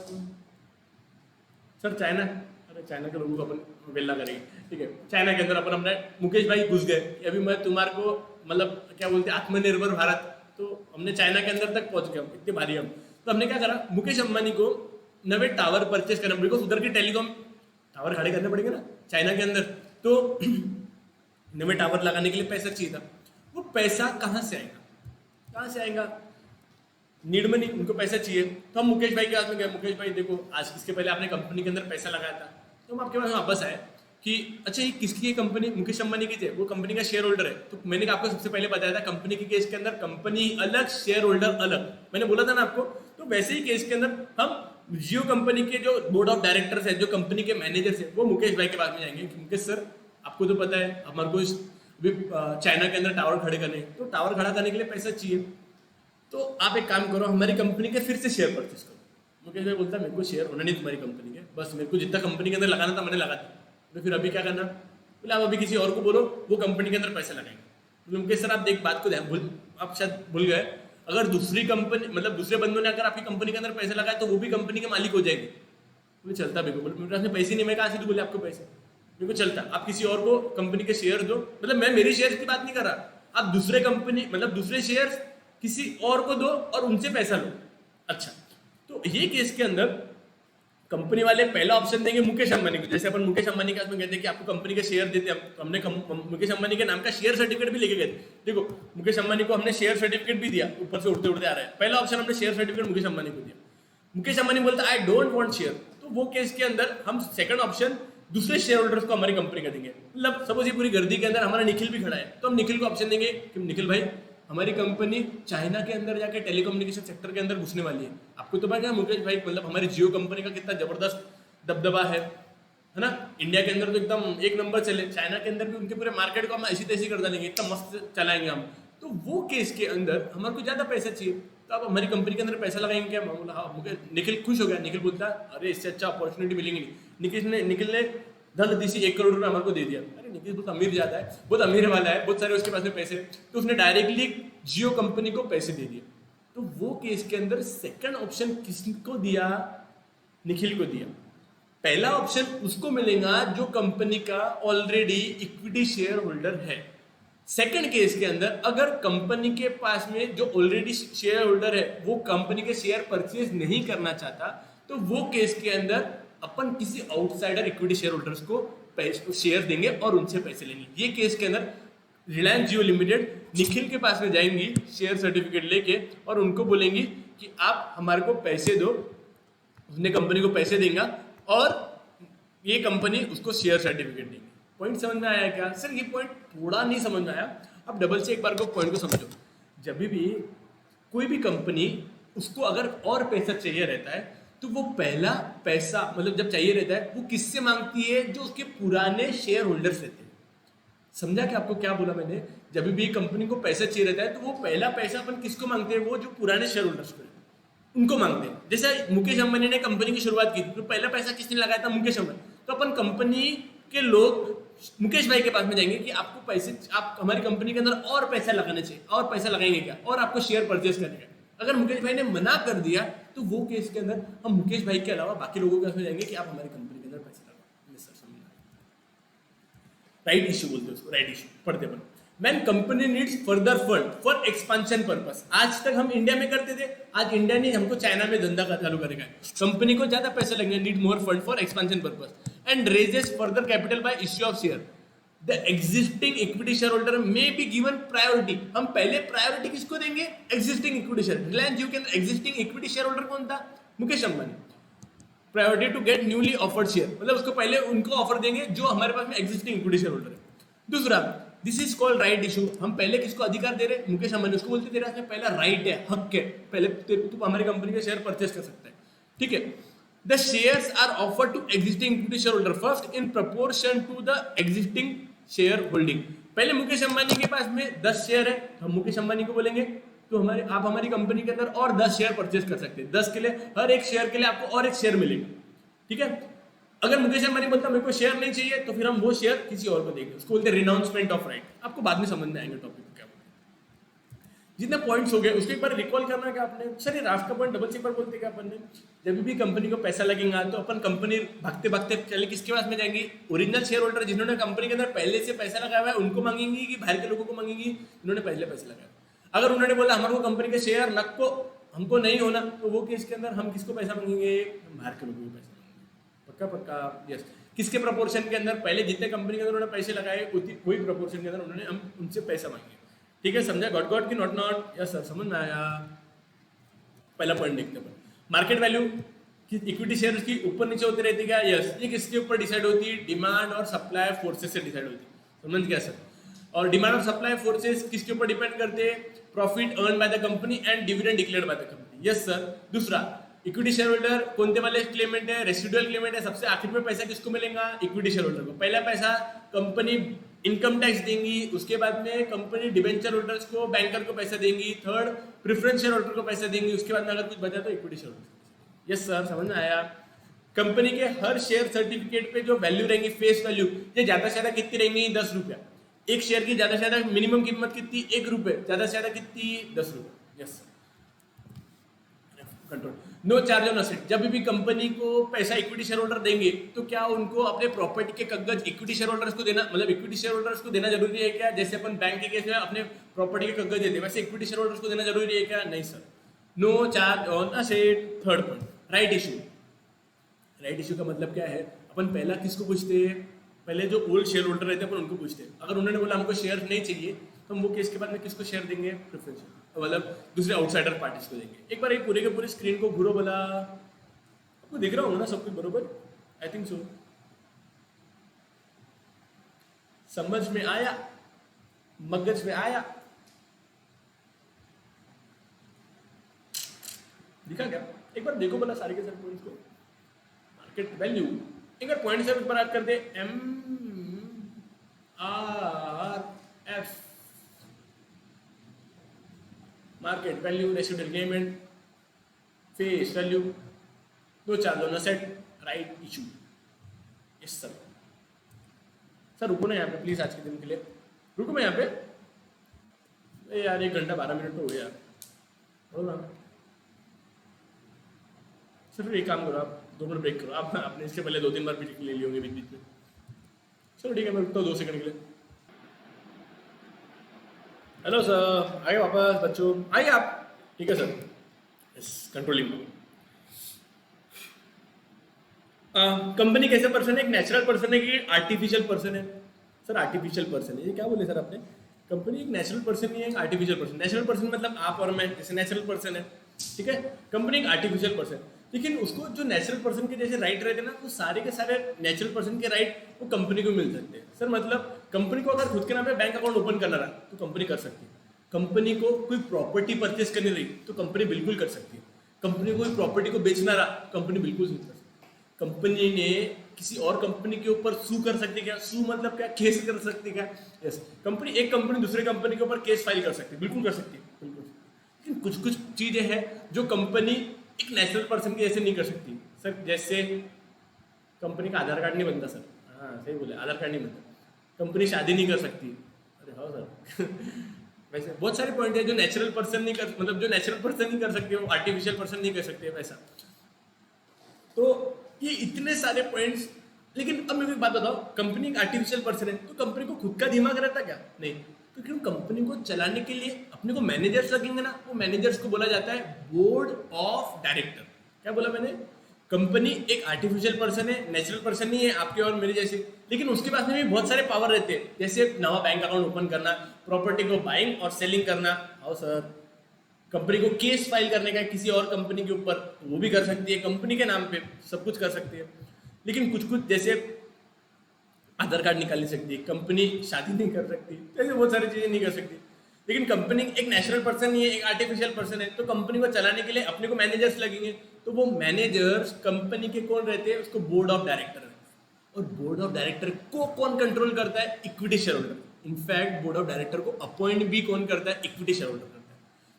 S1: सर चाइना, अरे चाइना के लोगों को अपन वेल्ला करेंगे, ठीक है। चाइना के अंदर अपन अपने मुकेश भाई घुस गए कि अभी मैं तुम्हारे को मतलब क्या बोलते हैं आत्मनिर्भर भारत, तो हमने चाइना के अंदर तक पहुंच गए, इतने भारी हम। तो हमने क्या करा, मुकेश अंबानी को नवे टावर परचेस करना, बिकॉज उधर के टेलीकॉम टावर खड़े करने पड़ेंगे ना चाइना के अंदर, तो नवे टावर लगाने के लिए पैसा चाहिए था। वो पैसा कहाँ से आएगा, नीड मनी, उनको पैसा चाहिए। तो हम मुकेश भाई के पास में गए, मुकेश भाई देखो आज इसके पहले आपने कंपनी के अंदर पैसा लगाया था, तो हम आपके पास वापस आए कि अच्छा ये किसकी है कंपनी, मुकेश अंबानी की है, वो कंपनी का शेयर होल्डर है। तो मैंने आपको सबसे पहले बताया था कंपनी के केस के अंदर कंपनी अलग, शेयर होल्डर अलग, मैंने बोला था ना आपको। तो वैसे ही केस के अंदर हम जियो कंपनी के जो बोर्ड ऑफ डायरेक्टर्स है, जो कंपनी के मैनेजर्स है, वो मुकेश भाई के पास में जाएंगे कि मुकेश सर आपको तो पता है हमारे को चाइना के अंदर टावर खड़े करने, तो टावर खड़ा करने के लिए पैसा चाहिए, तो आप एक काम करो हमारी कंपनी के फिर से शेयर परचेस करो। मुकेश भाई बोलता मेरे को शेयर होना नहीं तुम्हारी कंपनी के, बस मेरे को जितना कंपनी के अंदर लगाना था मैंने लगा दिया, तो फिर अभी क्या करना, बोले आप अभी किसी और को बोलो वो कंपनी के अंदर पैसा लगाएंगे। बोले मुकेश सर आप एक बात को आप शायद भूल गए, अगर दूसरी कंपनी मतलब दूसरे बंदों ने अगर आपकी कंपनी के अंदर पैसे लगाए तो वो भी कंपनी के मालिक हो जाएंगे। बोले चलता मेरे को, बोले मेरे पास में पैसे नहीं, मैं कहाँ से दूं, बोले आपको पैसे, मेरे को चलता, आप किसी और को कंपनी के शेयर दो, मतलब मैं मेरी शेयर की बात नहीं कर रहा, आप दूसरे कंपनी मतलब दूसरे शेयर किसी और को दो और उनसे पैसा लो। अच्छा, तो ये केस के अंदर कंपनी वाले पहला ऑप्शन देंगे मुकेश अंबानी को, जैसे अपन मुकेश अंबानी के पास में कहते हैं कि आपको कंपनी के शेयर देते हैं, तो हमने मुकेश अंबानी के नाम का शेयर सर्टिफिकेट भी लेके गए थे। देखो मुकेश अंबानी को हमने शेयर सर्टिफिकेट भी दिया, ऊपर से उड़ते उड़ते आ रहा है, पहला ऑप्शन हमने शेयर सर्टिफिकेट मुकेश अंबानी को दिया। मुकेश अंबानी बोलता आई डोंट वांट शेयर, तो वो केस के अंदर हम सेकंड ऑप्शन दूसरे शेयर होल्डर्स को हमारी कंपनी का देंगे। मतलब सपोज ये पूरी गर्दी के अंदर हमारा निखिल भी खड़ा है, तो हम निखिल को ऑप्शन देंगे कि निखिल भाई हमारी कंपनी चाइना के अंदर जाके टेलीकम्युनिकेशन सेक्टर के अंदर घुसने वाली है, आपको तो पता है मुकेश भाई मतलब हमारी जियो कंपनी का कितना जबरदस्त दबदबा है ना, इंडिया के अंदर तो एकदम एक नंबर चले, चाइना के अंदर भी उनके पूरे मार्केट को हम ऐसी तैसी कर देंगे, इतना मस्त चलाएंगे हम। तो वो केस के अंदर हमारे को ज्यादा पैसा चाहिए, तो आप हमारी कंपनी के अंदर पैसा लगाएंगे क्या, मैं बोला हाँ। मुझे निखिल खुश हो गया, निखिल बोलता अरे इससे अच्छा अपॉर्चुनिटी मिलेंगी नहीं। निखिल ने धन दिशी 1 करोड़ रुपये हमारे को दे दिया। अरे निखिल बहुत अमीर ज्यादा है, बहुत अमीर वाला है, बहुत सारे उसके पास में पैसे, तो उसने डायरेक्टली जियो कंपनी को पैसे दे दिए। तो वो केस के अंदर सेकंड ऑप्शन किसको दिया, निखिल को दिया। पहला ऑप्शन उसको मिलेगा जो कंपनी का ऑलरेडी इक्विटी शेयर होल्डर है। सेकंड केस के अंदर अगर कंपनी के पास में जो ऑलरेडी शेयर होल्डर है वो कंपनी के शेयर परचेज नहीं करना चाहता, तो वो केस के अंदर अपन किसी आउटसाइडर इक्विटी शेयर होल्डर्स को शेयर देंगे और उनसे पैसे लेंगे। ये केस के अंदर रिलायंस जियो लिमिटेड निखिल के पास में जाएंगी शेयर सर्टिफिकेट लेके और उनको बोलेंगी कि आप हमारे को पैसे दो, उसने कंपनी को पैसे देगा और ये कंपनी उसको शेयर सर्टिफिकेट देंगे। पॉइंट समझ में आया क्या सर? ये पॉइंट थोड़ा नहीं समझ में आया, अब डबल से एक बार को पॉइंट को समझो। जब भी कोई भी कंपनी उसको अगर और पैसा चाहिए रहता है तो वो पहला पैसा मतलब जब चाहिए रहता है वो किससे मांगती है? जो उसके पुराने शेयर होल्डर्स रहते हैं। समझा कि आपको क्या बोला मैंने? जब भी कंपनी को पैसा चाहिए रहता है तो वो पहला पैसा अपन किसको मांगते हैं? वो जो पुराने शेयर होल्डर्स को उनको मांगते हैं। जैसे मुकेश अंबानी ने कंपनी की शुरुआत की तो पहला पैसा किसने लगाया था? मुकेश अंबानी। तो अपन कंपनी के लोग मुकेश भाई के पास में जाएंगे कि आपको पैसे, आप हमारी कंपनी के अंदर और पैसा लगाने चाहिए, और पैसा लगाएंगे क्या, और आपको शेयर परचेज करेंगे। अगर मुकेश भाई ने मना कर दिया तो वो केस के अंदर हम मुकेश भाई के अलावा बाकी लोगों के पास में जाएंगे कि आप हमारी कंपनी के अंदर पैसे लगाओ। राइट इश्यू बोलते हैं उसको, राइट इश्यू पढ़ते अपन। When company needs further fund for expansion purpose, आज तक हम इंडिया में करते थे, आज इंडिया ने हमको चाइना में धंधा चालू करेगा। कंपनी को ज्यादा पैसे लगेंगे, need more fund for expansion purpose and raises further capital by issue of share. The existing equity share holder may be given priority. हम पहले प्रायोरिटी किसको देंगे? Existing equity share. Reliance Jio के अंदर एग्जिस्टिंग इक्विटी शेयर होल्डर कौन था? Mukesh Ambani. Priority to get newly offered share, मतलब उसको पहले उनको ऑफर देंगे जो हमारे पास में एग्जिस्टिंग इक्विटी शेयर होल्डर है। दूसरा, this is called right issue. हम पहले किसको अधिकार दे रहे हैं? मुकेश अंबानी। उसको बोलते तेरे पास पहला राइट है, हक है, पहले तू हमारी कंपनी के शेयर परचेस कर सकता है, ठीक है। The shares are offered to existing equity share holder first in proportion to the existing share holding. पहले मुकेश अंबानी के पास में 10 शेयर है, तो हम मुकेश अंबानी को बोलेंगे तो आप हमारी कंपनी के अंदर और 10 शेयर परचेज कर सकते हैं। 10 के लिए, हर एक शेयर के लिए आपको और एक शेयर मिलेगा, ठीक है। अगर मुकेश अंबानी बोलता मेरे को शेयर नहीं चाहिए, तो फिर हम वो शेयर किसी और को देंगे, उसको बोलते हैं रिनाउंसमेंट ऑफ राइट। आपको बाद में समझ में आएंगे टॉपिक क्या बोलते हैं। जितने पॉइंट्स हो गए उसके एक बार रिकॉल करना क्या आपने। सर ये राष्ट्र का पॉइंट डबल से एक बार बोलते क्या अपन ने, जब भी कंपनी को पैसा लगेगा तो अपन कंपनी भागते भागते चले किसके पास में जाएंगी, ओरिजिनल शेयर होल्डर जिन्होंने कंपनी के अंदर पहले से पैसा लगाया हुआ है उनको मांगेंगी, कि बाहर के लोगों को मांगेंगी जिन्होंने पहले पैसे लगाया। अगर उन्होंने बोला हमारे को कंपनी के शेयर नको हमको नहीं होना, तो वो केस के अंदर हम किसको पैसा मांगेंगे, हम बाहर के लोगों को पैसा मांगेंगे। पक्का पक्का, यस। किसके प्रपोर्शन के अंदर, पहले जितने कंपनी के अंदर उन्होंने पैसे लगाए वही प्रपोर्शन के अंदर उन्होंने हम उनसे पैसा मांगे, ठीक है। समझा, गॉट गॉट की नॉट नॉट, यस सर समझ में आया। पहला पॉइंट देखते हैं, मार्केट वैल्यू कि इक्विटी शेयर की ऊपर नीचे होती रहती है क्या, यस। ये किसके ऊपर डिसाइड होती है, डिमांड और सप्लाई फोर्सेस से डिसाइड होती है, समझ गया सर। और डिमांड और सप्लाई फोर्सेस किसके ऊपर डिपेंड करते हैं, profit earn by the company and dividend declared by the company, yes sir. दूसरा, इक्विटी शेयर होल्डर कोणते वाले क्लेमेंट है, रेसिडुअल क्लेमेंट है। सबसे आखिर में पैसा किसको मिलेगा, इक्विटी शेयर होल्डर को। पहला पैसा कंपनी इनकम टैक्स देंगी, उसके बाद में कंपनी डिबेंचर होल्डर्स को, बैंकर को पैसा देंगी, थर्ड प्रेफरेंस शेयर होल्डर को पैसा देंगी, उसके बाद में अगर कुछ बचा तो equity share holder. Yes sir समझ में आया। कंपनी के हर शेयर सर्टिफिकेट पे जो वैल्यू रहेंगी, फेस वैल्यू, ये ज्यादा से ज्यादा कितनी रहेंगी, 10 रुपया। एक शेयर की ज्यादा से ज्यादा मिनिमम कीमत कितनी, 1 रुपये, ज्यादा से ज्यादा कितनी, 10 रुपये, yes control. No charge on asset, जब भी कंपनी को पैसा इक्विटी शेयर होल्डर देंगे तो क्या उनको अपने प्रॉपर्टी के कागज इक्विटी शेयर होल्डर्स को देना, मतलब इक्विटी शेयर होल्डर्स को देना जरूरी है क्या, जैसे अपन बैंक के केस में अपने प्रॉपर्टी के कागज देते हैं वैसे इक्विटी शेयर होल्डर्स को देना जरूरी है क्या, नहीं sir. No charge on asset. Third point, right issue. Right issue का मतलब क्या है, अपन पहला किसको पूछते हैं, पहले जो ओल्ड शेयर होल्डर रहते हैं अपन उनको पूछते हैं। अगर उन्होंने बोला हमको शेयर नहीं चाहिए तो हम वो केस के बाद में किसको शेयर देंगे, प्रेफरेंस, मतलब दूसरे आउटसाइडर पार्टीज को देंगे। एक बार ये पूरे के पूरे स्क्रीन को घूरो बोला, आपको दिख रहा होगा ना सब कुछ बरोबर, आई थिंक सो। समझ में आया, मगज में आया, दिखा क्या, एक बार देखो बोला सारे के सारे पॉइंट्स को। मार्केट वैल्यू, एक बार पॉइंट से बात करते, MRF, market value, residual claimant, face value, दो चार दोनों set, right issue. Yes sir. Sir रुको ना यहाँ पे प्लीज, आज के दिन के लिए रुको मैं यहाँ पे। यार 1 घंटा 12 मिनट तो हो गया यार, हो ना सर। फिर एक काम करो, आप 2 मिनट ब्रेक करो। आप आपने इसके पहले 2-3 बार ब्रेक ले लिए होंगे बीच बीच में। चलो ठीक है, मैं रुकता हूँ 2 सेकंड के लिए। हेलो सर, आइए वापस बच्चों, आइए आप, ठीक है सर। Yes, controlling. कंपनी कैसे पर्सन है, एक नेचुरल पर्सन है कि आर्टिफिशियल पर्सन है। सर आर्टिफिशियल पर्सन है, ये क्या बोले सर आपने, कंपनी एक नेचुरल पर्सन नहीं है, एक आर्टिफिशियल पर्सन। नेचुरल पर्सन मतलब आप और मैं, जैसे नेचुरल पर्सन है, ठीक है। कंपनी एक आर्टिफिशियल पर्सन, लेकिन उसको जो नेचुरल पर्सन के जैसे राइट रहते हैं ना, वो सारे के सारे नेचुरल पर्सन के राइट वो कंपनी को मिल सकते हैं। सर मतलब कंपनी को अगर खुद के नाम पे बैंक अकाउंट ओपन करना रहा तो कंपनी कर सकती है। कंपनी को कोई प्रॉपर्टी परचेस करनी रही तो कंपनी बिल्कुल कर सकती है। कंपनी को कोई प्रॉपर्टी को बेचना रहा, कंपनी बिल्कुल नहीं कर सकती। कंपनी ने किसी और कंपनी के ऊपर सू कर सकती है क्या, सू मतलब क्या, केस कर सकती है क्या, यस। कंपनी, एक कंपनी दूसरे कंपनी के ऊपर केस फाइल कर सकती है, बिल्कुल कर सकती है, बिल्कुल। लेकिन कुछ कुछ चीजें हैं जो कंपनी एक नेचुरल पर्सन के जैसे नहीं कर सकती। सर जैसे कंपनी का आधार कार्ड नहीं बनता सर, हाँ सही बोले, आधार कार्ड नहीं बनता। कंपनी शादी नहीं कर सकती, अरे हाँ सर वैसे बहुत सारे पॉइंट है जो नेचुरल पर्सन नहीं कर, मतलब जो नेचुरल पर्सन नहीं कर सकते वो आर्टिफिशियल पर्सन नहीं कर सकते वैसा। तो ये इतने सारे पॉइंट्स। लेकिन अब मैं एक बात बताओ, कंपनी एक आर्टिफिशियल पर्सन है तो कंपनी को खुद का दिमाग रहता क्या, नहीं। तो क्यों कंपनी को चलाने के लिए अपने को मैनेजर्स लगेंगे ना, वो मैनेजर्स को बोला जाता है बोर्ड ऑफ डायरेक्टर। क्या बोला मैंने, कंपनी एक आर्टिफिशियल पर्सन है, नेचुरल पर्सन नहीं है आपके और मेरे जैसे, लेकिन उसके पास में भी बहुत सारे पावर रहते हैं, जैसे नवा बैंक अकाउंट ओपन करना, प्रॉपर्टी को बाइंग और सेलिंग करना, हाँ सर। कंपनी को केस फाइल करने का किसी और कंपनी के ऊपर, वो भी कर सकती है, कंपनी के नाम पे सब कुछ कर सकती है। लेकिन कुछ कुछ जैसे आधार कार्ड निकाल नहीं सकती, कंपनी शादी नहीं कर सकती, ऐसे बहुत सारी चीजें नहीं कर सकती। लेकिन कंपनी एक नेचुरल पर्सन नहीं है, एक आर्टिफिशियल पर्सन है, तो कंपनी को चलाने के लिए अपने को मैनेजर्स लगेंगे। तो वो मैनेजर्स कंपनी के कौन रहते हैं, उसको बोर्ड ऑफ डायरेक्टर है। और बोर्ड ऑफ डायरेक्टर को कौन कंट्रोल करता है, equity share holder. In fact board of director को अपॉइंट भी कौन करता है? इक्विटी शेयर होल्डर करता है।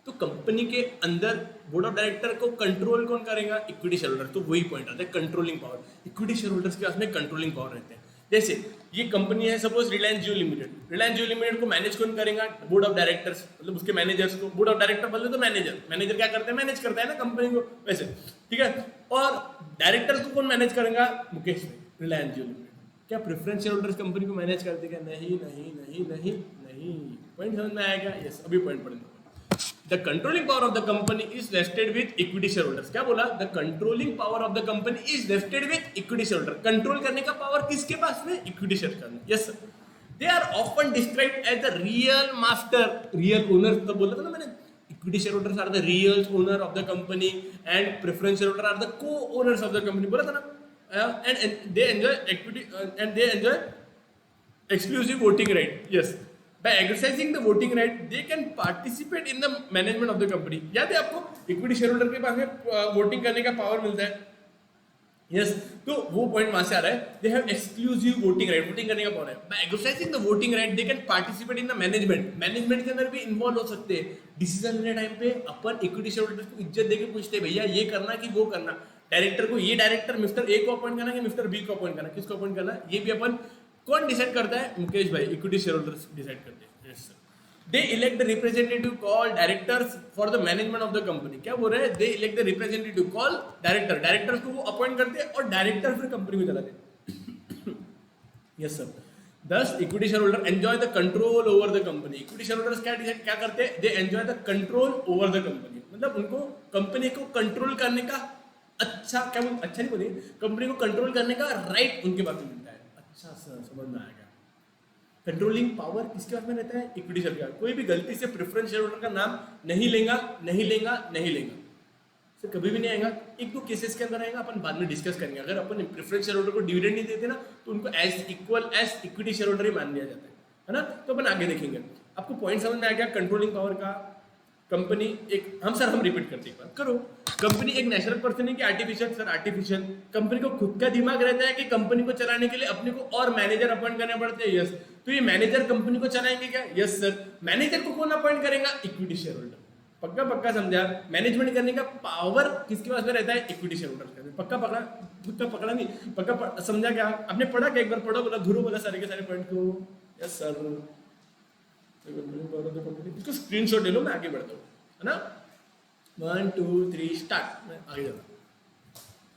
S1: तो कंपनी के अंदर बोर्ड ऑफ डायरेक्टर को कंट्रोल कौन करेगा? Equity share holder. तो वही पॉइंट आता है controlling power. Equity share holders के पास में कंट्रोलिंग पावर रहते हैं। जैसे ये कंपनी है सपोज रिलायंस जियो लिमिटेड, रिलायंस जियो लिमिटेड को मैनेज कौन करेगा? बोर्ड ऑफ डायरेक्टर्स, मतलब उसके मैनेजर्स को। बोर्ड ऑफ डायरेक्टर बोले तो मैनेजर, मैनेजर क्या करते हैं? मैनेज करता है ना कंपनी को वैसे, ठीक है। और डायरेक्टर्स को कौन मैनेज करेगा? मुकेश भाई, रिलायंस जियो लिमिटेड। क्या प्रेफरेंस शेयर होल्डर्स कंपनी को मैनेज करते क्या? नहीं नहीं नहीं नहीं नहीं। पॉइंट समझ में आएगा? यस, अभी पॉइंट पढ़ेंगे। The controlling power of the company is vested with equity shareholders. क्या बोला? The controlling power of the company is vested with equity shareholder. Control करने का पावर किसके पास में? इक्विटी शेयर करने। Yes sir. They are often described as the real master, real owner। तो बोला था ना मैंने, equity shareholders are the real owner of the company and preference shareholders are the co-owners of the company। बोला था ना। And they enjoy equity and they enjoy exclusive voting right. Yes. By exercising the voting right, they can participate in the management of the company। याद है आपको? इक्विटी शेयर होल्डर के पास में वोटिंग करने का पावर मिलता है। यस, तो वो पॉइंट वहां से आ रहा है। They have exclusive voting right, voting करने का पावर है। By exercising the voting right, they can participate in the management. Management के अंदर भी इन्वॉल्व हो सकते हैं। डिसीजन लेने टाइम पे अपन इक्विटी शेयर होल्डर्स को इज्जत देके पूछते हैं, भैया ये करना कि वो करना। डायरेक्टर को, ये डायरेक्टर मिस्टर ए को अपॉइंट करना कि मिस्टर बी को अपॉइंट करना, किसको अपॉइंट करना, ये भी अपन कौन डिसाइड करता है? मुकेश भाई, इक्विटी शेयर होल्डर्स डिसाइड करते हैं। Yes, sir. They elect the representative called directors for the management of the company। क्या बोल रहे हैं? They elect the representative called director। Directors को वो अपॉइंट करते हैं और डायरेक्टर फिर कंपनी को चलाते हैं। Yes sir. Thus equity share holder enjoy the control over the company. Equity share holders क्या करते हैं? They enjoy the control over the company. मतलब उनको कंपनी को कंट्रोल करने का अच्छा नहीं बोलिए, कंपनी को कंट्रोल करने का राइट उनके पास मिलता है। अच्छा सर, समझ में आएगा। कंट्रोलिंग पावर किसके पास में रहता है? इक्विटी शेयर का। कोई भी गलती से प्रेफरेंस शेयर होल्डर का नाम नहीं लेगा सर, कभी भी नहीं आएगा। एक दो केसेस के अंदर आएगा, अपन बाद में डिस्कस करेंगे। अगर अपन प्रेफरेंस शेयर होल्डर को डिविडेंड नहीं देते ना, तो उनको as equal as equity share holder ही मान लिया जाता है ना। तो अपन आगे देखेंगे। आपको पॉइंट समझ में आ गया कंट्रोलिंग पावर का? कंपनी एक, हम रिपीट करते हैं, करो। कंपनी एक नेचुरल पर्सन है कि आर्टिफिशियल? Sir artificial. कंपनी को खुद का दिमाग रहता है कि कंपनी को चलाने के लिए अपने को और मैनेजर अपॉइंट करने पड़ते हैं? यस। तो ये मैनेजर कंपनी को चलाएंगे क्या? Yes sir. मैनेजर को कौन अपॉइंट करेगा? Equity share holder. पक्का समझा? मैनेजमेंट करने का पावर किसके पास में रहता है? Equity share holder. पक्का नहीं, पक्का समझा क्या? आपने पढ़ा क्या? एक बार पढ़ो, बोला धुरो, बोला सारे के सारे पॉइंट को। Yes sir. इसको स्क्रीनशॉट ले लो, मैं आगे बढ़ता हूँ, है ना। 1 2 3 स्टार्ट। मैं आगे जाता।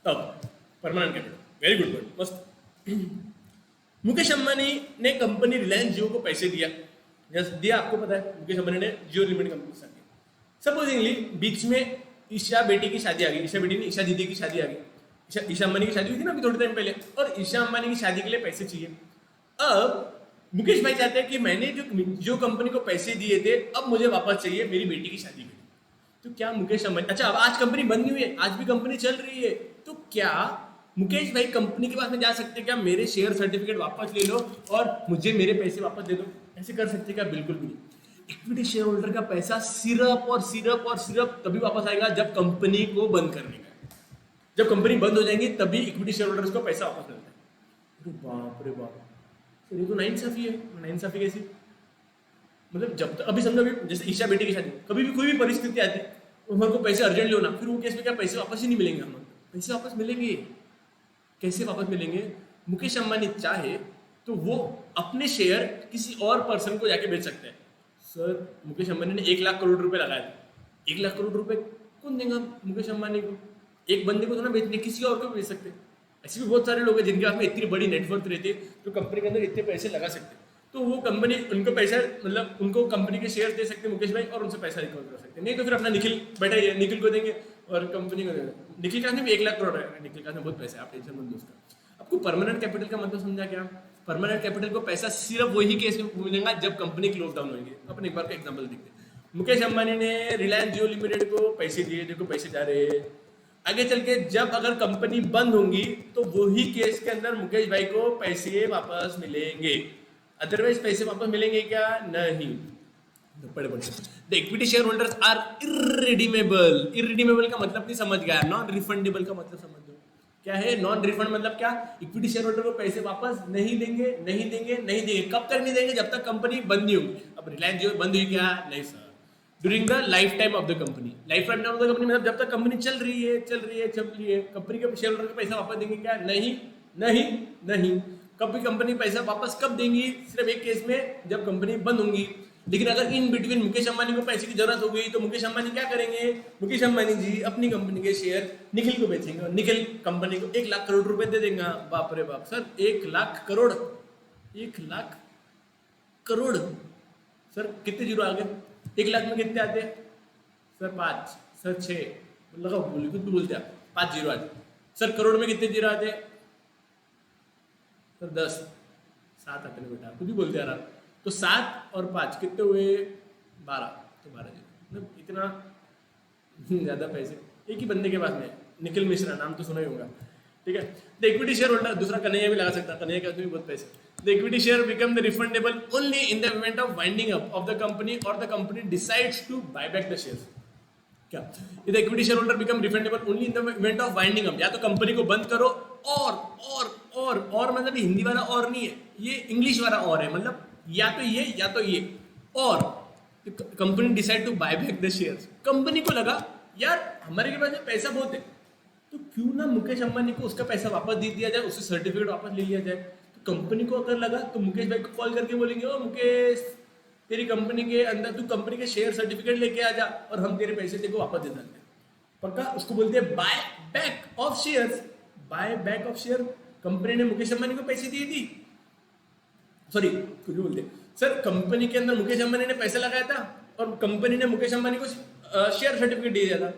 S1: तब permanent capital, very good point, मस्त। मुकेश अंबानी ने कंपनी रिलायंस जियो को पैसे दिया। जस्ट दिया, आपको पता है मुकेश अंबानी ने जियो लिमिटेड कंपनी स्टार्ट की। सपोजिंगली बीच में ईशा बेटी की शादी आ गई, ईशा बेटी ने ईशा दीदी की शादी आ गई। ईशा अंबानी की शादी हुई थी ना अभी थोड़े टाइम पहले, और ईशा अंबानी की शादी के लिए पैसे चाहिए। अब मुकेश भाई चाहते हैं कि मैंने जो कंपनी को पैसे दिए थे, अब मुझे वापस चाहिए मेरी बेटी की शादी के लिए। तो क्या मुकेश अंबानी, अच्छा अब आज कंपनी बंद नहीं हुई है, आज भी कंपनी चल रही है, तो क्या मुकेश भाई कंपनी के पास में जा सकते हैं क्या? मेरे शेयर सर्टिफिकेट वापस ले लो और मुझे मेरे पैसे वापस दे दो, ऐसे कर सकते क्या? बिल्कुल भी नहीं। इक्विटी शेयर होल्डर का पैसा सिर्फ तभी वापस आएगा जब कंपनी को बंद करने का। जब कंपनी बंद हो जाएंगी तभी इक्विटी शेयर होल्डर्स को पैसा वापस मिलता है। बाप रे बाप, ये तो नाइंसाफी है। नाइंसाफी कैसी? मतलब जब तक अभी समझो, जैसे ईशा बेटी की शादी, कभी भी कोई भी परिस्थिति आती, उनको पैसे अर्जेंटली होना, फिर वो केस में क्या पैसे वापस ही नहीं मिलेंगे? हम पैसे वापस मिलेंगे कैसे? वापस मिलेंगे, मुकेश अंबानी चाहे तो वो अपने शेयर किसी और पर्सन को जाके बेच सकते हैं। सर मुकेश अंबानी ने 1 लाख करोड़ रुपए लगाए थे, 1 लाख करोड़ रुपए कौन देगा मुकेश अंबानी को? एक बंदे को तो ना बेचने, किसी और को बेच सकते। ऐसे भी बहुत सारे लोग हैं जिनके पास में इतनी बड़ी नेटवर्क रहती है, जो कंपनी के अंदर इतने पैसे लगा सकते हैं। तो वो कंपनी उनको पैसा, मतलब उनको कंपनी के शेयर दे सकते हैं मुकेश भाई, और उनसे पैसा रिकवर कर सकते हैं। नहीं तो फिर अपना निखिल बैठा है, निखिल को देंगे और कंपनी को देंगे। निखिल का भी 1 लाख करोड़ है, निखिल का बहुत पैसा है, आप टेंशन मत लो उसका। आपको परमानेंट कैपिटल का मतलब समझा क्या? परमानेंट कैपिटल को पैसा सिर्फ वही केस में मिलेगा जब कंपनी क्लोज डाउन होगी। अपन एक बार का एग्जाम्पल देखते हैं। मुकेश अंबानी ने रिलायंस जियो लिमिटेड को पैसे दिए, देखो पैसे जा रहे हैं। आगे चल के जब अगर कंपनी बंद होंगी तो वही केस के अंदर मुकेश भाई को पैसे वापस मिलेंगे, अदरवाइज पैसे वापस मिलेंगे क्या? नहीं। The equity share holders are irredeemable. Irredeemable का मतलब नहीं समझ गया, नॉन रिफंडेबल का मतलब समझ लो। क्या है नॉन रिफंड? मतलब क्या, इक्विटी शेयर होल्डर को पैसे वापस नहीं देंगे, नहीं देंगे, नहीं देंगे। कब तक नहीं देंगे? जब तक कंपनी बंद नहीं होगी। अब रिलायंस जो बंद हुई क्या? नहीं sir, during the life time of the company. Life time of the company मतलब जब तक कंपनी चल रही है, चल रही है, चल रही है, कंपनी के शेयर होल्डर को पैसा वापस देंगे क्या? नहीं, नहीं, नहीं। कब भी कंपनी पैसा वापस कब देंगी? सिर्फ एक केस में, जब कंपनी बंद होंगी। लेकिन अगर इन बिटवीन मुकेश अंबानी को पैसे की जरूरत हो गई तो मुकेश अंबानी क्या करेंगे? मुकेश अंबानी जी अपनी कंपनी के शेयर निखिल को बेचेंगे और निखिल कंपनी को 1 लाख करोड़ रुपए दे देगा। बाप रे बाप सर, 1 लाख करोड़, 1 लाख करोड़ सर, कितने जीरो आ गए? 1 लाख में कितने आते हैं सर? 5 सर, 6 लगाओ, बोली कुछ भी बोलते आप, 5 जीरो आते सर। करोड़ में कितने जीरो आते सर? 10, 7 आते ना बेटा, कुछ भी बोलते यार आप। तो 7 और 5 कितने हुए? 12, तो 12 जीरो। मतलब इतना ज्यादा पैसे एक ही बंदे के पास में, निखिल मिश्रा, नाम तो सुना ही होगा, ठीक है। द इक्विटी शेयर होल्डर, दूसरा कन्हैया भी लगा सकता, कन्हैया के पास भी बहुत पैसे। The equity share become the refundable only in the event of winding up of the company और the company decides to buy back the shares. क्या the equity share holder become refundable only in the event of winding up? या तो कंपनी को बंद करो और मतलब हिंदी वाला और नहीं है, ये इंग्लिश वाला और है, मतलब या तो ये या तो ये। और company decide to buy back the shares. Company को लगा यार हमारे के पास पैसा बहुत है, तो क्यों ना मुकेश अंबानी को उसका पैसा वापस दे दिया जाए, उससे सर्टिफिकेट वापस ले लिया जाए। तो कंपनी को अगर लगा तो मुकेश भाई को कॉल करके बोलेंगे, ओ मुकेश, तेरी कंपनी के अंदर तू कंपनी के शेयर सर्टिफिकेट लेके आ जा और हम तेरे पैसे तेरे को वापस दे देंगे। पक्का? उसको बोलते हैं buy back of shares. Buy back of share, company ने मुकेश अंबानी को पैसे दिए थी, सॉरी कुछ भी बोलते सर, कंपनी के अंदर मुकेश अंबानी ने पैसा लगाया था और कंपनी ने मुकेश अंबानी को शेयर सर्टिफिकेट दे दिया था।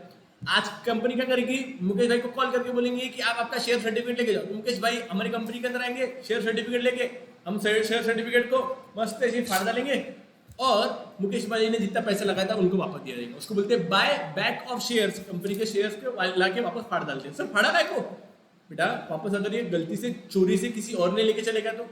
S1: आज कंपनी क्या करेगी? मुकेश भाई को कॉल करके बोलेंगे कि आप आपका शेयर सर्टिफिकेट लेके जाओ। तो मुकेश भाई हमारी कंपनी के अंदर आएंगे शेयर सर्टिफिकेट लेके, हम शेयर सर्टिफिकेट को मस्त ऐसे फाड़ डालेंगे और मुकेश भाई ने जितना पैसा लगाया था उनको वापस दिया जाएगा। उसको बोलते हैं buy back of shares. Company के शेयर्स को लाके वापस फाड़ डालते हैं। सर फाड़ा को बेटा वापस, अगर ये गलती से चोरी से किसी और ने लेके चलेगा तो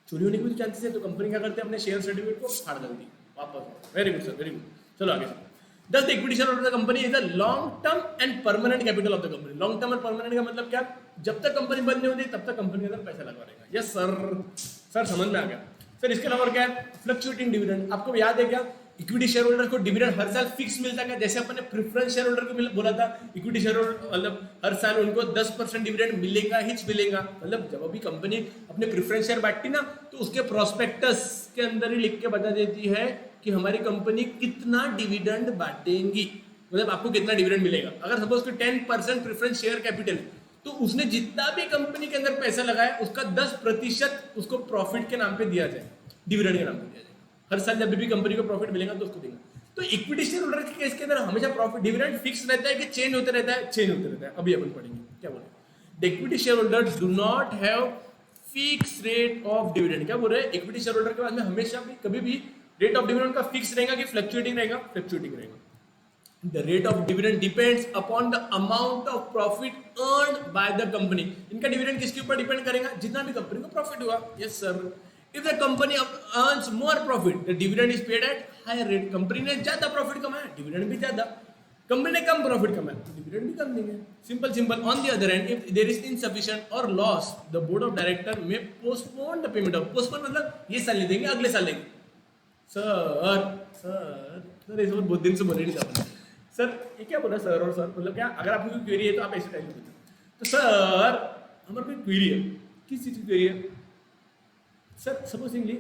S1: चोरी होने की भी चांसेस है, तो कंपनी क्या करते हैं अपने शेयर सर्टिफिकेट को फाड़ डालती है वापस। Very good sir, very good. चलो आगे sir. Thus, the equity shareholder of the company is the long-term and permanent capital of the company. Long term और permanent का मतलब क्या? जब तक कंपनी बंद नहीं होती तब तक कंपनी के अंदर पैसा लगा रहेगा। यस सर, सर समझ में आ गया सर। इसके अलावा क्या है? Fluctuating dividend. आपको याद है क्या? इक्विटी शेयर होल्डर को डिविडेंड हर साल फिक्स मिलता है। जैसे अपन ने प्रेफरेंस शेयर होल्डर को बोला था, इक्विटी शेयर होल्डर मतलब हर साल उनको 10% डिविडेंड मिलेगा ही मिलेगा। मतलब जब अभी कंपनी अपने प्रेफरेंस शेयर बांटती ना, तो उसके प्रोस्पेक्टस के अंदर ही लिख के बता देती है कि हमारी कंपनी कितना डिविडेंड बांटेगी, मतलब आपको कितना डिविडेंड मिलेगा। अगर सपोज कि 10% प्रेफरेंस शेयर कैपिटल, तो उसने जितना भी कंपनी के अंदर पैसा लगाया उसका 10% उसको प्रॉफिट के नाम पे दिया जाए, डिविडेंड के नाम पे दिया जाए। हर साल जब भी कंपनी को प्रॉफिट मिलेगा तो उसको देगा। तो इक्विटी शेयर होल्डर के केस के अंदर हमेशा प्रॉफिट डिविडेंड फिक्स रहता है कि चेंज होते रहता है? चेंज होते रहता है। अभी अपन पढ़ेंगे क्या बोले। The equity share holders do not have fix rate of dividend. क्या बोल रहे हैं? इक्विटी शेयर होल्डर के पास में हमेशा भी कभी भी रेट ऑफ डिविडेंड का फिक्स रहेगा कि फ्लक्चुएटिंग रहेगा? फ्लक्चुएटिंग रहेगा। The rate of dividend depends upon the amount of profit earned bye the company. इनका डिविडेंड किसके ऊपर डिपेंड करेगा? जितना भी कंपनी को प्रॉफिट हुआ। Yes sir. If the company earns more profit the dividend is paid at higher rate. Company ने ज्यादा प्रॉफिट कमाया, डिविडेंड भी ज्यादा। कंपनी ने कम प्रॉफिट कमाया तो डिविडेंड भी कम देंगे। Simple simple. On the other hand, if there is insufficient और loss, the board of director may postpone the payment of. Postpone मतलब ये साल नहीं देंगे, अगले साल देंगे। सर सर सर इस बहुत दिन से बोले नहीं था सर। ये क्या बोला सर? और सर मतलब क्या? अगर आपकी कोई क्वेरी है तो आप ऐसे टाइप पूछो। तो सर हमारी कोई क्वेरी है, किस चीज की क्वेरी है सर? सपोजिंगली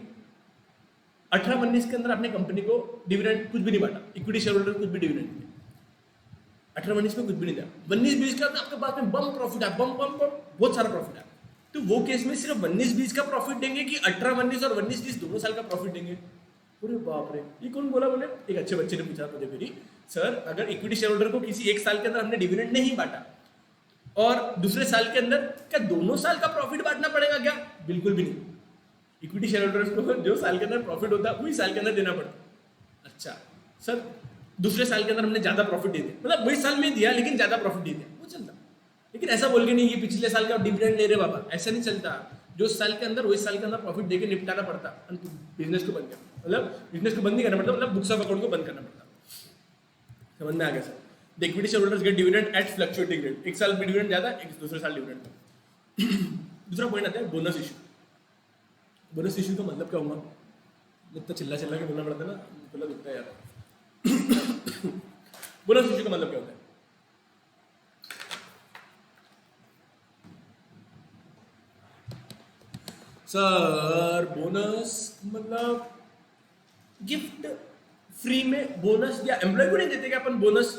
S1: 18-19 के अंदर आपने कंपनी को डिविडेंड कुछ भी नहीं बांटा, इक्विटी शेयर होल्डर कुछ भी डिविडेंड नहीं दिया, 18-19 में कुछ भी नहीं दिया। 19-20 का आपके पास में बम प्रॉफिट है, बम बम बम बहुत सारा प्रॉफिट है। तो वो केस में सिर्फ 19-20 का प्रॉफिट देंगे कि 18-19 और 19-20 दोनों साल का प्रॉफिट देंगे? अरे बाप रे, ये कौन बोला? बोले एक अच्छे बच्चे ने पूछा मुझे मेरी, सर अगर इक्विटी शेयर होल्डर को किसी एक साल के अंदर हमने डिविडेंड नहीं बांटा और दूसरे साल के अंदर, क्या दोनों साल का प्रॉफिट बांटना पड़ेगा क्या? बिल्कुल भी नहीं। इक्विटी शेयर होल्डर्स को जो साल के अंदर प्रॉफिट होता है वही साल के अंदर देना पड़ता। अच्छा सर दूसरे साल के अंदर हमने ज्यादा प्रॉफिट दे दिया, मतलब वही साल में दिया लेकिन ज्यादा प्रॉफिट दे दिया, वो चलता। लेकिन ऐसा बोल के नहीं ये पिछले साल का डिविडेंड ले रहे बाबा, ऐसा नहीं चलता। जो साल के अंदर वही साल के अंदर प्रॉफिट देके निपटाना पड़ता, बिजनेस को बंद करना, मतलब बिजनेस को बंद नहीं करना पड़ता, मतलब बुक्स ऑफ अकाउंट को बंद करना पड़ता। समझ में आ गया sir? The equity share holders get dividend at fluctuating rate, एक साल डिविडेंड ज्यादा, एक दूसरे साल डिविडेंड। दूसरा पॉइंट आता है बोनस इशू। बोनस इशू का मतलब क्या होगा? इतना चिल्ला चिल्ला के बोलना पड़ता है ना, बोला दुखता है यार। बोनस इशू का मतलब क्या होता है? सर बोनस मतलब गिफ्ट फ्री में बोनस, या एम्प्लॉय को नहीं देते क्या अपन बोनस?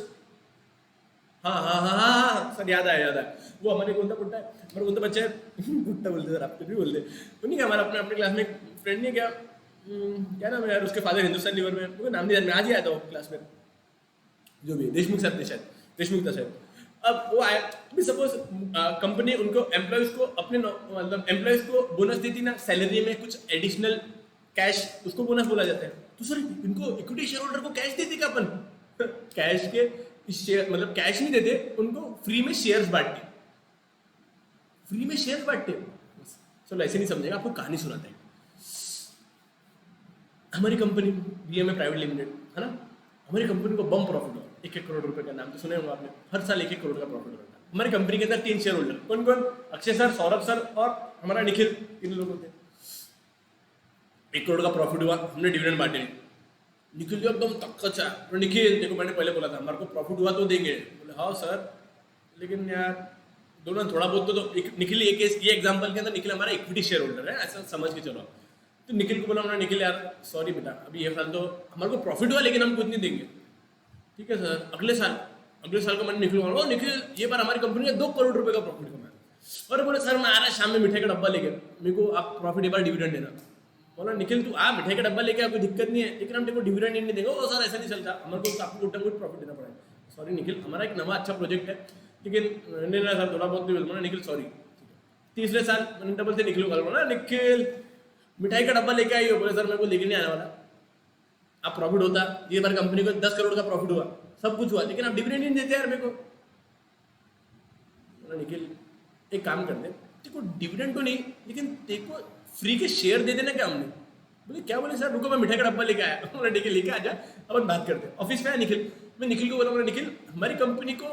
S1: हाँ हाँ हाँ हाँ हाँ सर, याद आया याद आया। वो हमारे कौन सा पुट्टा है, हमारे कौन सा बच्चा है, पुट्टा बोलते सर, आप कुछ भी बोलते। वो नहीं क्या हमारा अपने अपने क्लास में एक फ्रेंड नहीं है क्या, क्या नाम है यार उसके, फादर हिंदुस्तान लीवर में, मुझे नाम नहीं याद, मैं आज ही आया था वो क्लास में, जो भी देशमुख सर थे शायद, देशमुख था शायद। अब वो आया भी, सपोज कंपनी उनको एम्प्लॉयज को अपने मतलब एम्प्लॉयज को बोनस देती ना, सैलरी में कुछ एडिशनल कैश, उसको बोनस बोला जाता है। तो सर इनको इक्विटी शेयर होल्डर को कैश देते क्या अपन? कैश के शेयर मतलब कैश नहीं देते उनको, फ्री में शेयर्स बांटते, फ्री में शेयर्स बांटते। चलो ऐसे नहीं समझेगा, आपको कहानी सुनाते हैं। हमारी कंपनी बीएमए प्राइवेट लिमिटेड है ना, हमारी कंपनी को बम प्रॉफिट हुआ, 1-1 करोड़ रुपए का, नाम तो सुने होंगे आपने, हर साल 1-1 करोड़ का प्रॉफिट होता है। हमारी कंपनी के अंदर 3 शेयर होल्डर, कौन कौन? अक्षय सर, सौरभ सर और हमारा निखिल, 3 लोग होते हैं। 1 करोड़ का प्रॉफिट हुआ, हमने डिविडेंड बांटे। निखिल जो एकदम तक्का, तो निखिल देखो मैंने पहले बोला था हमारे को प्रॉफिट हुआ तो देंगे। बोले हाँ सर, लेकिन यार दोनों थोड़ा बहुत तो निखिल ये केस, ये एग्जांपल के अंदर निखिल हमारा इक्विटी शेयर होल्डर है, ऐसा समझ के चलो। तो निखिल को बोला हमने, निखिल यार सॉरी बेटा, अभी ये साल तो हमारे को प्रॉफिट हुआ लेकिन हम कुछ नहीं देंगे। ठीक है सर, अगले साल का मैंने निखिल को बोला, निखिल ये बार हमारी कंपनी ने 2 करोड़ रुपए का प्रॉफिट कमाया। और बोले सर मैं आ रहा शाम में मिठाई का डब्बा लेके, मेरे को आप प्रॉफिट एक बार डिविडेंड देना। बोला निखिल तू आ मिठाई का डब्बा लेके आ, कोई दिक्कत नहीं है, लेकिन हम तेरे को डिविडेंड नहीं देंगे। ओ सर ऐसा नहीं चलता, हमारे को आपको कुछ प्रॉफिट देना पड़ेगा। सॉरी निखिल, हमारा एक नवा अच्छा प्रोजेक्ट है, लेकिन नहीं ना सर थोड़ा बहुत बोला निखिल सॉरी। तीसरे साल मैंने डबल से निखिल को बोला, निखिल मिठाई का डब्बा लेके आई हो। बोले सर मेरे को लेके नहीं आने वाला, आप प्रॉफिट होता, ये बार कंपनी को 10 करोड़ का प्रॉफिट हुआ, सब कुछ हुआ, लेकिन आप डिविडेंड नहीं देते यार मेरे को। बोला निखिल एक काम कर दे, तेरे को डिविडेंड तो नहीं लेकिन तेरे को फ्री के शेयर दे देना क्या हमने। बोले क्या? बोले सर रुको मैं मिठाई का डब्बा लेके आया। बोला निखिल लेके आ जा, अपन बात करते हैं। ऑफिस में आया निखिल, मैं निखिल को बोला निखिल हमारी कंपनी को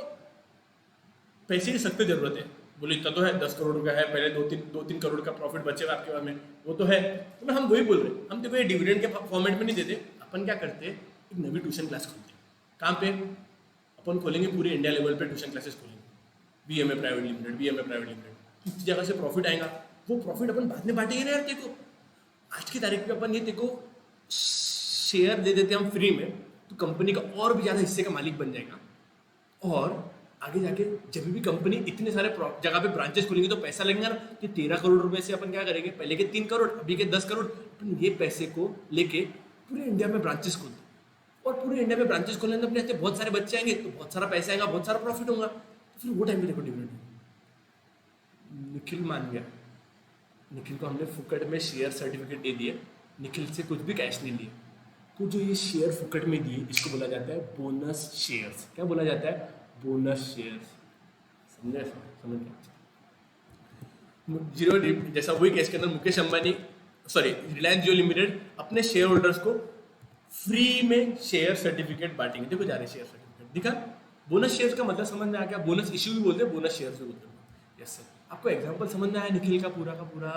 S1: पैसे की सख्त जरूरत है। बोले इतना तो है, 10 करोड़ का है, पहले 2-3 करोड़ का प्रॉफिट बचेगा आपके पास में, वो तो है। तो हम वही बोल रहे, हम देखो ये डिविडेंड के फॉर्मेट में नहीं देते, अपन क्या करते, एक नवी ट्यूशन क्लास खोलते। कहाँ पे? अपन खोलेंगे पूरे इंडिया लेवल पे ट्यूशन क्लासेस खोलेंगे, बीएमए प्राइवेट लिमिटेड। किस जगह से प्रॉफिट आएगा, वो प्रॉफिट अपन बाद में बांटेंगे ना यार। देखो आज की तारीख में अपन ये देखो शेयर दे देते हम फ्री में, तो कंपनी का और भी ज्यादा हिस्से का मालिक बन जाएगा। और आगे जाके जब भी कंपनी इतने सारे जगह पे ब्रांचेस खोलेंगे तो पैसा लगेगा ना, कि 13 करोड़ रुपए से अपन क्या करेंगे, पहले के 3 करोड़ अभी के 10 करोड़, अपन ये पैसे को लेके पूरे इंडिया में ब्रांचेस खोलते, और पूरे इंडिया में ब्रांचेस खोलने में अपने बहुत सारे बच्चे आएंगे, तो बहुत सारा पैसा आएगा, बहुत सारा प्रॉफिट होगा। तो फिर वो टाइम पे देखो डिविडेंड। निखिल मान गया, निखिल को हमने फुकट में शेयर सर्टिफिकेट दे दिए, निखिल से कुछ भी कैश नहीं लिए। तो जो ये शेयर फुकट में दिए इसको बोला जाता है बोनस शेयर्स। क्या बोला जाता है? Bonus shares. समझे? समझ जीरो जैसा वही केस के अंदर मुकेश अंबानी रिलायंस जियो लिमिटेड अपने शेयर होल्डर्स को फ्री में शेयर सर्टिफिकेट बांटेंगे। देखो जा रहे शेयर सर्टिफिकेट दिखा। बोनस शेयर्स का मतलब समझ में आ गया? बोनस इश्यू भी बोलते हैं, बोनस शेयर्स भी बोलते हैं। यस सर, आपको एग्जांपल समझ में आया निखिल का पूरा?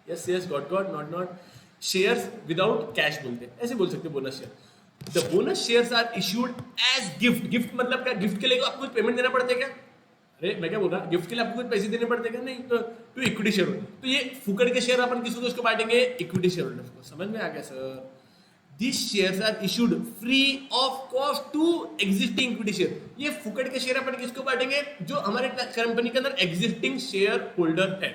S1: Yes yes, got not. Shares without cash बोलते हैं, ऐसे बोल सकते हैं bonus share. The bonus shares are issued as gift. Gift मतलब क्या? गिफ्ट के लिए आपको कुछ पेमेंट देना पड़ता है क्या? अरे मैं क्या बोल रहा, गिफ्ट के लिए आपको कुछ पैसे देने पड़ते क्या? नहीं। तो इक्विटी शेयर होल्डर, तो ये फुकट के शेयर अपन किसको उसको बांटेंगे? इक्विटी शेयर होल्डर्स को। समझ में आ गया sir? These shares are issued free of cost to existing equity share। ये फुकट के शेयर अपन किसको बांटेंगे? जो हमारे कंपनी के अंदर एग्जिस्टिंग शेयर होल्डर है।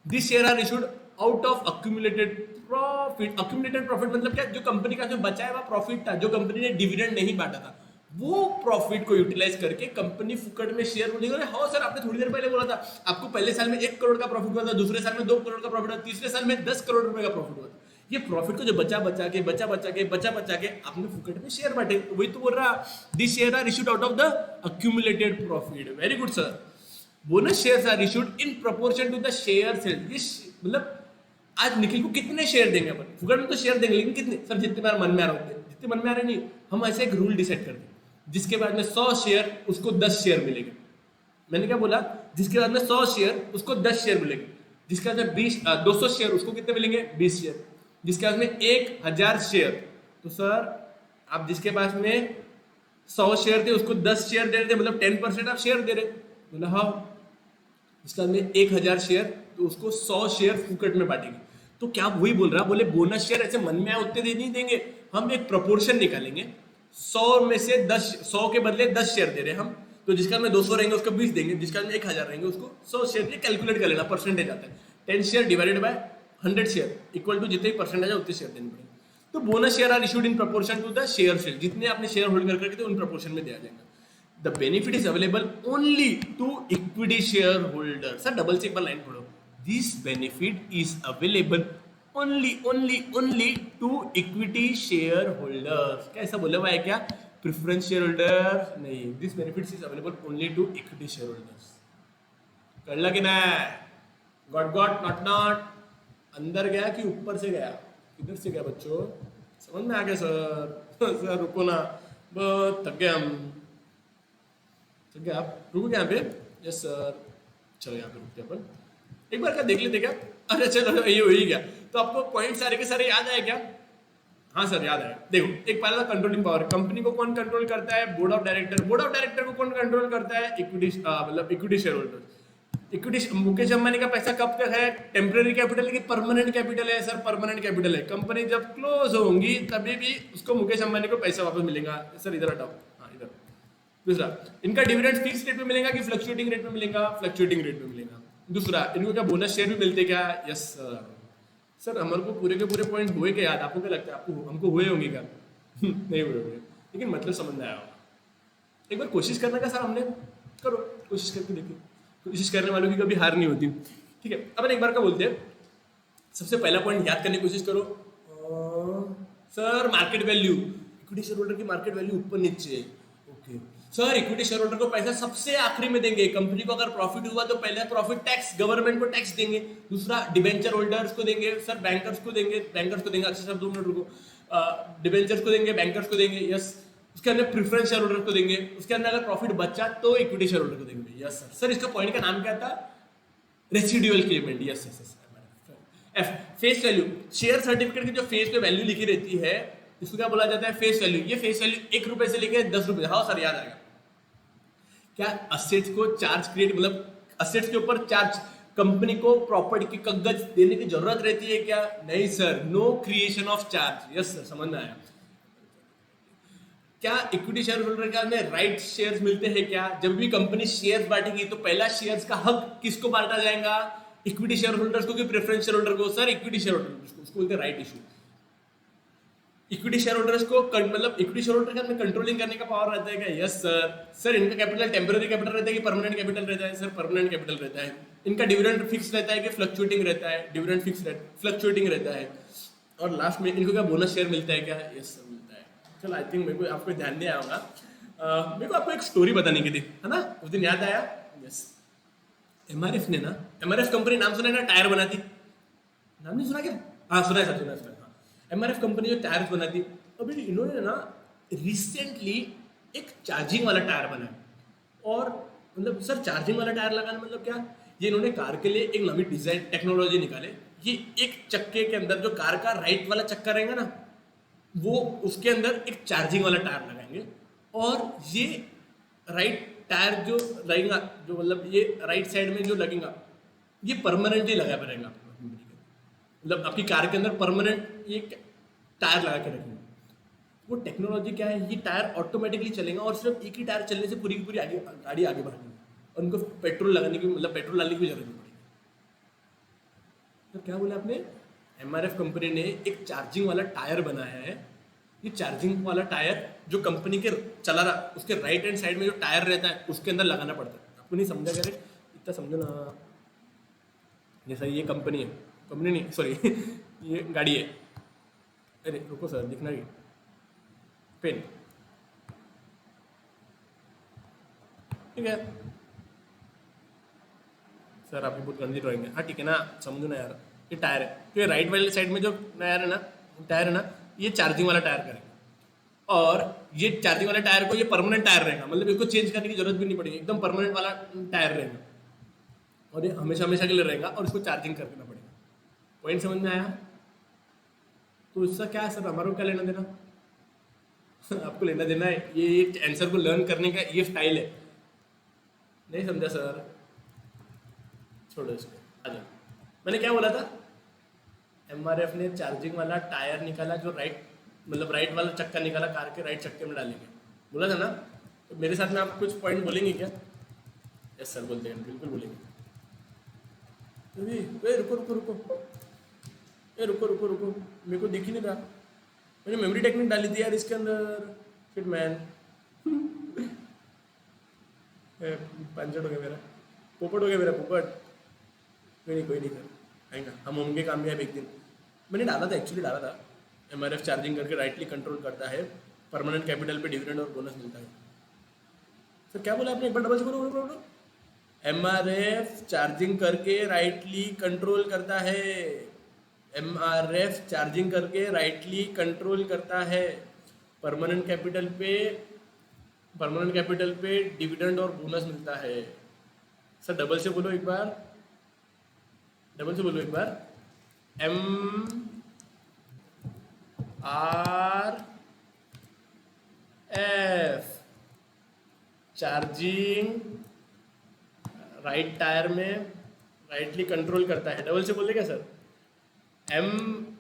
S1: These shares are issued out of accumulated profit। accumulated profit मतलब क्या? जो कंपनी का जो बचा हुआ प्रॉफिट था, जो कंपनी ने डिविडेंड नहीं बांटा था, वो प्रॉफिट को यूटिलाइज करके कंपनी फुकट में शेयर होल्डिंग। हाँ सर, आपने थोड़ी देर पहले बोला था आपको पहले साल में 1 करोड़ का प्रॉफिट हुआ था, दूसरे साल में 2 करोड़ का प्रॉफिट हुआ, तीसरे साल में 10 करोड़ रुपए का प्रॉफिट हुआ था। ये प्रॉफिट को जो बचा बचा के आपने फुकट में शेयर बांटे, वही तो बोल रहा। This share are issued out of the accumulated profit. Very good sir. Bonus shares are issued in proportion to the share sold. ये मतलब आज निखिल को कितने शेयर देंगे अपन? फुकट में तो शेयर देंगे, लेकिन कितने? सर जितने बार मन में आ रहा होते, जितने मन में आ रहे नहीं, हम ऐसे एक रूल डिसाइड करते हैं। जिसके बाद में 100 शेयर उसको 10 शेयर मिलेंगे। मैंने क्या बोला? जिसके बाद में 100 शेयर उसको 10 शेयर मिलेंगे। जिसके बाद में 200 शेयर उसको कितने मिलेंगे? 20 शेयर। जिसके बाद में 1000 शेयर, तो सर आप जिसके पास में 100 शेयर थे उसको 10 शेयर दे रहे थे, मतलब 10% आप शेयर दे रहे। बोला हाँ। इसके बाद में 1000 शेयर, तो उसको 100 शेयर फुकट में बांटेंगे। तो क्या वही बोल रहा? बोले बोनस शेयर ऐसे मन में आए उतने दे नहीं देंगे, हम एक प्रोपोर्शन निकालेंगे। 100 में से 10, 100 के बदले 10 शेयर दे रहे हम, तो जिसका में 200 रहेंगे उसको 20 देंगे, जिसका में 1000 रहेंगे उसको 100 शेयर। ये कैलकुलेट कर लेना, परसेंटेज आता है। 10 share divided by 100 share equal to जितने परसेंटेज है उतने शेयर देने पड़ेंगे। तो bonus share are issued in proportion to the share, जितने आपने शेयर होल्ड करके थे उन प्रपोर्शन में दिया जाएगा। The benefit is available only to equity shareholder. Sir double से एक बार लाइन पढ़ो। This benefit is available only to equity shareholders. क्या ऐसा बोला हुआ है क्या? प्रेफरेंस शेयर होल्डर नहीं। This benefit is available only to equity shareholders. कर ला कि ना? गॉट नॉट अंदर गया कि ऊपर से गया? किधर से गया बच्चों? समझ में आ गया सर? सर रुको ना, बहुत थक गए हम। क्या आप रुको क्या यहाँ पे? यस सर, चलो यहाँ पे रुकते अपन एक बार। क्या देख लेते क्या? अरे चलो ये हो ही गया। तो आपको पॉइंट सारे के सारे याद आए क्या? हाँ सर याद आया। देखो, एक पहला कंट्रोलिंग पावर, कंपनी को कौन कंट्रोल करता है? Board of director. Board of director को कौन कंट्रोल करता है? इक्विटी, मतलब equity share holder. Equity, Mukesh Ambani का पैसा कब तक है? टेम्पररी कैपिटल है कि परमानेंट कैपिटल है? सर परमानेंट कैपिटल है। कंपनी जब क्लोज होंगी तभी भी उसको मुकेश अंबानी को पैसा वापस मिलेगा। सर इधर हटाओ, हाँ इधर। दूसरा, इनका डिविडेंड फिक्स रेट में मिलेगा कि फ्लक्चुएटिंग रेट में मिलेगा? फ्लक्चुएटिंग रेट में मिलेगा। दूसरा, इनको क्या बोनस शेयर भी मिलते क्या? Yes sir. सर हमारे को पूरे के पूरे पॉइंट हुए क्या याद? आपको क्या लगता है? आपको हमको हुए होंगे क्या? नहीं हुए होंगे, लेकिन मतलब समझ में आया होगा। एक बार कोशिश करने का सर हमने करो, कोशिश करके देखिए। कोशिश करने वालों की कभी हार नहीं होती। ठीक है, अपन एक बार क्या बोलते हैं, सबसे पहला पॉइंट याद करने की कोशिश करो। Sir market value, equity share holder की मार्केट वैल्यू ऊपर नीचे। Okay sir, equity share holder को पैसा सबसे आखिरी में देंगे। कंपनी को अगर प्रॉफिट हुआ तो पहले प्रॉफिट टैक्स गवर्नमेंट को टैक्स देंगे। दूसरा, डिबेंचर होल्डर्स को देंगे। सर बैंकर्स को देंगे, बैंकर्स को देंगे। अच्छा सर 2 मिनट रुको। डिबेंचर्स को देंगे, बैंकर्स को देंगे। यस। उसके अंदर प्रेफरेंस शेयर होल्डर को देंगे। उसके अंदर अगर प्रॉफिट बचा तो इक्विटी शेयर होल्डर को देंगे। Yes sir. सर इसका पॉइंट का नाम क्या था? Residual Clement. Yes yes. F, face value. Share certificate की जो फेस पे वैल्यू लिखी रहती है इसको क्या बोला जाता है? Face value. ये फेस वैल्यू 1 रुपए से लेके 10 रुपए। हाँ सर याद आएगा। क्या असेट्स को चार्ज क्रिएट, मतलब असेट्स के ऊपर चार्ज, कंपनी को प्रॉपर्टी की कागज देने की जरूरत रहती है क्या? नहीं sir, no creation of charge. Yes sir, समझ में आया। क्या इक्विटी शेयर होल्डर का में राइट शेयर्स मिलते हैं क्या? जब भी कंपनी शेयर्स बांटेगी तो पहला शेयर्स का हक किसको बांटा जाएगा? इक्विटी शेयर होल्डर्स को कि प्रेफरेंस शेयर होल्डर को? सर इक्विटी शेयर होल्डर को, उसको बोलते हैं right issue. Equity share holders को मतलब इक्विटी शेयर होल्डर के अंदर कंट्रोलिंग करने का पावर रहता है क्या? Yes sir. सर इनका कैपिटल टेम्पररी कैपिटल रहता है कि परमानेंट कैपिटल रहता है? सर परमानेंट कैपिटल रहता है। इनका डिविडेंड फिक्स रहता है कि फ्लक्चुएटिंग रहता है? डिविडेंड फिक्स फ्लक्चुएटिंग रहता है। और लास्ट में इनको क्या बोनस शेयर मिलता है क्या? यस सर मिलता है। चलो आई थिंक मेरे को आपको ध्यान दिया होगा। मेरे को आपको एक स्टोरी बताने की थी, है ना? उस दिन याद आया। यस, एमआरएफ ने ना, एमआरएफ कंपनी नाम सुना है ना? टायर बनाती, नाम नहीं सुना क्या? हाँ सुना है सर, सुना है। एमआरएफ कंपनी जो टायर्स बनाती, अभी इन्होंने ना रिसेंटली एक चार्जिंग वाला टायर बनाया। और मतलब सर चार्जिंग वाला टायर लगाना मतलब क्या? ये इन्होंने कार के लिए एक नवी डिजाइन टेक्नोलॉजी निकाले। ये एक चक्के के अंदर जो कार का राइट वाला चक्का रहेगा ना, वो उसके अंदर एक चार्जिंग वाला टायर लगाएंगे। और ये राइट टायर जो लगेगा, जो मतलब ये राइट साइड में जो लगेगा, ये परमानेंटली लगा रहेगा। मतलब आपकी कार के अंदर परमानेंट ये टायर लगा के रखेंगे। वो टेक्नोलॉजी क्या है? ये टायर ऑटोमेटिकली चलेगा और सिर्फ एक ही टायर चलने से पूरी की पूरी आगे गाड़ी आगे बढ़ेगी और उनको पेट्रोल लगाने की, मतलब पेट्रोल डालने की जरूरत नहीं पड़ेगी। तो क्या बोला आपने? एमआरएफ कंपनी ने एक चार्जिंग वाला टायर बनाया है। ये चार्जिंग वाला टायर जो कंपनी के चला रहा, उसके राइट हैंड साइड में जो टायर रहता है उसके अंदर लगाना पड़ता है। आपको नहीं समझा क्या? इतना समझो ना। जैसा ये कंपनी है, कंपनी नहीं सॉरी ये गाड़ी है। अरे रुको सर, दिखना ही पेन, ठीक है सर आपकी बहुत गंदी ड्राइंग है। हाँ ठीक है ना, समझो ना यार। ये टायर है, तो ये राइट वाले साइड में जो टायर है ना, ये चार्जिंग वाला टायर करेंगे। और ये चार्जिंग वाला टायर को ये परमानेंट टायर रहेगा, मतलब इसको चेंज करने की जरूरत भी नहीं पड़ेगी, एकदम परमानेंट वाला टायर रहेगा और ये हमेशा हमेशा के लिए रहेगा और इसको चार्जिंग करना पड़ेगा। पॉइंट समझ में आया? तो इसका क्या है सर, हमारे को क्या लेना देना? आपको लेना देना है, ये आंसर को लर्न करने का ये स्टाइल है। नहीं समझा सर, छोड़ो इसको, आ जाओ। मैंने क्या बोला था? एमआरएफ ने चार्जिंग वाला टायर निकाला जो राइट, मतलब राइट वाला चक्का निकाला कार के राइट चक्के में डालेंगे, बोला था ना? तो मेरे साथ में आप कुछ पॉइंट बोलेंगे क्या? यस सर बोलते हैं, बिल्कुल बोलेंगे। रुको रुको रुको, रुको रुको रुको, मेरे को दिख ही नहीं रहा, मैंने मेमोरी टेक्निक डाली थी यार इसके अंदर, शिट मैन। पंचट हो गया मेरा, पोपट हो गया मेरा, पोपट। कोई नहीं सर, आएगा, हम होंगे कामयाब एक दिन। मैंने डाला था, एक्चुअली डाला था, एमआरएफ चार्जिंग करके राइटली कंट्रोल करता है, परमानेंट कैपिटल पे डिविडेंड और बोनस मिलता है। सर क्या बोला आपने, एक बार डबल से बोलो। एमआरएफ चार्जिंग करके राइटली कंट्रोल करता है, एमआरएफ चार्जिंग करके राइटली कंट्रोल करता है, परमानेंट कैपिटल पे डिविडेंड और बोनस मिलता है। सर डबल से बोलो एक बार, M R F charging right tyre में राइटली कंट्रोल करता है। डबल से बोले क्या sir? M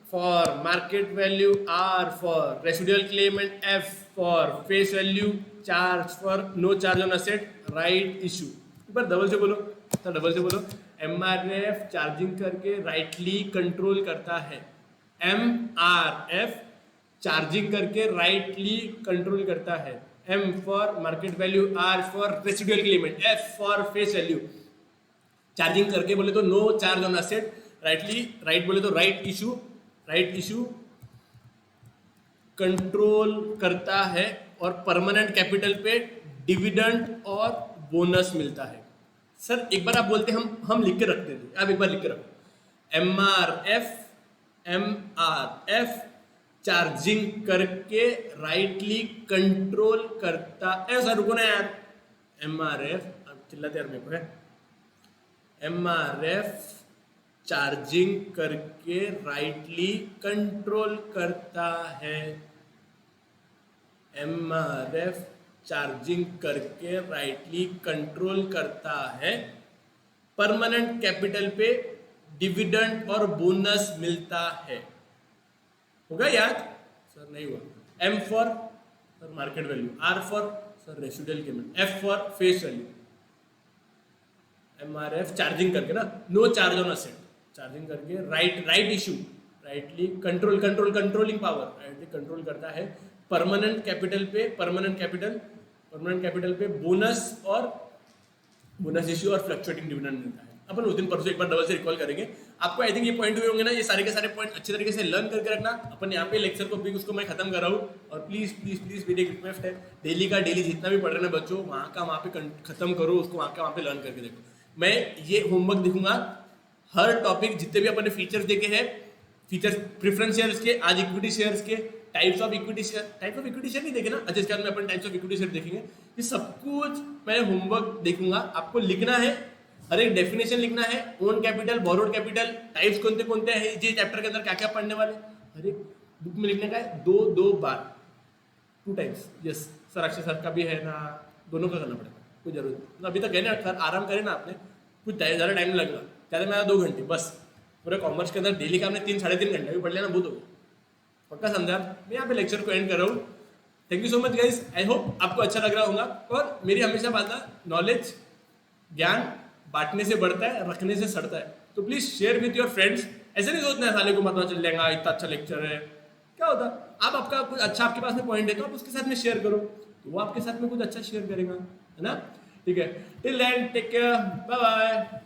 S1: for market value, R for residual claim and F for face value, charge for no charge on asset, right issue। एक बार डबल से बोलो, तो डबल से बोलो, MRF चार्जिंग करके राइटली कंट्रोल करता है, MRF चार्जिंग करके राइटली कंट्रोल करता है, M for market value, R for residual claim and F for face value. Charging करके बोले तो no charge on asset, right बोले तो राइट इशू कंट्रोल करता है और परमानेंट कैपिटल पे डिविडेंड और बोनस मिलता है। सर एक बार आप बोलते हम लिख के रखते थे, आप एक बार लिख के रखो, एमआरएफ चार्जिंग करके राइटली कंट्रोल करता है। सर रुको ना यार, एमआरएफ, अब चिल्लाते यार मेरे को है, एमआरएफ चार्जिंग करके राइटली कंट्रोल करता है, एमआरएफ चार्जिंग करके राइटली कंट्रोल करता है, परमानेंट कैपिटल पे डिविडेंड और बोनस मिलता है। होगा याद? सर नहीं हुआ। M for sir market value, R for sir residual payment, F for face value, MRF charging करके ना, no charge on asset, charging करके right issue, rightly controlling power, rightly control करता है, परमानेंट कैपिटल पे बोनस इशू और फ्लक्चुएटिंग डिविडेंड मिलता है। अपन उस दिन परसों एक बार डबल से रिकॉल करेंगे। आपको आई थिंक ये पॉइंट हुए होंगे ना, ये सारे के सारे पॉइंट अच्छे तरीके से लर्न करके रखना। अपन यहाँ पे लेक्चर को भी उसको मैं खत्म कर रहा हूँ, और प्लीज मेरी एक रिक्वेस्ट है, डेली जितना भी पढ़ रहे हैं बच्चों, वहाँ पे खत्म करो उसको, वहाँ पे लर्न करके देखो। मैं ये होमवर्क दिखूंगा, हर टॉपिक जितने भी अपने फीचर्स देखे हैं, फीचर्स प्रेफरेंस शेयर्स के, आज इक्विटी शेयर्स के, टाइप्स ऑफ इक्विटी शेयर नहीं देखे ना, अच्छा इसके बाद में अपन टाइप्स ऑफ इक्विटी शेयर देखेंगे। ये सब कुछ मैं होमवर्क देखूंगा, आपको लिखना है, हर एक डेफिनेशन लिखना है, own capital, borrowed capital, types कौन से हैं, ये चैप्टर के अंदर क्या क्या पढ़ने वाले, हर एक बुक में लिखने का है, दो बार, 2 times. Yes sir, Akshay sir का भी है ना, दोनों का करना पड़ेगा, कोई जरूरत नहीं। अभी तक है ना सर, आराम करें ना, आपने कुछ ज़्यादा टाइम लगेगा, ज़्यादा मेरा 2 घंटे बस। पूरे कॉमर्स के अंदर डेली का हमने 3-3.5 घंटे भी पढ़ लिया ना, बहुत हो गया, पक्का समझा। मैं यहाँ पे लेक्चर को एंड कर रहा हूँ। Thank you so much guys, I hope आपको अच्छा लग रहा होगा। और मेरी हमेशा बात है, नॉलेज ज्ञान बांटने से बढ़ता है, रखने से सड़ता है, तो please share with your friends. ऐसे नहीं सोचना है साले को पता चल जाएगा इतना अच्छा लेक्चर है, क्या होता, आप आपका कुछ अच्छा आपके पास में पॉइंट है तो आप उसके साथ में शेयर करो, तो वो आपके साथ में कुछ अच्छा शेयर करेगा, है ना। ठीक है, till then take care, bye bye.